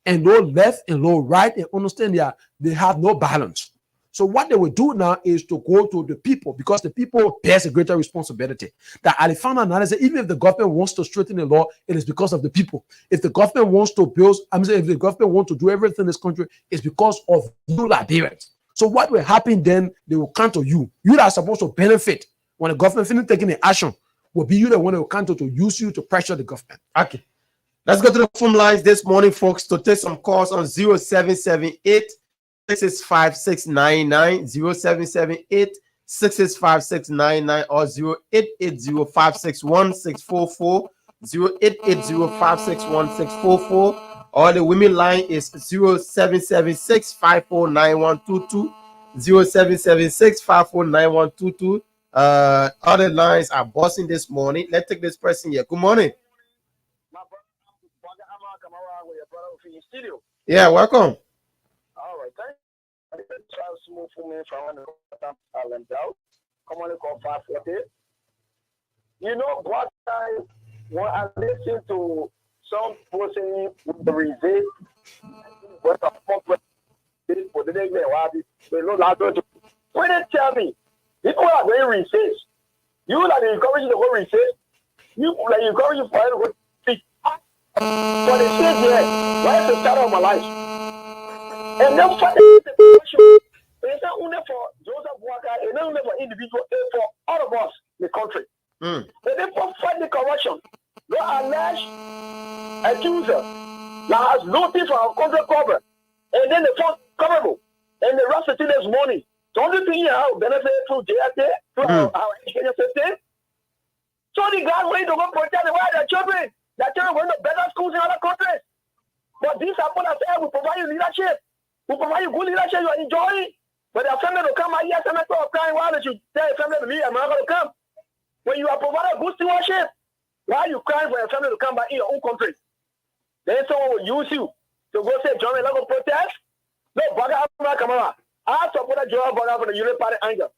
and no left and no right and understand they have no balance. So what they will do now is to go to the people because the people bears a greater responsibility. That at the final analysis, even if the government wants to straighten the law, it is because of the people. If the government wants to build, if the government wants to do everything in this country, it's because of you Liberians. So what will happen then, they will come to you. You that are supposed to benefit when the government finishes taking the action, will be you the one that will come to use you to pressure the government.
Okay. Let's go to the phone lines this morning, folks, to take some calls on 0778 665 699 0778 665 699 or 0880 561 644 0880 561 644. Or the women line is 0776 549122 0776 549122. Other lines are bossing this morning. Let's take this person here. Good morning. Yeah, welcome.
All right, thank you. You know what when I listen to some person with the resist, what the fuck when they tell me people are very resist, you like encourage the whole resist, you like encourage you for everyone to for the sake here, right at the start of my life. And then for the question, it's not only for Joseph Walker, it's not only for individuals, it's for all of us in the country. And then for fight the corruption, no alleged accuser that has noticed for our country cover, and then the first coverable, and the rest of this money. The only thing you have benefit through JSA, through our education system. So the guys want to go protect the way their children going to better schools in other countries. But these are people that say, we provide you leadership. We provide you good leadership, you are enjoying. But their family will come out here, some people are crying, why don't you tell your family to me, I'm not going to come? When you are providing good stewardship, why are you crying for your family to come back in your own country? Then someone will use you to go say, John, let's go protest. No, Baga Kamara. I support a job for the Union Party anger.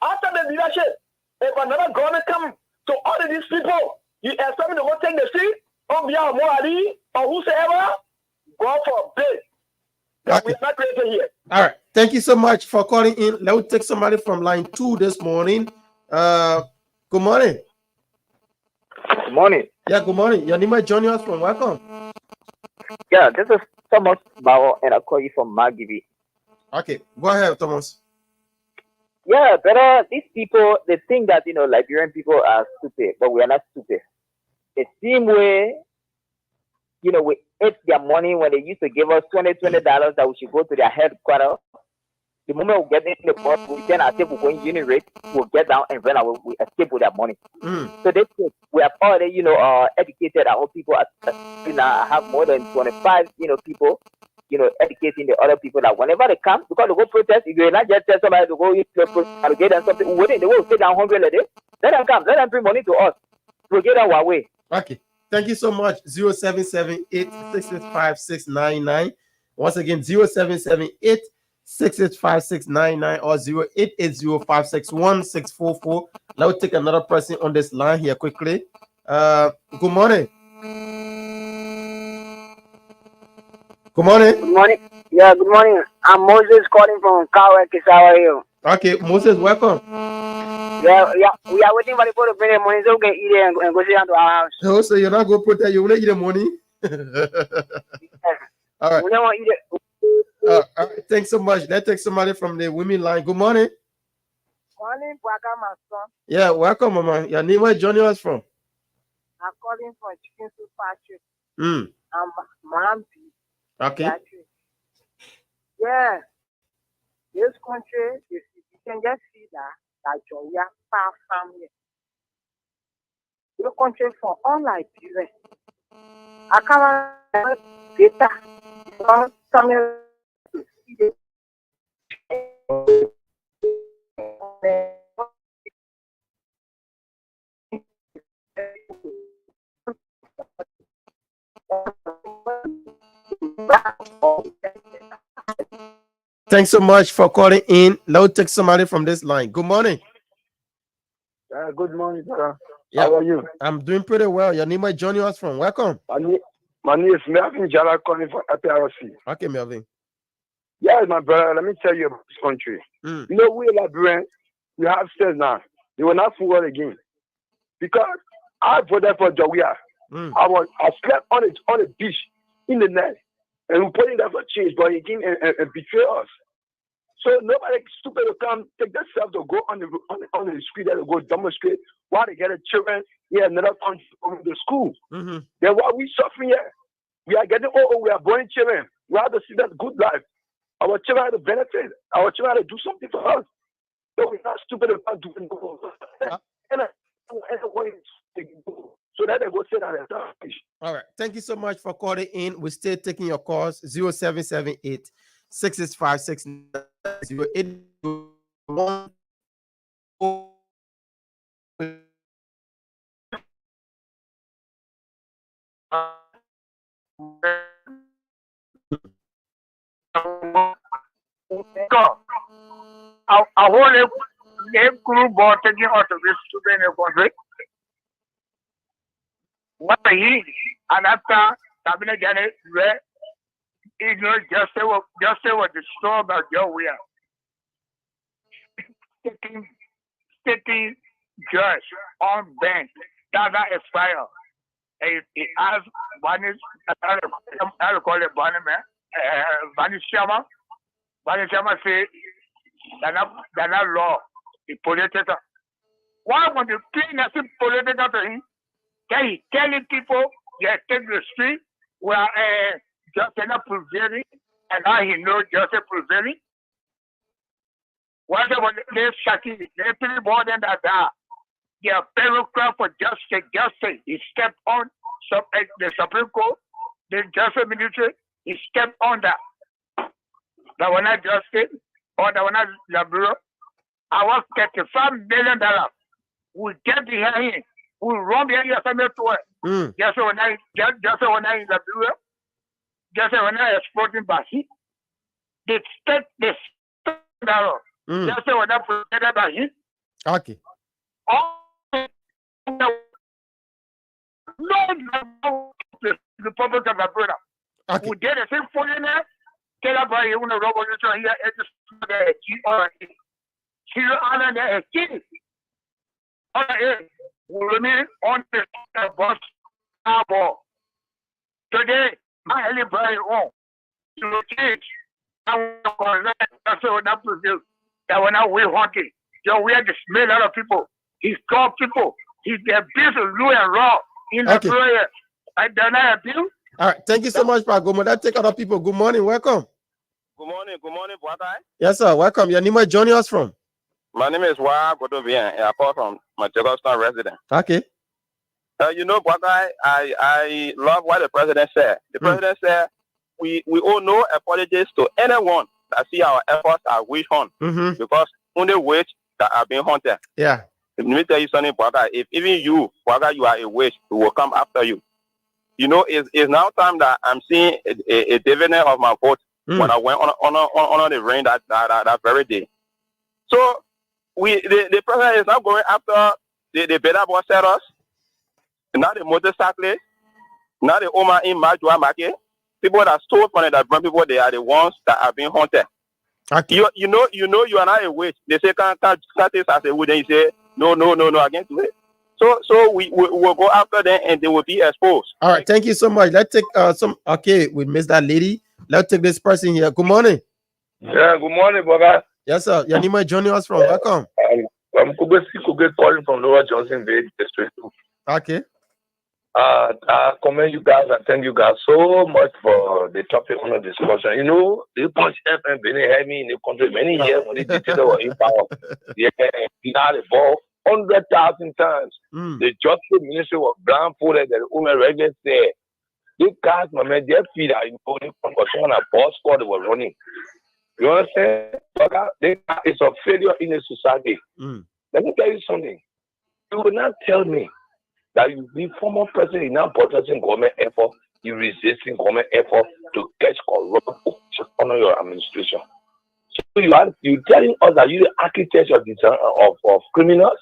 After the leadership, if another government come to order these people, you expect me to go take the seat on behalf of Moali or whosoever, go for a bid. Okay. We're not created here.
All right. Thank you so much for calling in. Let's take somebody from line 2 this morning. Good morning.
Good morning.
Yeah, good morning. Your name is joining us from welcome.
Yeah, this is Thomas Bauer, and I call you from Magibi.
Okay, go ahead, Thomas.
Yeah, but these people, they think that, Liberian people are stupid, but we are not stupid. The same way, we ate their money when they used to give us $20 that we should go to their headquarters. The moment we get in the bus, we then escape, we go in unit rate, we'll get down and run away, we escape with their money. So they think we have already, educated our own people. I have more than 25, people, educating the other people that whenever they come, because they go protest, if you not just tell somebody to go and get them something, waiting, they will stay down hungry a day. Let them come, let them bring money to us. We'll get our way.
Okay. Thank you so much. 0778 665 699. Once again, 0778 665 699 or 0880 561 644. Now we'll take another person on this line here quickly. Good morning. Good morning.
Good morning. Yeah, good morning. I'm Moses calling from Kawa Kisawa Hill.
Okay, Moses, welcome.
Yeah, we are waiting for the people to bring the money so we can eat it and go sit down to our house.
Oh, so you're not going to protest, you want to eat the money? All right.
We don't want to eat it.
All right, thanks so much. Let's take somebody from the women line. Good morning.
Morning, my son.
Yeah, welcome, Mama. Your name, where joining us from?
I'm calling from Chicken Soup Factory.
I'm
Mom.
Okay.
Yeah. This country is can just see that joy far from here. Your country for all Liberia. I can't data. Some
Thanks so much for calling in. Let's take somebody from this line. Good morning.
Good morning, sir.
Yeah.
How are you?
I'm doing pretty well. Your name is joining us from. Welcome.
My name is Melvin Jala calling from APRC.
Okay, Melvin.
Yeah, my brother, let me tell you about this country.
Mm.
You know, we Liberians, we have said now, they will not fool us again. Because I voted for Jawia.
Mm.
I slept on the beach in the night and we put in that for change, but he came and betray us. So nobody stupid to come take themselves to go on the street and go demonstrate while they get the children here another country from the school.
Mm-hmm.
Then what we suffering here, we are getting old, we are born children. We have to see that good life. Our children have to benefit. Our children have to do something for us. So we're not stupid about doing so that they go sit down and talk.
All right. Thank you so much for calling in. We're still taking your calls. 0778 665 6908.
I want a crew board taking out of this student in the country. What he and after cabinet get it where you know just say what the store about your way. Sitting judge on bench that expire. He asked Vanish, I call it Vanish man, Vanish Sharma. Vanish Sharma say they're not law. The political. Why would you clean as a political to him? He telling people they take the street where just not prevailing and now he knows just prevailing. Whatever they shaki, they pretty more than that. They are bureaucrat for justice. He stepped on the Supreme Court, the justice ministry, he stepped on that. That was not justice or that was not the bureau. I was $35 million. We get behind him. We run behind your family to it. Just when I in the bureau, just when I exporting by heat, they state the dollar. Just when I protected by heat.
Okay.
No, the public of the brother.
Okay.
We did a thing for you now. Tell about you when the revolution here at the Here on the city. We remain on the bus ball. Today, my early brother home. To change. That's what I produce. That when I will hunting. We had to smell a lot of people. He's called people. He's their business, low and raw. In the prayer. I don't have you.
All right. Thank you so much, Pagomo. Let's take other people. Good morning. Welcome.
Good morning, Boakai.
Yes, sir. Welcome. Your name is joining us from?
My name is Wa Godovian. I call from my Jefferson resident.
Okay.
You know, Boakai, I love what the president said. The president said, we owe no apologies to anyone that see our efforts are witch hunt because only witch that are being hunted.
Yeah.
Let me tell you something, Boakai. If even you, Boakai, you are a witch, we will come after you. You know, it's now time that I'm seeing a dividend of my vote when I went on the rain that very day. So the president is not going after the better boss sellers, not the motorcyclists, not the Oma in Majua market. People that stole from the brown people, they are the ones that are being haunted.
Okay.
You know you are not a witch. They say can't this as a witch, and you say no against it. So we will go after them and they will be exposed.
All right, thank you so much. Let's take we missed that lady. Let's take this person here. Good morning.
Yeah, good morning, brother.
Yes, sir. Your name is joining us from. Welcome.
I'm Kubesi calling from Lower Johnson Bay District.
Okay.
I commend you guys. I thank you guys so much for the topic on the discussion. You know, the Punch FM been had me in the country many years when the dictator was in power. Yeah, now the ball 100,000 times. The Justice Ministry was blindfolded that the woman regularly said, these guys, my man, their feet are in the someone a boss squad that was running. You understand? It's a failure in the society. Let me tell you something. You will not tell me that you be former president, you now protesting government effort, you resisting government effort to catch corruption under your administration. So you telling us that you the architect of criminals,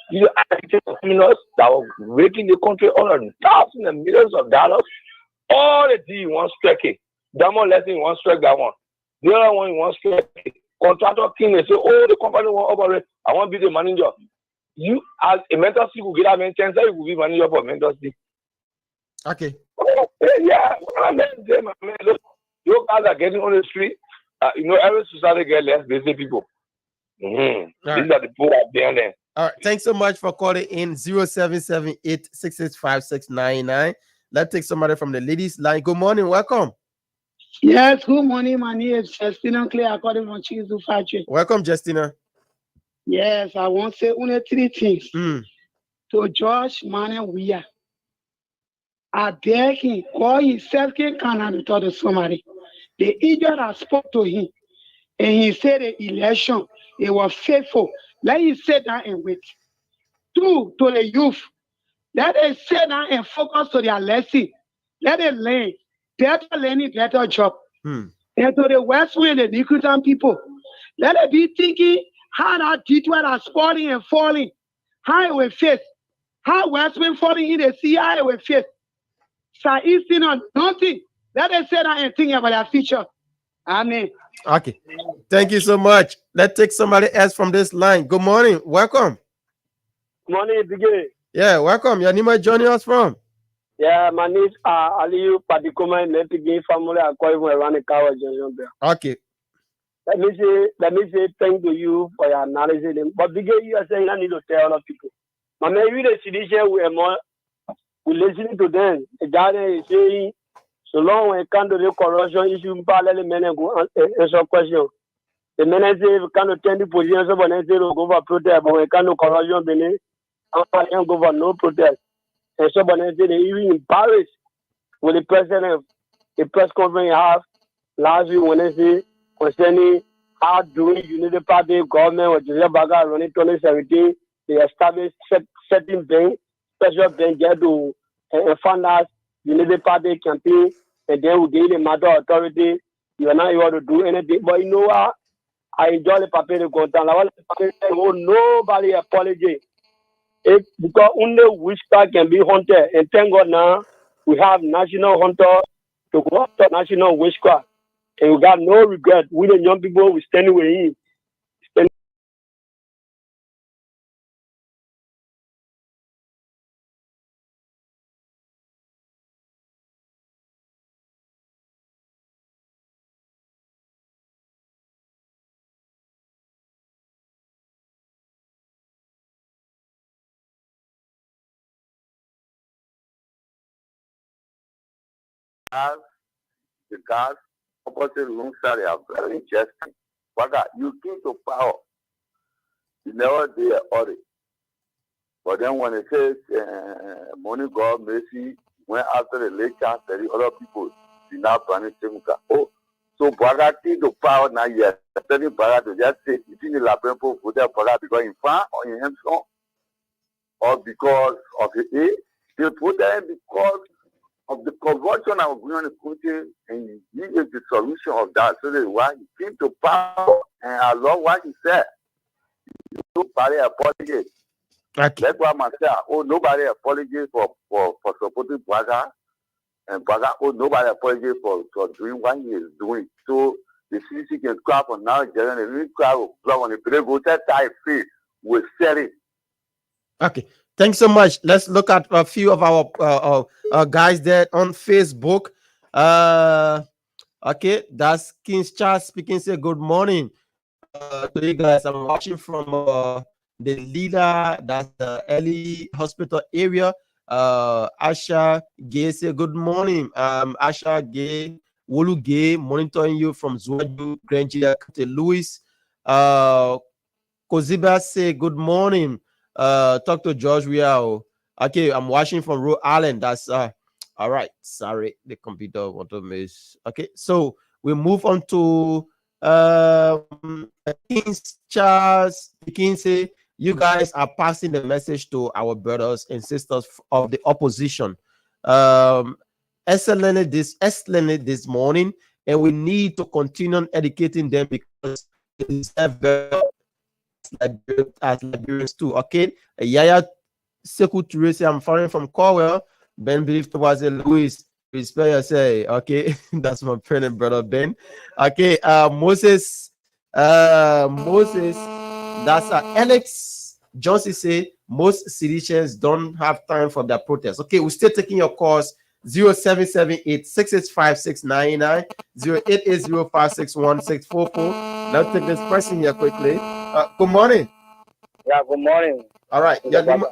you the architect of criminals that are making the country under thousands and millions of dollars. All the thing you want strike it. That one lesson you want strike that one. The other one you want strike it. Contractor king they say, oh, the company won't operate. I want to be the manager. You as a mentor will get a chance that you will be manager for mentor.
Okay.
Yeah, look, you guys are getting on the street. You know, every society get less busy people. These are the people that are behind them.
All right. Thanks so much for calling in 0778-665-699. Let's take somebody from the ladies line. Good morning. Welcome.
Yes, good morning. My name is Justina Clay, according to Chizu Factory.
Welcome, Justina.
Yes, I want to say only three things. To George Manuel Weah. I beg him, call himself Canada to talk to somebody. The idiot that spoke to him, and he said the election, it was faithful. Let him sit down and wait. Two, to the youth, let them sit down and focus to their lesson. Let them learn. Better learning, better job. And to the West Wing, the Nicotan people, let them be thinking how that Detroit are falling and falling. How it will face. How West Wing falling in the sea, how it will face. South Eastern or nothing. Let them sit down and think about their future. Amen.
Okay. Thank you so much. Let's take somebody else from this line. Good morning. Welcome.
Morning, Biggie.
Yeah, welcome. Your name is joining us from?
Yeah, my name is Aliyu Padikoma, Nepigi family. I call him around the Kawa Junction.
Okay.
Let me say thank to you for your analysis. But Biggie, you are saying I need to tell other people. My man, you the citizen we listening to them. The guy is saying, so long when it comes to the corruption issue, parallel men go answer question. The men say if you can't attend the position, so when they say go for protest, but when it comes to corruption, then I can't go for no protest. And so when they say they even in Paris, with the president, the press conference have last week when they say concerning how doing Unity Party government with Joseph Baga running 2017, they established certain bank, special bank get to fund us Unity Party campaign, and then we give the matter authority. You are not able to do anything. But you know what? I enjoy the paper to go down. Nobody apology. Because only witchcraft can be hunted. And thank God now we have national hunter to go after national witchcraft. And we got no regret. We the young people, we standing with him.
The guys opposite alongside are very interesting. But you came to power. You never did an audit. But then when it says money God mercy went after the late chance, the other people did not punish him. Oh, so Baga came to power now. Yes, telling Baga to just say it in the Lapenpo for that Baga because in front or in him or because of the age. They put them because of the corruption that was going on in the country, and he is the solution of that. So that's why he came to power, and I love what he said. Nobody apologized.
Okay.
That's why myself, nobody apologized for supporting Baga, and Baga, nobody apologized for doing what he is doing. So the CDC can clap on now, Jeremy, the crowd will blow on the play, go that type face with setting.
Okay. Thanks so much. Let's look at a few of our guys there on Facebook. Okay, that's King's Charles speaking. Say good morning to you guys. I'm watching from the leader, that's the early hospital area. Asha Gay say good morning. Asha Gay, Wolu Gay, monitoring you from Zwaju, Grangia, Louis. Koziba say good morning. Talk to George Riao. Okay, I'm watching from Rhode Island. That's all right. Sorry, the computer want to miss. Okay, so we move on to King's Charles. King say you guys are passing the message to our brothers and sisters of the opposition. Excellently this morning, and we need to continue educating them because it is as Liberians too. Okay, Yaya Sekou Touré say I'm foreign from Corwell. Ben believe towards Louis. Respect yourself. Okay, that's my friend and brother Ben. Okay, Moses. That's Alex Johnson say most citizens don't have time for their protest. Okay, we're still taking your calls. 0778-665-699, 0880561644. Let's take this person here quickly. Good morning.
Yeah, good morning.
All right. Yeah, good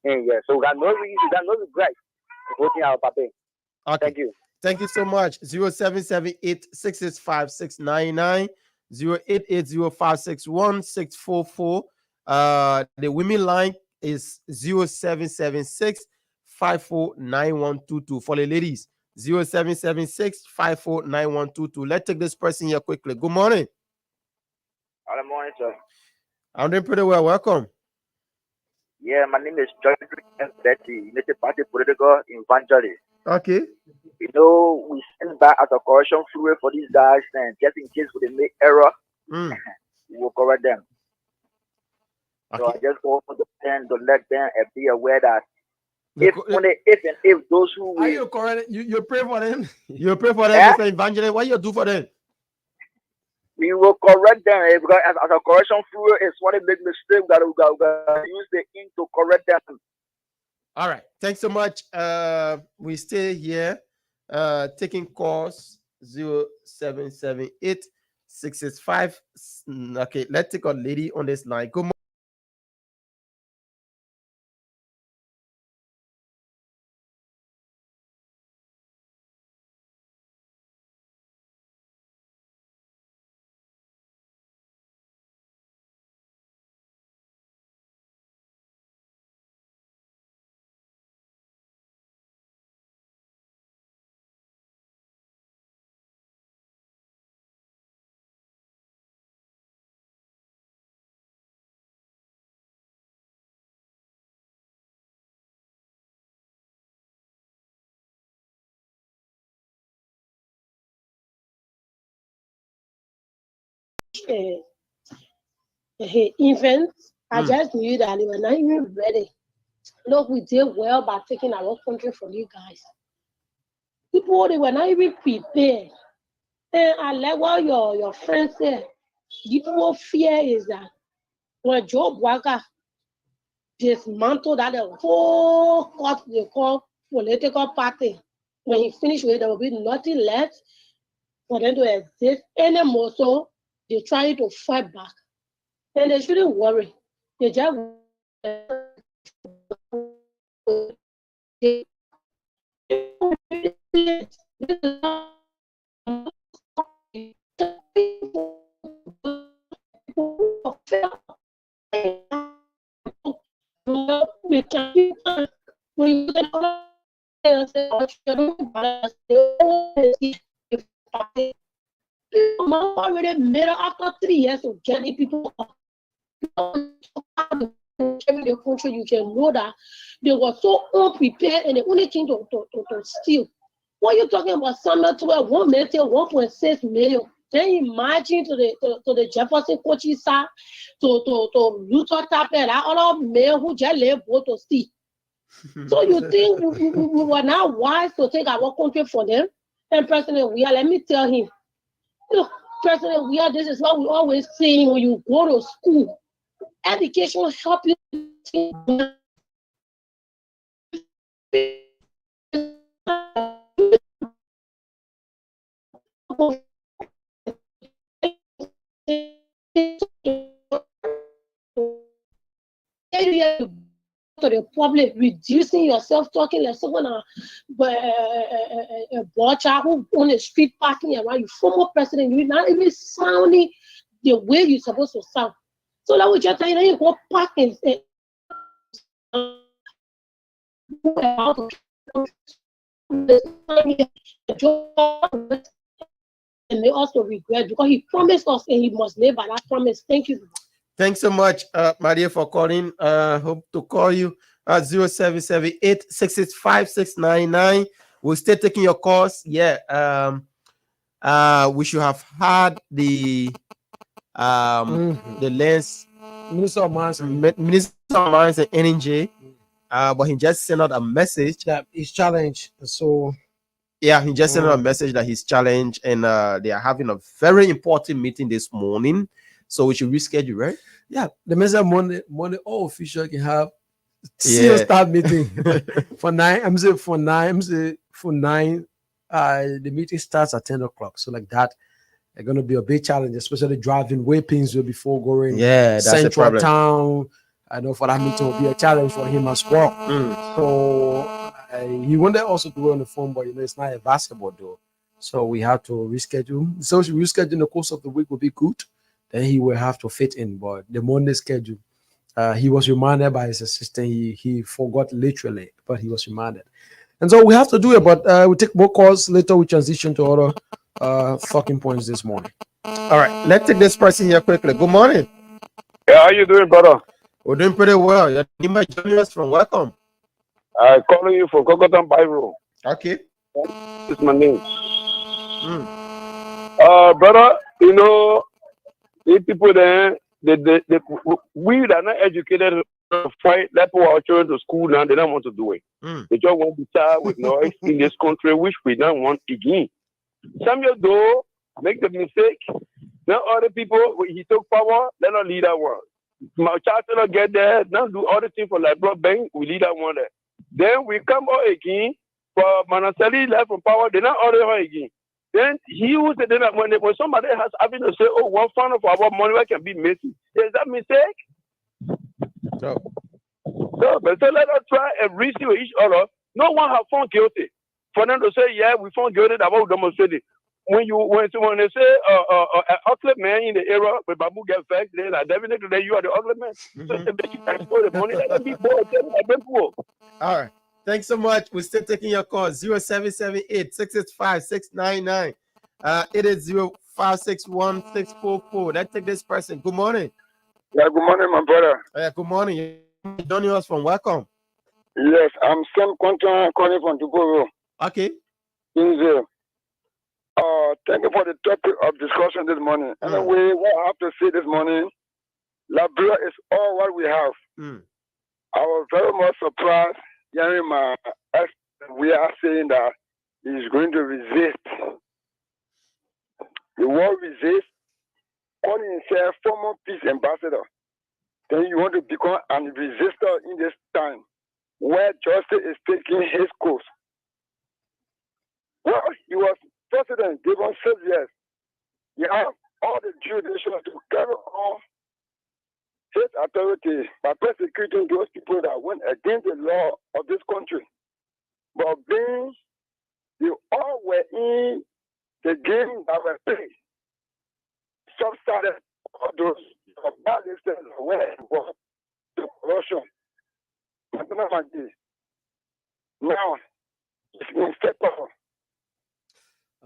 Yeah, so we got no regret voting our party.
Okay.
Thank you.
Thank you so much. 0778-665-699, 0880561644. The women line is 0776-549122. For the ladies, 0776-549122. Let's take this person here quickly. Good morning.
Good morning, sir.
I'm doing pretty well. Welcome.
Yeah, my name is John Betty, United Party Political Evangelist.
Okay.
You know, we send back as a correction fluid for these guys, and just in case they make error, we will correct them.
Okay.
So I just want to let them be aware that if those who
are you correct? You pray for them.
You pray for them, Mr. Evangelist. What you do for them?
We will correct them because as a correction fluid is when they make mistakes, we gotta use the ink to correct them.
All right. Thanks so much. We stay here taking calls 0778-665. Okay, let's take a lady on this line. Good morning.
Events, I just knew that they were not even ready. Look, we did well by taking our country from you guys. People, they were not even prepared. And I like what your friend said. People fear is that when Joe Bwaka dismantled that the whole court they call political party, when he finished with it, there will be nothing left for them to exist anymore. So they're trying to fight back. And they shouldn't worry. They just already made after 3 years of getting people up. The country, you can know that they were so unprepared and the only thing to steal. What are you talking about? Summer 12, 1 million, 1.6 million. Then imagine to the Jefferson coaching side, to Luther Tapper, all of men who just live both to steal. So you think we were not wise to take our country from them? And President Weah, let me tell him, look, President Weah, this is what we always saying when you go to school. Education will help you. To the public, reducing yourself, talking like someone a boy child who on the street parking around you, former president, you're not even sounding the way you're supposed to sound. So that was just saying, you go park and and they also regret because he promised us and he must live by that promise. Thank you.
Thanks so much, Maria, for calling. Hope to call you at 0778-665-699. We'll stay taking your calls. Yeah. We should have had the lens
Minister of Mines and
NNJ, but he just sent out a message
that he's challenged. So
yeah, he just sent out a message that he's challenged, and they are having a very important meeting this morning. So we should reschedule, right?
Yeah, the message Monday, all official can have start meeting for 9. I'm saying for 9. The meeting starts at 10 o'clock. So like that, it's gonna be a big challenge, especially driving way Pinsville before going
that's
central town. I know for that meeting will be a challenge for him as well. So he wanted also to go on the phone, but it's not a basketball though. So we have to reschedule. So reschedule in the course of the week will be good. Then he will have to fit in. But the Monday schedule, he was reminded by his assistant. He forgot literally, but he was reminded. And so we have to do it. But we take more calls later. We transition to other talking points this morning.
All right, let's take this person here quickly. Good morning.
Yeah, how you doing, brother?
We're doing pretty well. You're joining us from welcome.
I'm calling you from Cocoton Biro.
Okay.
This is my name. Brother, you know, the people there, we that are not educated to fight, let our children to school now, they don't want to do it. They just want to start with noise in this country, which we don't want again. Samuel Doe make the mistake. Now other people, when he took power, let us lead that world. My chancellor get there, now do all the things for like blood bank, we lead that one there. Then we come out again for Manaseli left from power, they not order her again. Then he who said that when somebody has having to say, oh, 1 fund of our money can be missing. Is that mistake?
No.
No, but so let us try and reason with each other. No one have found guilty. For them to say, yeah, we found guilty about demonstrating. When they say an ugly man in the era where Babu get vexed, then definitely you are the ugly man. So they make you export the money. Let them be poor.
All right. Thanks so much. We're still taking your call. 0778-665-699. 880-561-644. Let's take this person. Good morning.
Yeah, good morning, my brother.
Good morning. You're joining us from welcome.
Yes, I'm Sam Quentin calling from Duboro.
Okay.
Thank you for the topic of discussion this morning. Anyway, what I have to say this morning, Liberia is all what we have. I was very much surprised hearing my ex. We are saying that he's going to resist. The word resist, calling himself former peace ambassador. Then you want to become an resistor in this time where justice is taking his course. Well, he was president, given 6 years. He have all the jurisdiction to carry on his authority by persecuting those people that went against the law of this country. But being they all were in the game that were played, subsided all those bad instances where it was the corruption. Now, it's been stepped up.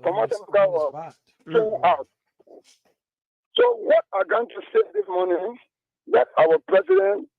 Out. So what I'm going to say this morning, that our president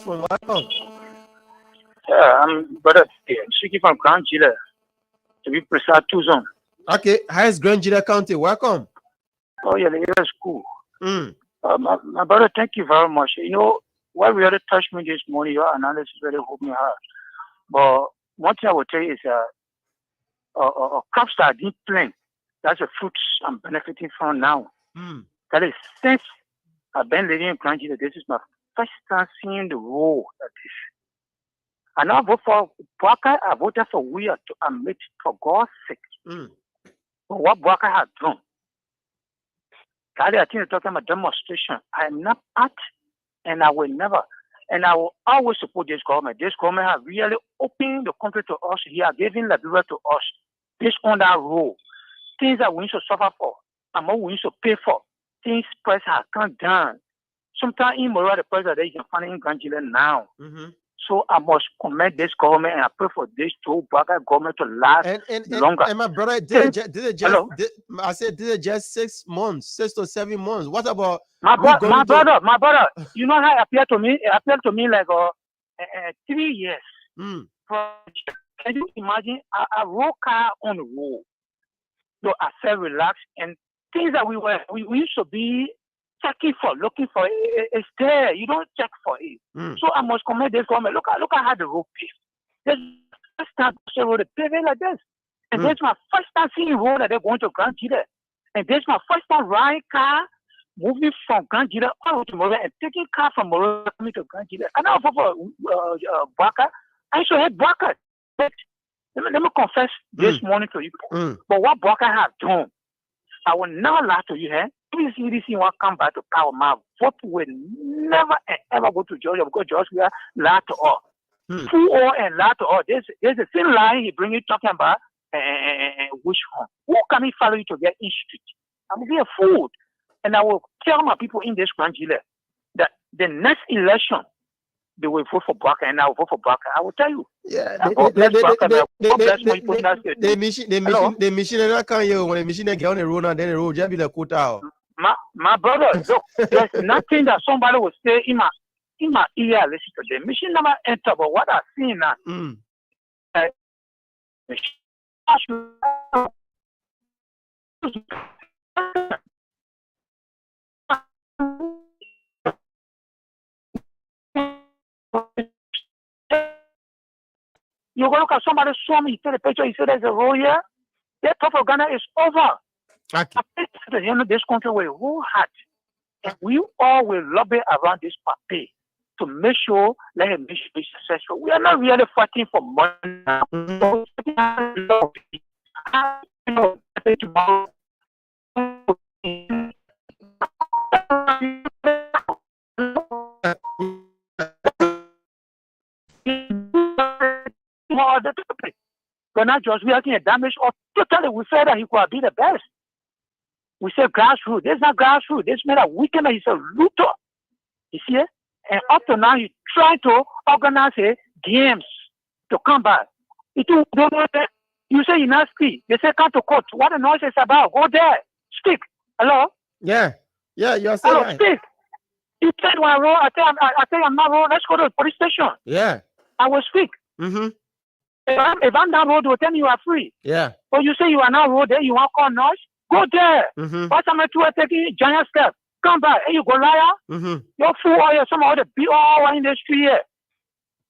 phone. Welcome.
Yeah, I'm brother. I'm speaking from Grand Chile. To be precise, Tucson.
Okay, highest Grand Gila County. Welcome.
Oh yeah, that's cool.
Mm.
My brother, thank you very much. You know, what really touched me this morning, your analysis really hit me hard. But one thing I will tell you is crops that I didn't plant, that's the fruits I'm benefiting from now.
Mm.
That is, since I've been living in Grand Chile, this is my first time seeing the role of this. I now vote for Bwaka. I voted for we to admit for God's sake.
Mm.
But what Bwaka has done, I think you're talking about demonstration. I am not at, and I will never, and I will always support this government. This government has really opened the country to us. He has given Liberia to us. Based on that rule, things that we need to suffer for, and what we need to pay for, things price has come down. Sometimes in Moral, the price that you can find in Grand Chile now.
Mm-hmm.
So I must commend this government, and I pray for this two Bwaka government to last longer.
And my brother, did it just 6 months, 6 to 7 months? What about
my brother? You know how it appeared to me? It appeared to me like 3 years.
Mm.
Can you imagine a road car on the road? So I felt relaxed, and things that we used to be checking for, looking for, it's there. You don't check for it.
Mm.
So I must commend this government. Look at how the road paved. This first time the road paving like this. And this is my first time seeing road that they're going to Grand Chile. And this is my first time riding car moving from Grand Chile all to Moral and taking car from Moral coming to Grand Chile. And now for Bwaka, I should have Bwaka. Let me confess this morning to you. But what Bwaka has done, I will not lie to you here. If this will come back to power, my vote will never and ever go to Georgia because Georgia will lie to all. Fool all and lie to all. There's the same lie he bring you talking about which one? Who can he follow you to get institute? I'm going to be a fool. And I will tell my people in this Grand Chile that the next election, they will vote for Bwaka, and I will vote for Bwaka. I will tell you.
Yeah, the missionary come here when the missionary get on the road and then the road just be like quota.
My brother, look, there's nothing that somebody will say in my ear. Listen to the mission never enter, but what I see now. You go look at somebody saw me, he take a picture, he said there's a road here. That propaganda is over.
Okay.
The end of this country will who had, and we all will lobby around this party to make sure that it be successful. We are not really fighting for money now. We're not just reacting a damage or totally we said that he could be the best. We say grassroots. This is not grassroots. This man a wicked man. He's a looter. You see it? And up to now, he trying to organize games to come back. You say you not speak. They say come to court. What the noise is about? Go there. Speak. Hello?
Yeah. Yeah, you're saying
hello,
right.
Speak. You said one road. I tell I'm not road. Let's go to the police station.
Yeah.
I will speak.
Mm-hmm.
If I'm down road, they will tell me you are free.
Yeah.
But you say you are not road there, you want to call noise? Go there.
Mm-hmm.
What's I'm taking giant step? Come back. Hey, you go liar.
Mm-hmm.
You're fool or you're some other be all in the street here.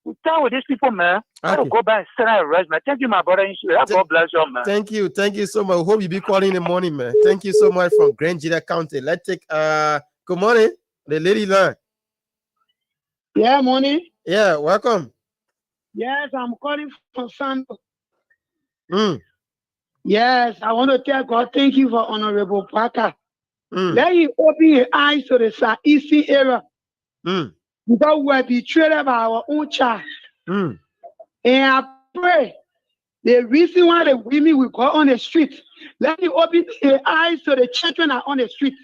We tell with these people, man. I will go back and sit down and rest, man. Thank you, my brother. God bless you, man.
Thank you. Thank you so much. Hope you be calling in the morning, man. Thank you so much from Grand Chile County. Let's take good morning. The lady line.
Yeah, morning.
Yeah, welcome.
Yes, I'm calling from Santo.
Mm.
Yes, I want to tell God, thank you for Honorable Bwaka.
Mm.
Let him open his eyes to the southeastern area.
Mm.
Because we are betrayed by our own child.
Mm.
And I pray the reason why the women will go on the street, let him open his eyes to the children are on the street.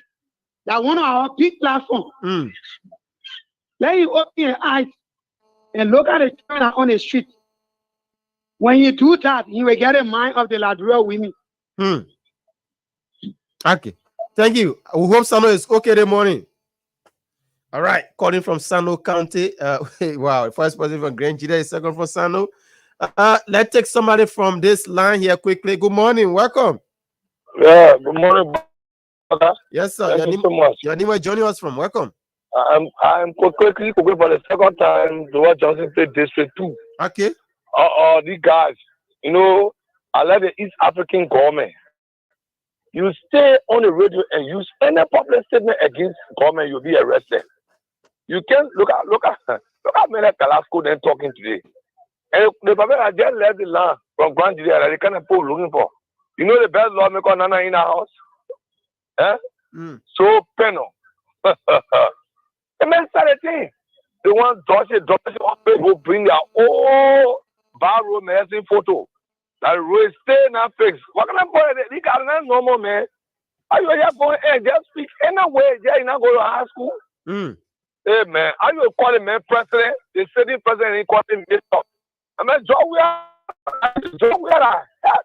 That one of our big platform.
Mm.
Let him open his eyes and look at the children on the street. When you do that, you will get a mind of the Liberia women.
Mm. Okay. Thank you. We hope Sano is okay this morning. All right, calling from Sano County. Wow, first person from Grand Jida, second from Sano. Let's take somebody from this line here quickly. Good morning, welcome.
Yeah, good morning, brother.
Yes, sir.
Thank you so much.
Your name is Johnny was from. Welcome.
I'm quickly for the second time to watch Johnson State District 2.
Okay.
These guys, I like the East African government. You stay on the radio and use any public statement against government, you'll be arrested. You can't look at Mele Kalasco then talking today. And the people that just left the land from Grand Judea, they kind of people looking for. You know the best lawmaker Nana in our house? So penal. The man started thing. They want Dodge will bring their own barroom medicine photo. That road stay now fixed. What can I put it? These guys are not normal, man. Are you just going and just speak anyway? You're not going to high school. Hey, man. Are you calling man president? The sitting president ain't calling me up. I mean, Joe, we are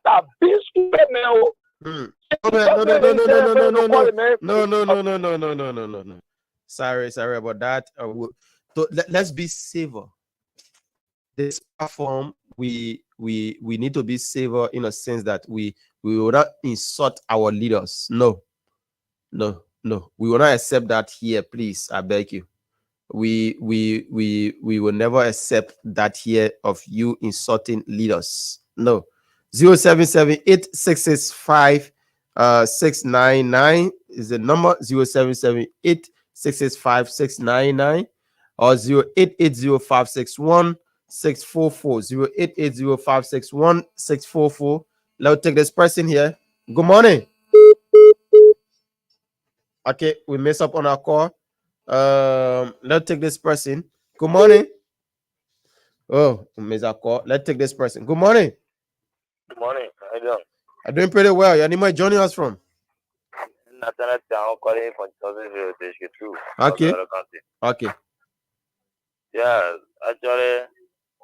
that big stupid man.
No. Sorry about that. Let's be saver. This platform, we need to be saver in a sense that we will not insult our leaders. No. We will not accept that here, please. I beg you. We will never accept that here of you insulting leaders. No. 0778-665-699 is the number. 0778-665-699 or 0880-561-644. 0880-561-644. Let's take this person here. Good morning. Okay, we mess up on our call. Let's take this person. Good morning. Oh, we missed our call. Let's take this person. Good morning.
Good morning. How you doing?
I'm doing pretty well. Your name is joining us from?
Nathaniel Town, calling from Johnson District 2.
Okay.
Yeah, actually, I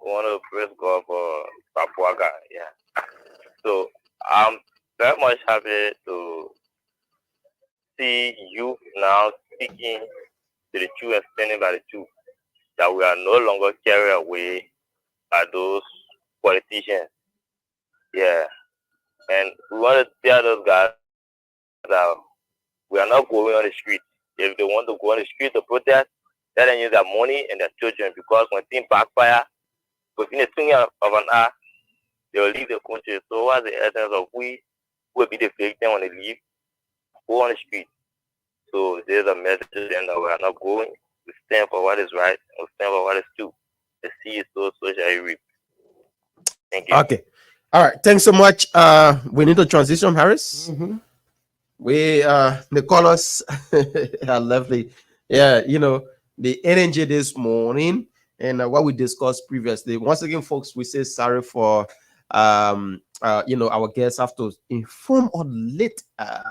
want to praise God for Papuaga. Yeah. So I'm very much happy to see you now speaking to the truth and standing by the truth. That we are no longer carried away by those politicians. Yeah. And we want to tell those guys that we are not going on the street. If they want to go on the street to protest, let them use their money and their children, because when things backfire, within a twinkling of an eye, they will leave the country. So what's the essence of we will be the victim when they leave? Go on the street. So there's a message and that we are not going. We stand for what is right and we stand for what is true. The seed is so shall you reap. Thank you.
Okay. All right. Thanks so much. We need to transition, Harris. We the callers are lovely. Yeah, the energy this morning and what we discussed previously. Once again, folks, we say sorry for our guests have to inform or late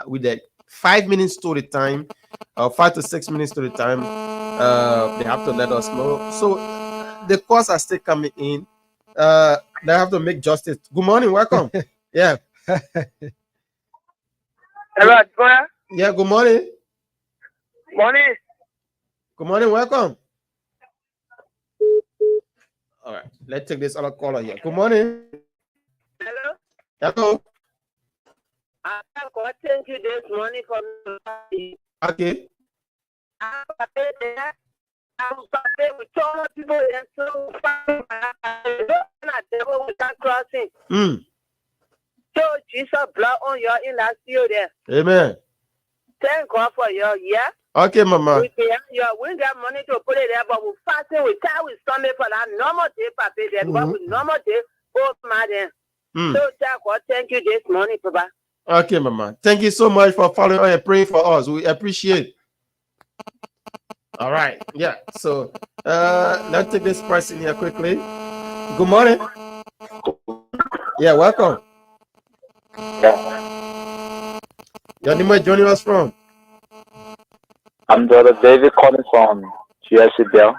with the 5 minutes to the time, 5 to 6 minutes to the time. They have to let us know. So the calls are still coming in. They have to make justice. Good morning, welcome. Yeah.
Hello,
yeah, good morning.
Morning.
Good morning, welcome. All right, let's take this other caller here. Good morning.
Hello.
Hello.
I got thank you this morning for me.
Okay.
We told people and so crossing. So Jesus blood on your in last year there.
Amen.
Thank God for your
Okay, Mama.
We got money to put it there, but we fasting, we tie with something for that normal day, Papa, there, but with normal day, oh, madam. So thank you this morning, Papa.
Okay, Mama. Thank you so much for following and praying for us. We appreciate. All right. Yeah. So let's take this person here quickly. Good morning. Yeah, welcome. Your name is joining us from?
I'm Brother David calling from GSC Bell.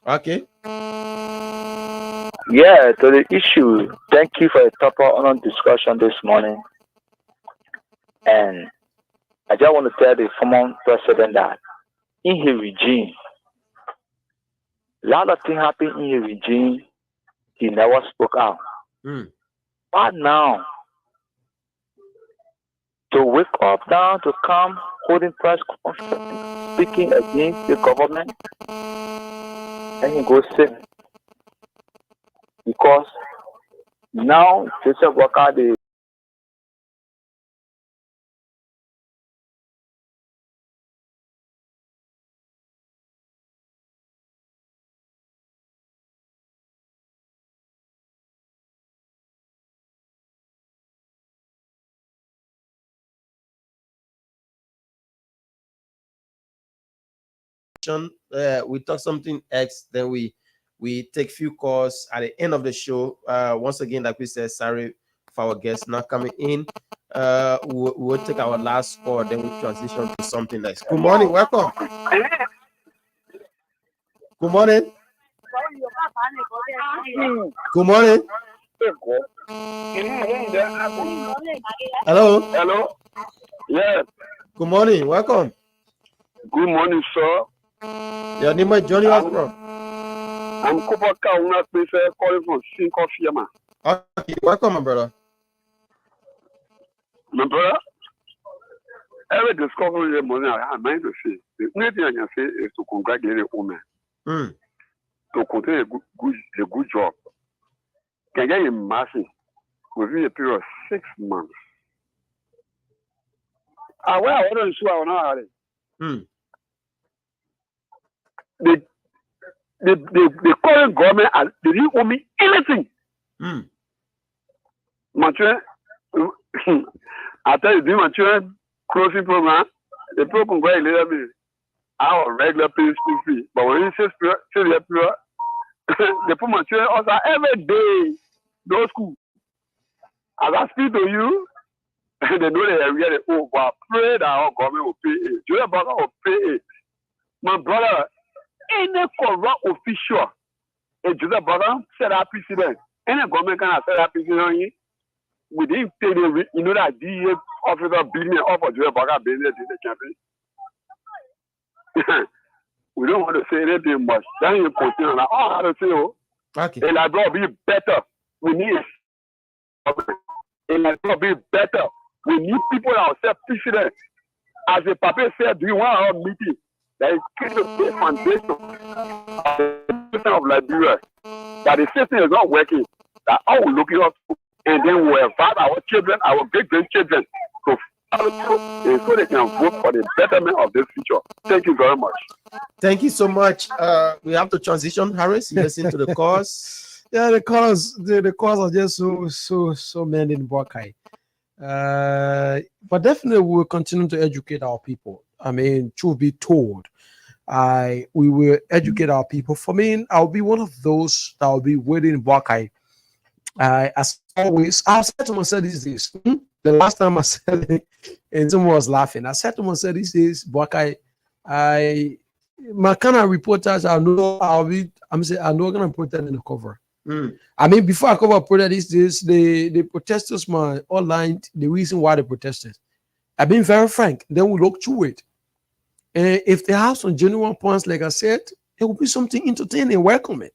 Okay.
Yeah, to the issue, thank you for a proper on discussion this morning. And I just want to tell the former president that in his regime, A lot of things happen in the regime. He never spoke out. But now, to wake up down, to come holding press conference, speaking against the government, and he goes sick. Because now, Joseph Boakai, the
we talk something X, then we take few calls at the end of the show. Once again, like we said, sorry for our guests not coming in. We'll take our last call, then we transition to something else. Good morning, welcome. Good morning. Good morning. Hello.
Hello. Yes.
Good morning, welcome.
Good morning, sir.
Your name is Johnny Osborne.
I'm Cooper Kauna, calling from Cinco Fiema.
Okay, welcome, my brother.
My brother, every discovery the morning I mind to say, the only thing I can say is to congratulate the woman. To continue a good job. Can get a massive within a period of 6 months. I wasn't sure I know how the current government they didn't owe me anything. My children, I tell you, my children closing program, the people congratulate me. Our regular pay school fee, but when you say they put my children also every day go school. As I speak to you, they know they are really but I pray that our government will pay it. Julia Boakai will pay it. My brother, any corrupt official, a Julia Boakai set up precedent. Any government can set up precedent. We didn't pay the, you know that DA officer billion off of Julia Boakai business in the campaign. We don't want to say anything much. Then you continue like, oh, how to say, oh,
okay.
And like, bro, be better. We need and like, bro, be better. We need people that will set precedent. As the Papa said, do you want our meeting? That is the foundation of Liberia. That the system is not working. That I will look it up, and then we'll invite our children, our great grandchildren, to and so they can vote for the betterment of this future. Thank you very much.
Thank you so much. We have to transition, Harris. You listen to the cause.
Yeah, the cause are just so many in Boakai. But definitely we'll continue to educate our people. I mean, truth be told, we will educate our people. For me, I'll be one of those that will be waiting in Boakai. As always, I've said to myself these days. The last time I said it, and someone was laughing. I said to myself these days, Boakai, my kind of reporters, I'm not gonna put that in the cover. I mean, before I cover protest these days, the protesters online the reason why they protested. I've been very frank. Then we look through it. And if they have some genuine points, like I said, it will be something entertaining, welcoming.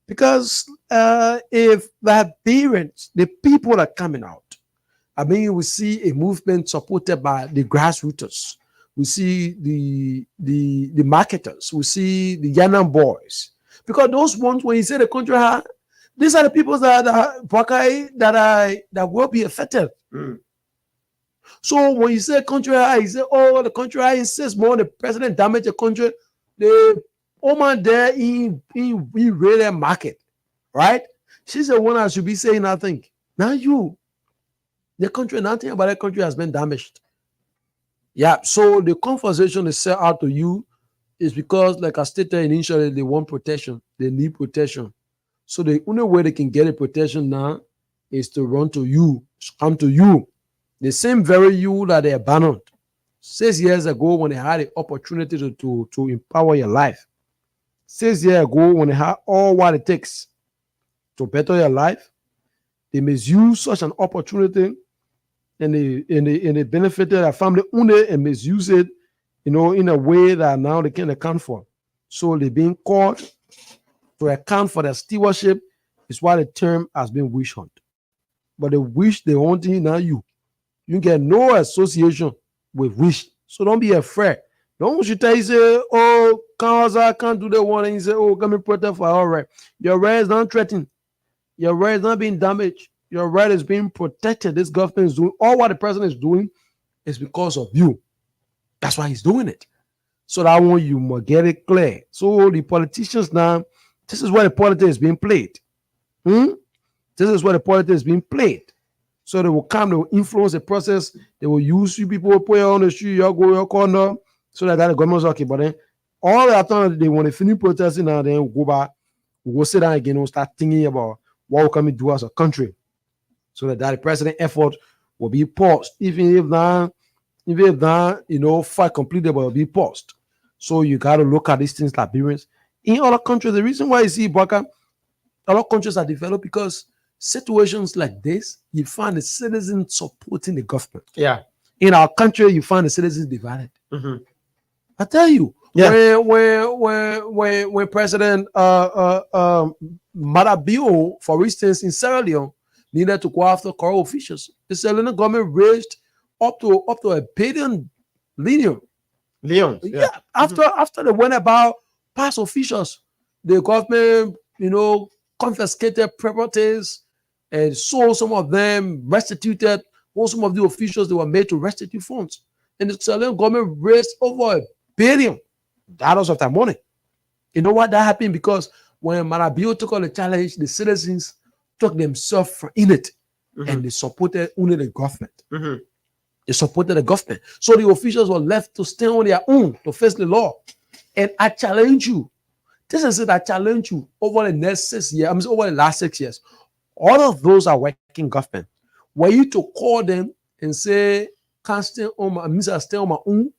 Because if the parents, the people are coming out, I mean, we see a movement supported by the grassroots. We see the marketers. We see the Yanam boys. Because those ones, when you say the country, these are the people that will be affected. So when you say country, you say, oh, the country insists more on the president damage the country. The woman there in really market, right? She's the one that should be saying nothing. Now you. The country, nothing about the country has been damaged. Yeah, so the conversation is set out to you is because, like I stated initially, they want protection. They need protection. So the only way they can get a protection now is to run to you, come to you. The same very you that they abandoned 6 years ago when they had the opportunity to empower your life. 6 years ago when they had all what it takes to better your life, they misuse such an opportunity and they benefited their family only and misuse it, in a way that now they can't account for. So they're being caught to account for their stewardship is why the term has been witch hunt. But the witch they hunting now you get no association with witch. So don't be afraid. Don't you tell you say, oh, can't do the one, and you say, oh, come and protect for all right. Your right is not threatened. Your right is not being damaged. Your right is being protected. This government is doing all what the president is doing is because of you. That's why he's doing it. So that one you must get it clear. So the politicians now, this is where the politics is being played. This is where the politics is being played. So they will come, they will influence the process. They will use you people, put you on the street, you go your corner, so that the government is okay. But then all that time they want to finish protesting and then we'll go back, we'll go sit down again, we'll start thinking about what we can do as a country. So that the president effort will be paused. Even if that, fight completed, but will be paused. So you got to look at these things like Liberians. In other countries, the reason why you see Baka, other countries are developed because situations like this, you find the citizens supporting the government.
Yeah.
In our country, you find the citizens divided.
Mm-hmm.
I tell you,
yeah.
when President Marabio, for instance, in Sierra Leone, needed to go after corrupt officials, the Sierra Leone government raised up to $1 billion.
Yeah.
After they went about past officials, the government, confiscated properties and sold some of them, restituted. All some of the officials, they were made to restitute funds. And the Sierra Leone government raised over $1 billion of that money. You know what that happened? Because when Marabio took on the challenge, the citizens took themselves in it and they supported only the government. They supported the government. So the officials were left to stand on their own to face the law. And I challenge you. This is it. I challenge you over the next 6 years. Over the last 6 years. All of those are working government. Were you to call them and say, can't stay on my own,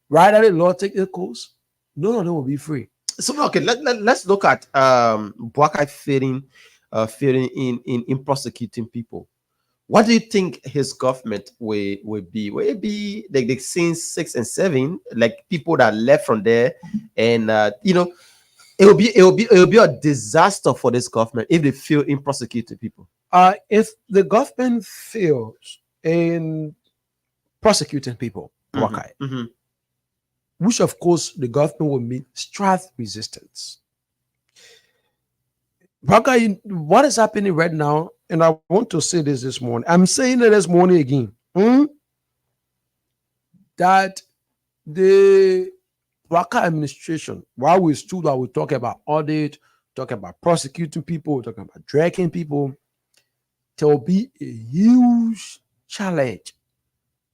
right at the law take the course, none of them will be free.
So okay, let's look at Boakai failing in prosecuting people. What do you think his government will be? Will it be like the scenes 6 and 7, like people that left from there, and it will be a disaster for this government if they fail in prosecuting people.
If the government fails in prosecuting people, which of course the government will meet strife resistance. What is happening right now, and I want to say this morning, I'm saying it this morning again, that the Waka administration, while we talk about audit, talk about prosecuting people, talking about dragging people, there will be a huge challenge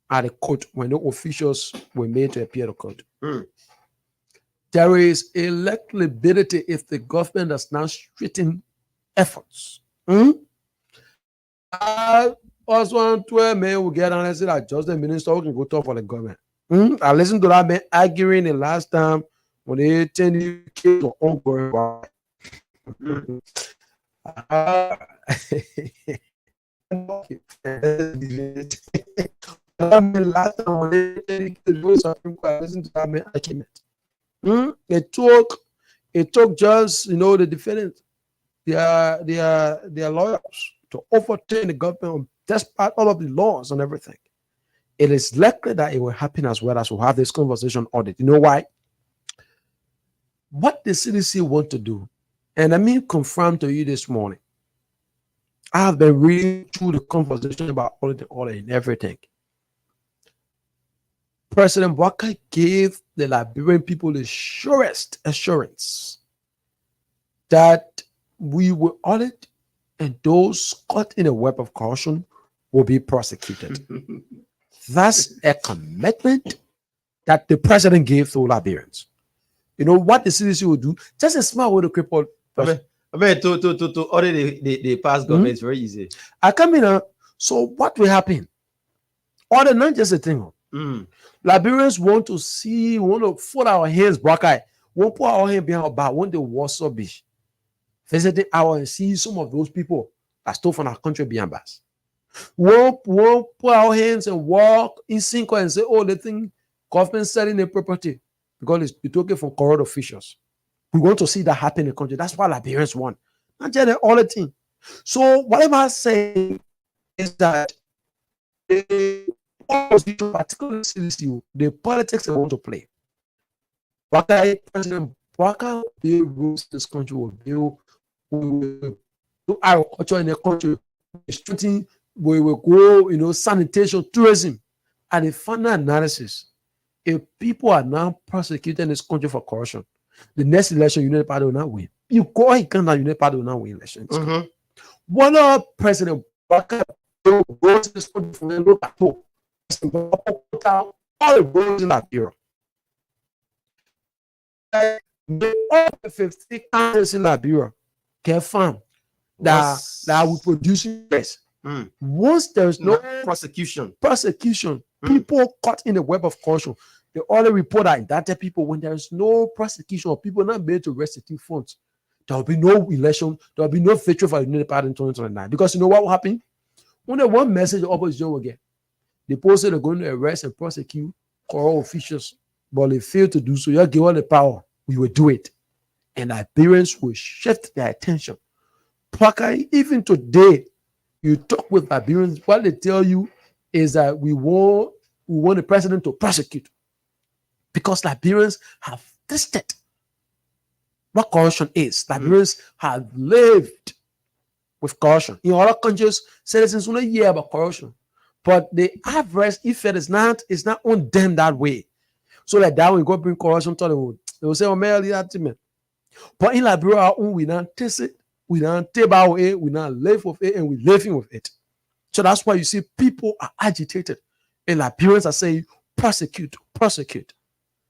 at the court when the officials were made to appear to court. There is a likelihood if the government does not straighten efforts. I was one to a man who get on and said that just the minister can go talk for the government. I listened to that man arguing the last time when they 10 kids were ongoing. Last time when they 10 kids were Supreme Court, I listened to that man argument. It took just the defendant, their lawyers to overturn the government despite all of the laws and everything. It is likely that it will happen as well as we'll have this conversation audit. You know why? What the CDC want to do, and I mean confirm to you this morning, I have been reading through the conversation about audit and everything. President Boakai gave the Liberian people the surest assurance that we will audit and those caught in a web of corruption will be prosecuted. That's a commitment that the president gave to Liberians. You know what the CDC will do? Just a small way to cripple.
To audit the past government is very easy.
I come in. So what will happen? Audit not just a thing. Liberians want to put our hands back. Won't put our hand behind our back. Want the Warsaw Beach. Visiting our and see some of those people that stole from our country behind us. Won't put our hands and walk in sync and say, oh, the thing government selling their property because it's taken from corrupt officials. We want to see that happen in the country. That's why Liberians want. Not just all the thing. So whatever I say is that the opposition, particularly CDCU, the politics they want to play. President Bwaka will rules this country, will do agriculture in the country, we will go, sanitation, tourism. And the final analysis, if people are now prosecuting this country for corruption, the next election, United Party will not win. You go in Canada, United Party will not win elections. One of President Bwaka goes to this country from the look at home. All the roads in Liberia. All the 50 counties in Liberia can farm that will produce rice. Once there's no prosecution, people caught in the web of corruption. The other report that indicted people when there is no prosecution or people not able to restitute funds, there will be no election, there will be no victory for the United Party in 2029. Because you know what will happen? Only one message the opposition will get. They posted they're going to arrest and prosecute corrupt officials, but they fail to do so. You give all the power, we will do it. And Liberians will shift their attention. Even today, you talk with Liberians, what they tell you is that we want the president to prosecute. Because Liberians have tested what corruption is. Liberians have lived with corruption. In other countries, citizens only hear about corruption. But the average effect is not on them that way. So like that, when you go bring corruption to the world, they will say, oh, man, that man. But in Liberia, we don't taste it, we don't take about it, we don't live with it, and we're living with it. So that's why you see people are agitated. And Liberians are saying, prosecute.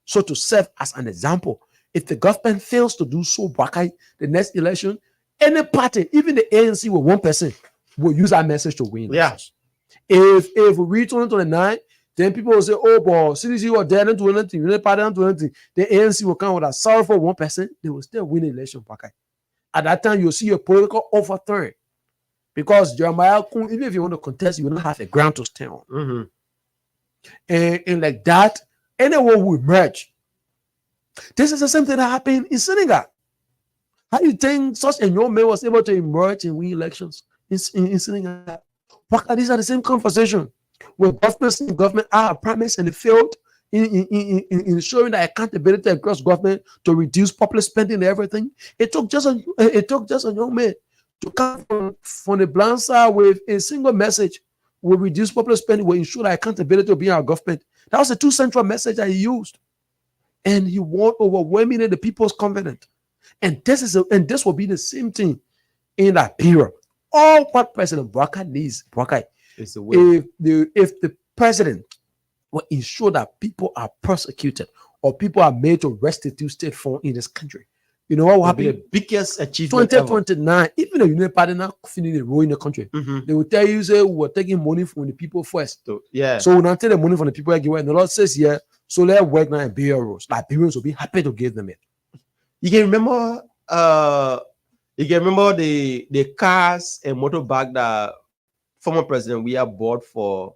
So to serve as an example, if the government fails to do so, the next election, any party, even the ANC with 1%, will use that message to win.
Yeah.
If we reach 2029, then people will say, oh, but CDC was there, don't do anything, United Party don't do anything. The ANC will come with a sorrowful 1%, they will still win the election. At that time, you'll see a political overturn. Because Jeremiah, even if you want to contest, you will not have a ground to stand on. And like that, anyone will emerge. This is the same thing that happened in Senegal. How do you think such a young man was able to emerge and win elections in Senegal? These are the same conversation where government are promised and they failed in ensuring that accountability across government to reduce public spending and everything. It took just a young man to come from the blind side with a single message: will reduce public spending, will ensure that accountability will be in our government. That was the two central message that he used, and he won overwhelmingly the people's confidence. And this will be the same thing in that period. All what President Bwaka needs, is a way. If the president will ensure that people are prosecuted or people are made to restitute state fund in this country, you know what will happen?
The biggest achievement
2029, even the United Party now finishing the role in the country, they will tell you, say, we're taking money from the people first.
So
we'll not take the money from the people again. And the Lord says, yeah, so let's work now and build roads. Liberians will be happy to give them it.
You can remember the cars and motorbike that former president we have bought for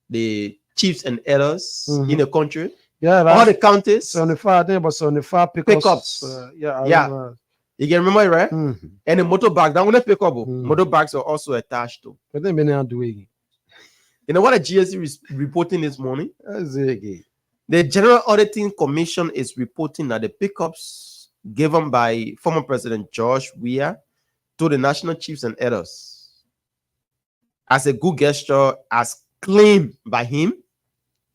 the chiefs and elders in the country.
Yeah,
all the counties.
75, I think about 75 pickups.
You can remember it, right? And the motorbike, that only pickup. Motorbikes are also attached to.
But then they are doing.
You know what the GSC is reporting this morning? The General Auditing Commission is reporting that the pickups given by former President George Weah to the national chiefs and elders as a good gesture, as claimed by him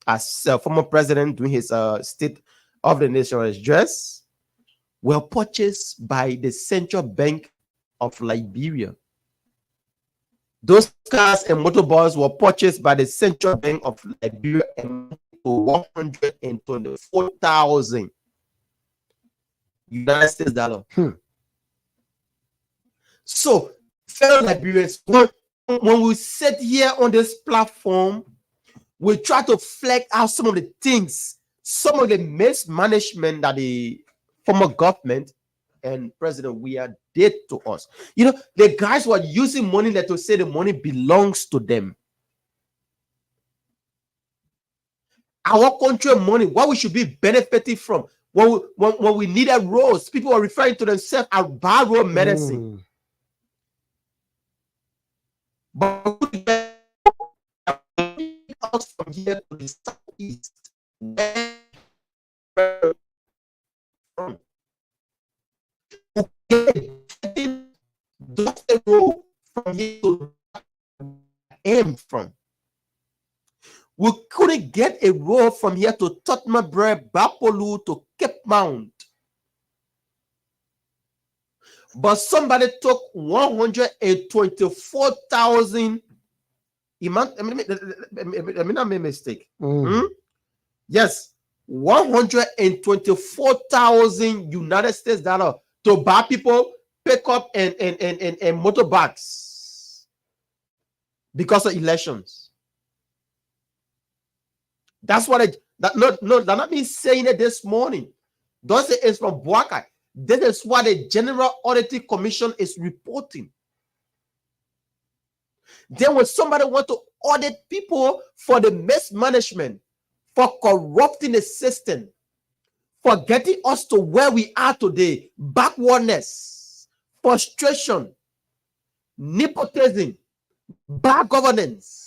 as former president during his State of the Nation address, were purchased by the Central Bank of Liberia. Those cars and motorbikes were purchased by the Central Bank of Liberia and $124,000 United States dollar. So, fellow Liberians, when we sit here on this platform, we try to flex out some of the things, some of the mismanagement that the former government and President Weah did to us. You know, the guys were using money that to say the money belongs to them. Our country money, what we should be benefiting from. when we needed roads, people were referring to themselves as bad road medicine. But us from here to the southeast, just a road from here to aim from. We couldn't get a road from here to Tottenham, Bapolu to Cape Mount. But somebody took 124,000. I not make a mistake. Yes, 124,000 United States dollar to buy people pickup and motorbikes because of elections. That's what they're not me saying it this morning. Don't say it's from Boakai. This is what the General Auditing Commission is reporting. Then when somebody want to audit people for the mismanagement, for corrupting the system, for getting us to where we are today, backwardness, frustration, nepotism, bad governance.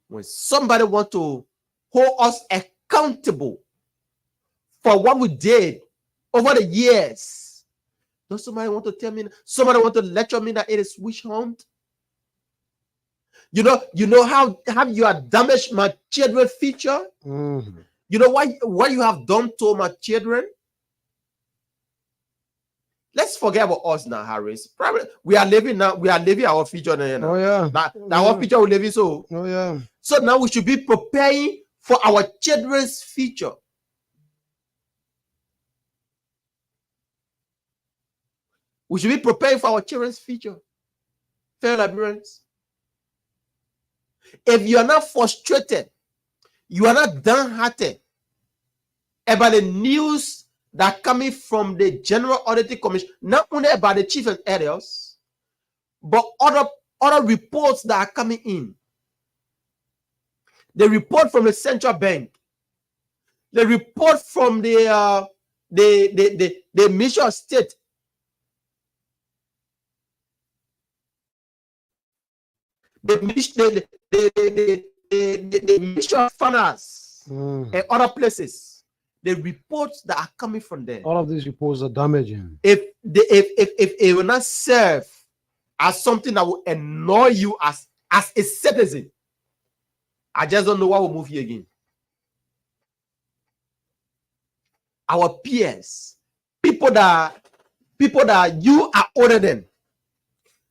When somebody want to hold us accountable for what we did over the years, does somebody want to tell me, somebody want to lecture me that it is witch hunt? You know how you have damaged my children's future? You know what you have done to my children? Let's forget about us now, Harris. Probably we are living our future now.
Oh yeah.
Our future will live in so.
Oh yeah.
So now we should be preparing for our children's future. We should be preparing for our children's future. Fellow Liberians. If you are not frustrated, you are not downhearted about the news that are coming from the General Auditing Commission, not only about the chief and areas, but other reports that are coming in. The report from the central bank, the report from the Ministry of State, the Ministry of Finance, and other places, the reports that are coming from there.
All of these reports are damaging.
If it will not serve as something that will annoy you as a citizen, I just don't know why we'll move here again. Our peers, people that you are older than,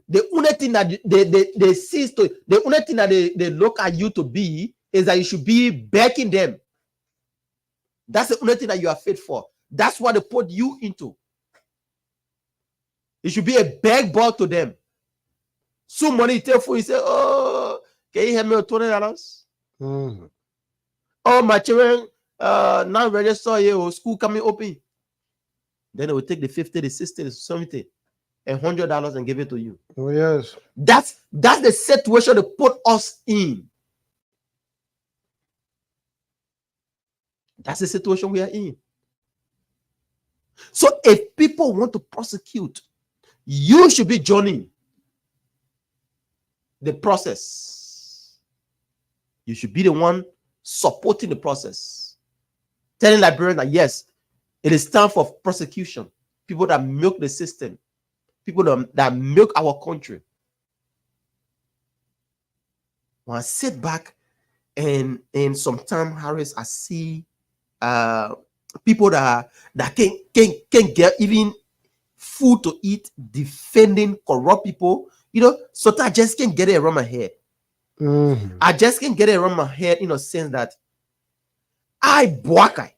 the only thing that they see to, the only thing that they look at you to be is that you should be backing them. That's the only thing that you are fit for. That's what they put you into. You should be a bag ball to them. Some money you take for you, say, oh, can you help me with $20? Oh, my children now register here or school coming open. Then they will take the 50, the 60, the 70, and $100 and give it to you.
Oh yes.
That's the situation they put us in. That's the situation we are in. So if people want to prosecute, you should be joining the process. You should be the one supporting the process. Telling Liberians that yes, it is time for prosecution. People that milk the system. People that milk our country. When I sit back and sometimes, Harris, I see people that can get even food to eat, defending corrupt people. You know, so I just can't get it around my head. I just can't get it around my head in a sense that Boakai,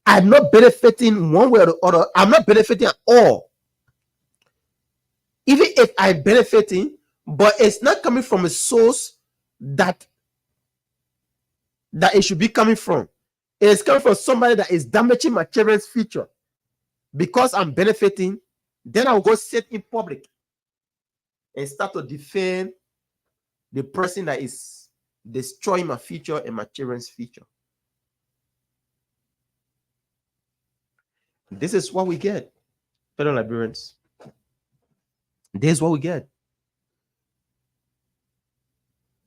I'm not benefiting one way or the other. I'm not benefiting at all. Even if I'm benefiting, but it's not coming from a source that it should be coming from. It's coming from somebody that is damaging my children's future. Because I'm benefiting, then I'll go sit in public and start to defend the person that is destroying my future and my children's future. This is what we get, fellow Liberians. This is what we get.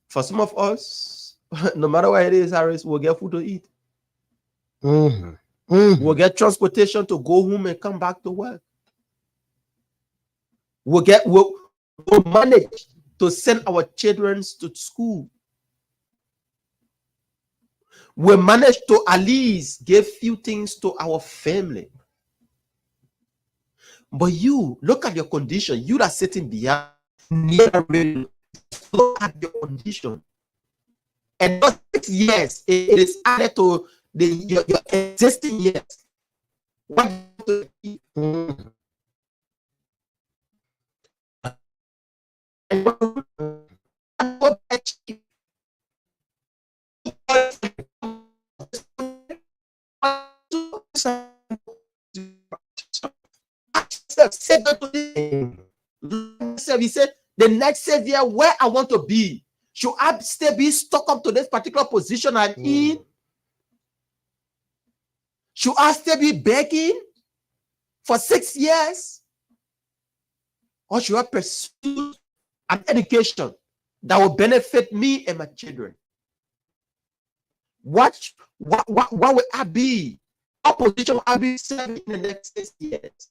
For some of us, no matter what it is, Harris, we'll get food to eat. We'll get transportation to go home and come back to work. We'll manage to send our children to school. We manage to at least give few things to our family. But you look at your condition. You are sitting behind near the radio. Look at your condition. And not 6 years, it is added to your existing years. What do you do? He said, the next 6 years, where I want to be, should I still be stuck up to this particular position I'm in? Should I still be begging for 6 years? Or should I pursue an education that will benefit me and my children? What will I be? What position will I be serving in the next 6 years?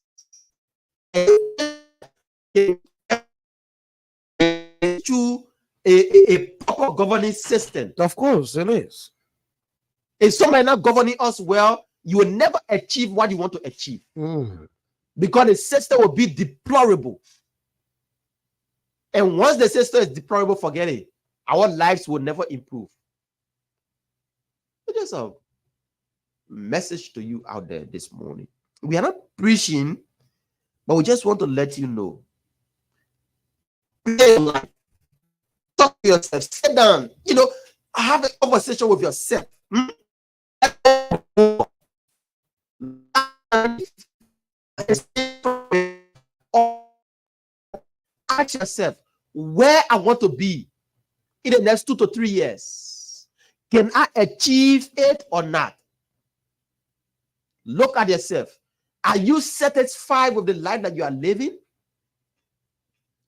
To a proper governing system.
Of course, it is.
If somebody not governing us well, you will never achieve what you want to achieve. Because the system will be deplorable. And once the system is deplorable, forget it. Our lives will never improve. It's just a message to you out there this morning. We are not preaching, but we just want to let you know. Talk to yourself. Sit down. Have a conversation with yourself. Ask yourself where I want to be in the next 2 to 3 years. Can I achieve it or not? Look at yourself. Are you satisfied with the life that you are living?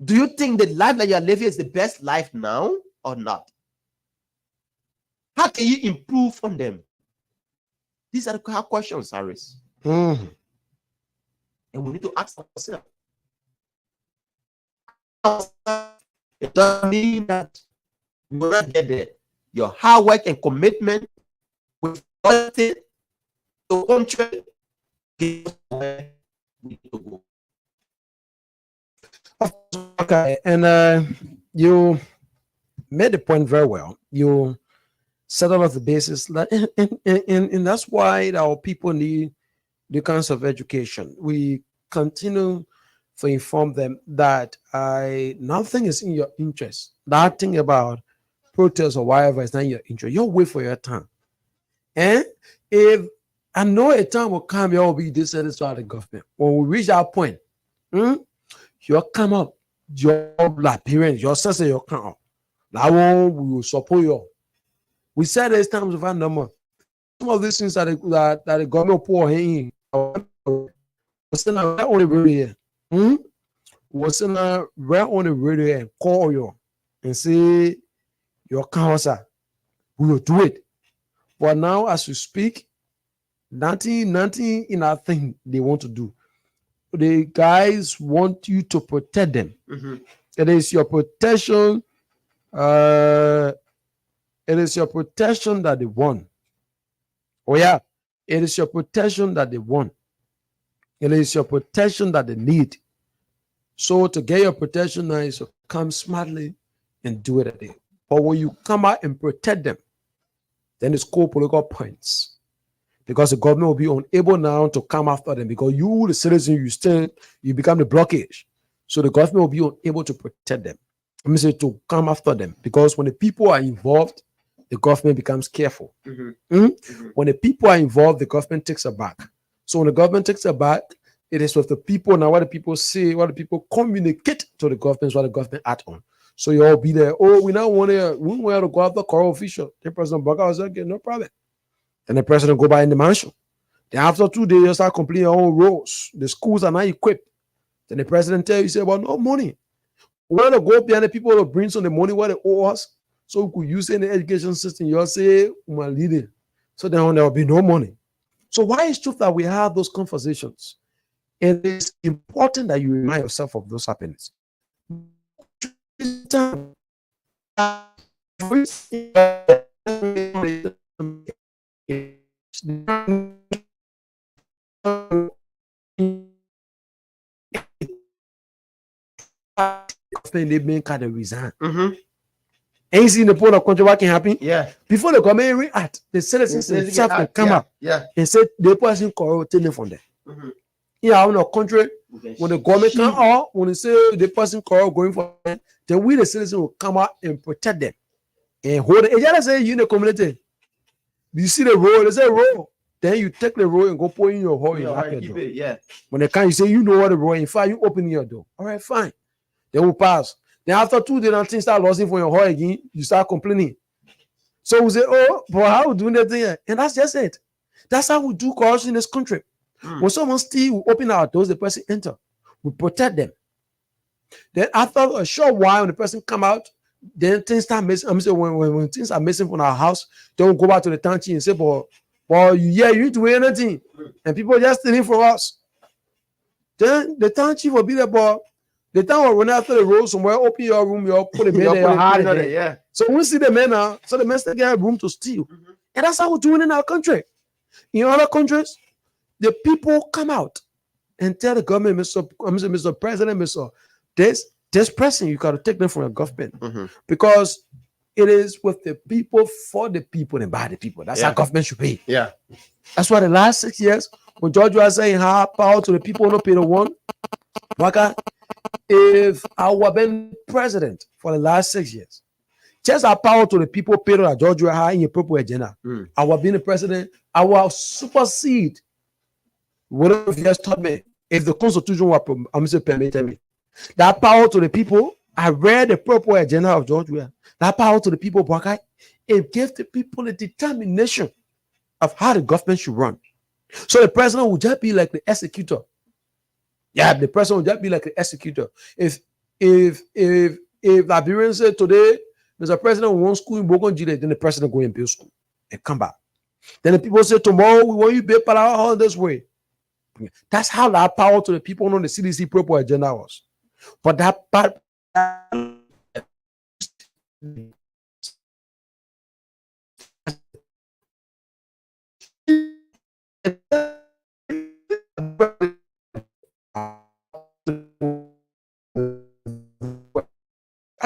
Do you think the life that you are living is the best life now or not? How can you improve on them? These are the questions, Harris. And we need to ask ourselves. It doesn't mean that you will not get there. Your hard work and commitment with quality to country is where we need to go.
Okay, and you made the point very well. You set all of the basis, and that's why our people need the kinds of education. We continue to inform them that nothing is in your interest. That thing about protest or whatever is not in your interest. You'll wait for your time. And if I know a time will come, you'll be dissatisfied with the government. When we reach that point, you'll come up, your parents, your sister, you'll come up. That one we will support you. We said there's times of our number. Some of these things that the government pour in, what's in our only radio here? What's in our only radio and call you and say your counsel, we will do it. But now, as we speak, nothing in our thing they want to do. The guys want you to protect them. It is your protection. It is your protection that they want. Oh yeah, it is your protection that they want. It is your protection that they need. So to get your protection now is to come smartly and do it a day. But when you come out and protect them, then it's called political points. Because the government will be unable now to come after them because you, the citizen, you become the blockage. So the government will be unable to protect them. Let me say to come after them. Because when the people are involved, the government becomes careful. When the people are involved, the government takes a back. So when the government takes a back, it is with the people. Now what the people say, what the people communicate to the government, what the government act on. So you all be there. Oh, we now want to go after core official. The President Baka was like, no problem. Then the president go by in the mansion. Then after 2 days, you start completing your own roles. The schools are not equipped. Then the president tell you, say, well, no money. We want to go up there and the people will bring some of the money what they owe us. So we could use any education system. You'll say, we're leading. So then there will be no money. So why is it true that we have those conversations? It is important that you remind yourself of those happenings. They make kind of resign. Ain't seen the point of country what can happen?
Yeah.
Before the government react, the citizens themselves can come up and say the person corrupted from there. Yeah, in a country when the government come out, when they say the person corrupt going for them, then we the citizens will come out and protect them and hold it. And you say you in the community, you see the road, they say road. Then you take the road and go put in your hole in your door.
Yeah.
When they come, you say you know what the road. In fact, you open your door. All right, fine. Then we pass. Then after 2 days, things start losing for your hole again. You start complaining. So we say, oh, but how we doing that thing? And that's just it. That's how we do corruption in this country. When someone steal, we open our doors, the person enter. We protect them. Then after a short while, when the person come out, then things start missing. I'm saying when things are missing from our house, then we go back to the town chief and say, but you need to do anything. And people just stealing from us. Then the town chief will be there, but the town will run after the road somewhere, open your room, you put the man there, hide it.
Yeah.
So we see the men now, so the men still get room to steal. And that's how we're doing in our country. In other countries, the people come out and tell the government, Mr. President, this person, you got to take them from your government. Because it is with the people, for the people, and by the people. That's how government should be.
Yeah.
That's why the last 6 years, when George was saying how power to the people, no pay the one, if I were been president for the last 6 years, just our power to the people, pay that George was high in your proper agenda. I will be the president, I will supersede whatever you just taught me. If the constitution were permitted me, that power to the people, I read the proper agenda of George Weah. That power to the people, it gave the people a determination of how the government should run. So the president would just be like the executor. Yeah, the president would just be like the executor. If Liberians say today, Mr. President, we want school in Bogon, then the president go and build school and come back. Then the people say tomorrow we want you to build all this way. That's how that power to the people on the CDC proper agenda was. But that part I've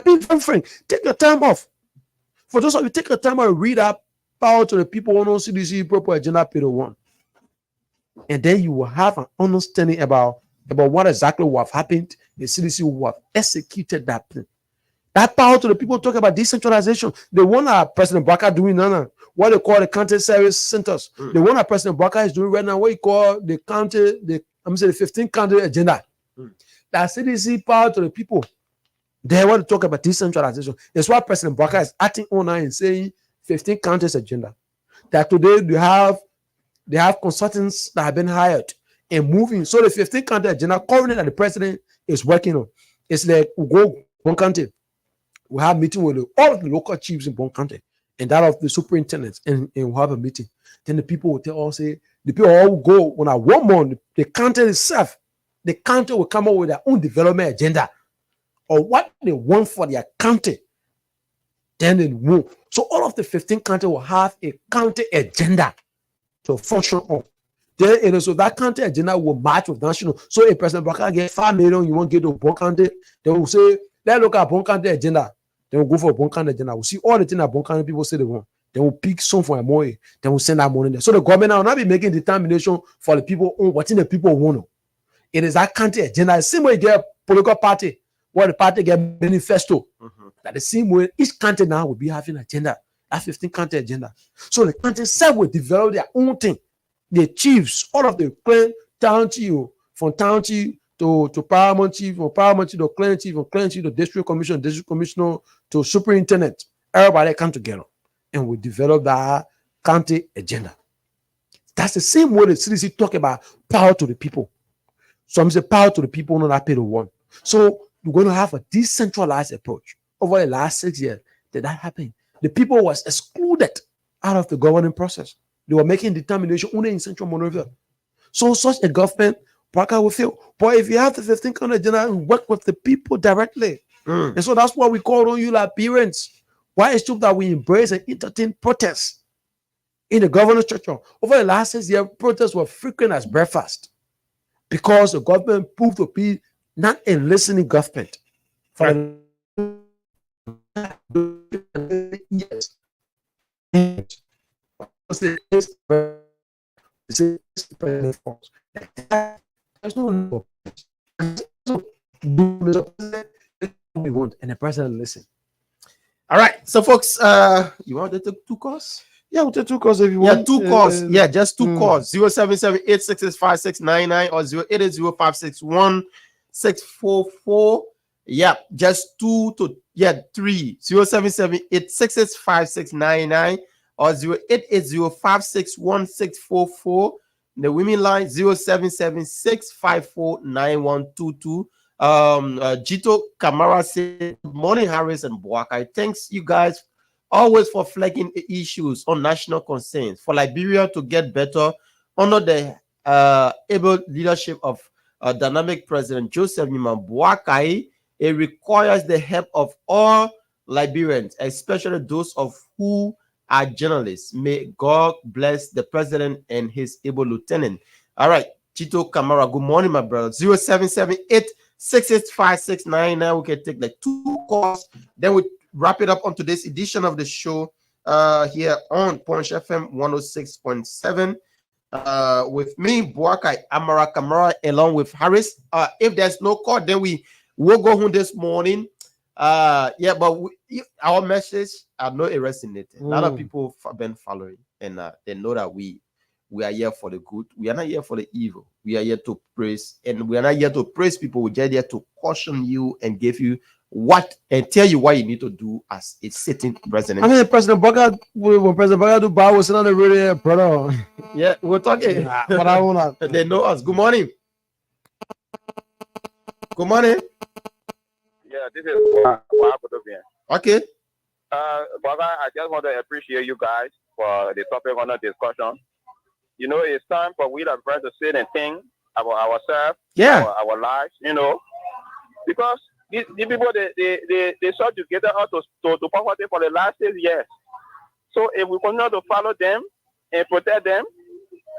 been very frank. Take your time off. For those of you, take your time and read up power to the people on CDC proper agenda period 1. And then you will have an understanding about what exactly will have happened. The CDC will have executed that plan. That power to the people talk about decentralization. The one that President Baka doing now, what they call the county service centers. The one that President Baka is doing right now, what you call the 15 county agenda. That CDC power to the people. They want to talk about decentralization. That's why President Baka is acting on and saying 15 counties agenda. That today they have consultants that have been hired and moving. So the 15 county agenda currently that the president is working on, it's like we go one county, we have meeting with all of the local chiefs in one county and that of the superintendents, and we'll have a meeting. Then the people will tell us, say the people all go on a 1 month, the county itself, the county will come up with their own development agenda or what they want for their county. Then they move. So all of the 15 counties will have a county agenda to function on. Then so that county agenda will match with national. So if President Baka get 5 million, you won't get to Bon County, they will say, let's look at Bon County agenda. Then we'll go for Bon County agenda. We'll see all the things that Bon County people say they want. Then we'll pick some for a money. Then we'll send that money there. So the government will not be making determination for the people on what the people want. It is that county agenda. The same way you get a political party, where the party get manifesto. That the same way each county now will be having agenda. That 15 county agenda. So the county itself will develop their own thing. The chiefs, all of the clan town chief, from town chief to paramount chief, from paramount chief to clan chief, from clan chief to district commissioner to superintendent, everybody come together and we develop that county agenda. That's the same way the CDC talk about power to the people. Some say power to the people, not that pay to one. So we're going to have a decentralized approach. Over the last 6 years, that happened. The people was excluded out of the governing process. They were making determination only in Central Monrovia. So such a government, Parker will fail. But if you have the 15 county general and work with the people directly, and so that's why we call on you Liberians. Why is it that we embrace and entertain protests in the governor's church? Over the last 6 years, protests were frequent as breakfast because the government proved to be not a listening government. For years. There's no we want, and the president listen.
All right, so folks, you want to take 2 calls?
Yeah, we'll take 2 calls if you want.
Yeah, 2 calls. Yeah, just 2 calls. 077-866-5699 or 080-561-644. Yeah, just 2 to 3. 077-866-5699 or 080-561-644. The women line 0776-549122. Jito Kamara said, good morning, Harris and Boakai. Thanks you guys always for flagging issues on national concerns for Liberia to get better under the able leadership of dynamic President Joseph Nima Boakai. It requires the help of all Liberians, especially those of who are journalists. May God bless the president and his able lieutenant. All right, Chito Kamara, good morning, my brother. 0778-665-699. We can take like 2 calls. Then we wrap it up on today's edition of the show here on Punch FM 106.7. With me, Boakai Amara Kamara, along with Harris. If there's no call, then we'll go home this morning. Yeah, but our message are not resonating. A lot of people have been following, and they know that we are here for the good. We are not here for the evil. We are here to praise, and we are not here to praise people. We're just here to caution you and give you what and tell you what you need to do as a sitting president.
I mean, President Boga, when President Boga do bow was another really brother.
Yeah, we're talking.
But I wanna.
They know us. Good morning. Good morning.
Yeah, this is
okay.
Brother, I just want to appreciate you guys for the topic on the discussion. You know, it's time for we the friends to sit and think about ourselves, our lives, you know, because these people they sought to get out to poverty for the last 6 years. So if we continue to follow them and protect them,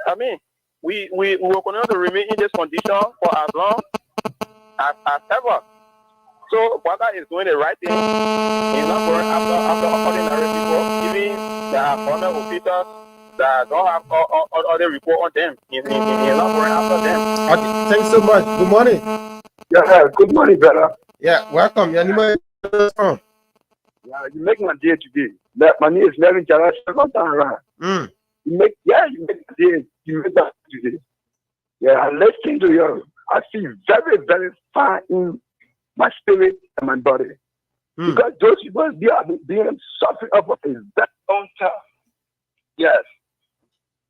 I mean, we will continue to remain in this condition for as long as ever. So brother is doing the right thing. He's not going after ordinary people, even the other officers that don't have all the report on them. He's not going after them.
Okay, thanks so much. Good morning.
Yeah, good morning, brother.
Yeah, welcome. Yeah, you
make my day today. My name is Melvin Jara. Second time around. You make my day. You make that today. Yeah, I listen to you. I feel very, very fine in my spirit and my body. Because those people they are being suffering up of a very long time. Yes.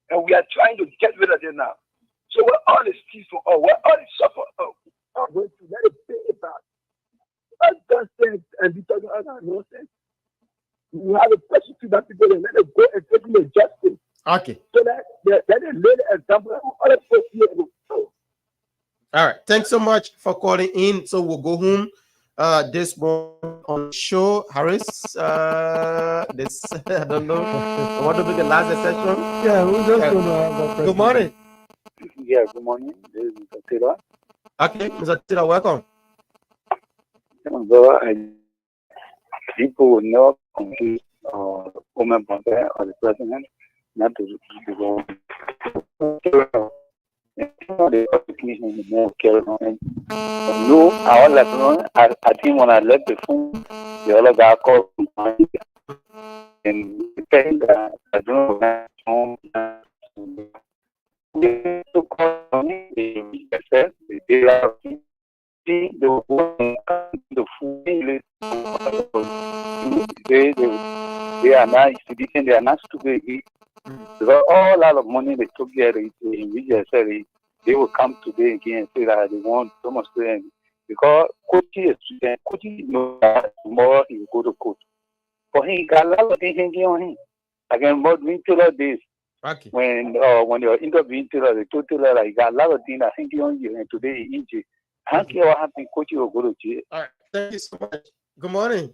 And we are trying to get rid of them now. So what all the people what all the suffer are going to let it pay it back. Don't say and be talking about nonsense. You have a persecute that people and let it go and take them justice.
Okay.
So that they lay the example of other people.
All right. Thanks so much for calling in. So we'll go home this morning on the show. Harris, this I don't know. I want to be the last session.
Yeah, we're just gonna
good morning.
Yeah, good morning. This is Mr. Taylor.
Okay, Mr. Taylor, welcome.
People will not confuse women or the president not to go. No, I was like, I think when I left the phone, the other guy called and saying that I don't know. They are not stupid. Because all lot of money they took there, in region said they will come today again and say that they want so much students. Because coaching is student, coaching knows that tomorrow he will go to coach. For him, he got a lot of things hanging on him. Again, about doing Taylor days.
Okay.
When you're interviewing Taylor, they told Taylor that he got a lot of things that hanging on you, and today he injured. I don't care what happened, coaching will go to jail.
All right. Thank you so much. Good morning.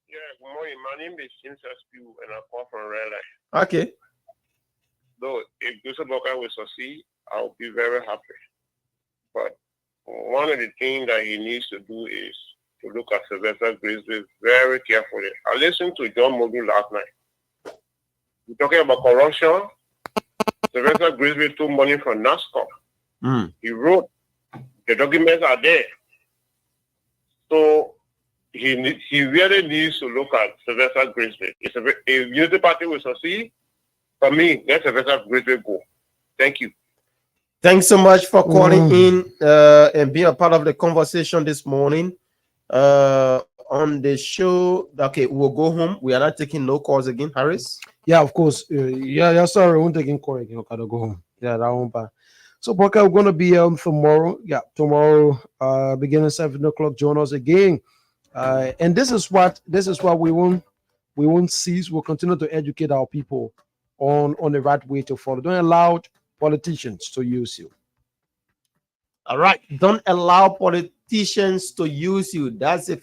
Yeah, good morning. My name is James Askew, and I come from Red Line.
Okay.
Though if Joseph Boakai will succeed, I'll be very happy. But one of the things that he needs to do is to look at Sylvester Grizzly very carefully. I listened to John Modu last night. We're talking about corruption. Sylvester Grizzly took money from NASCAR. He wrote, the documents are there. So he really needs to look at Sylvester Grizzly. If Unity Party will succeed, for me, let Sylvester Grizzly go. Thank you.
Thanks so much for calling in and being a part of the conversation this morning on the show. Okay, we'll go home. We are not taking no calls again, Harris.
Yeah, of course. Yeah, sorry, we won't take in call again. Okay, go home. Yeah, that won't bad. So, Boakai, we're going to be tomorrow. Yeah, tomorrow, beginning 7 o'clock. Join us again. And this is what we won't cease. We'll continue to educate our people on the right way to follow. Don't allow politicians to use you.
All right. Don't allow politicians to use you. That's a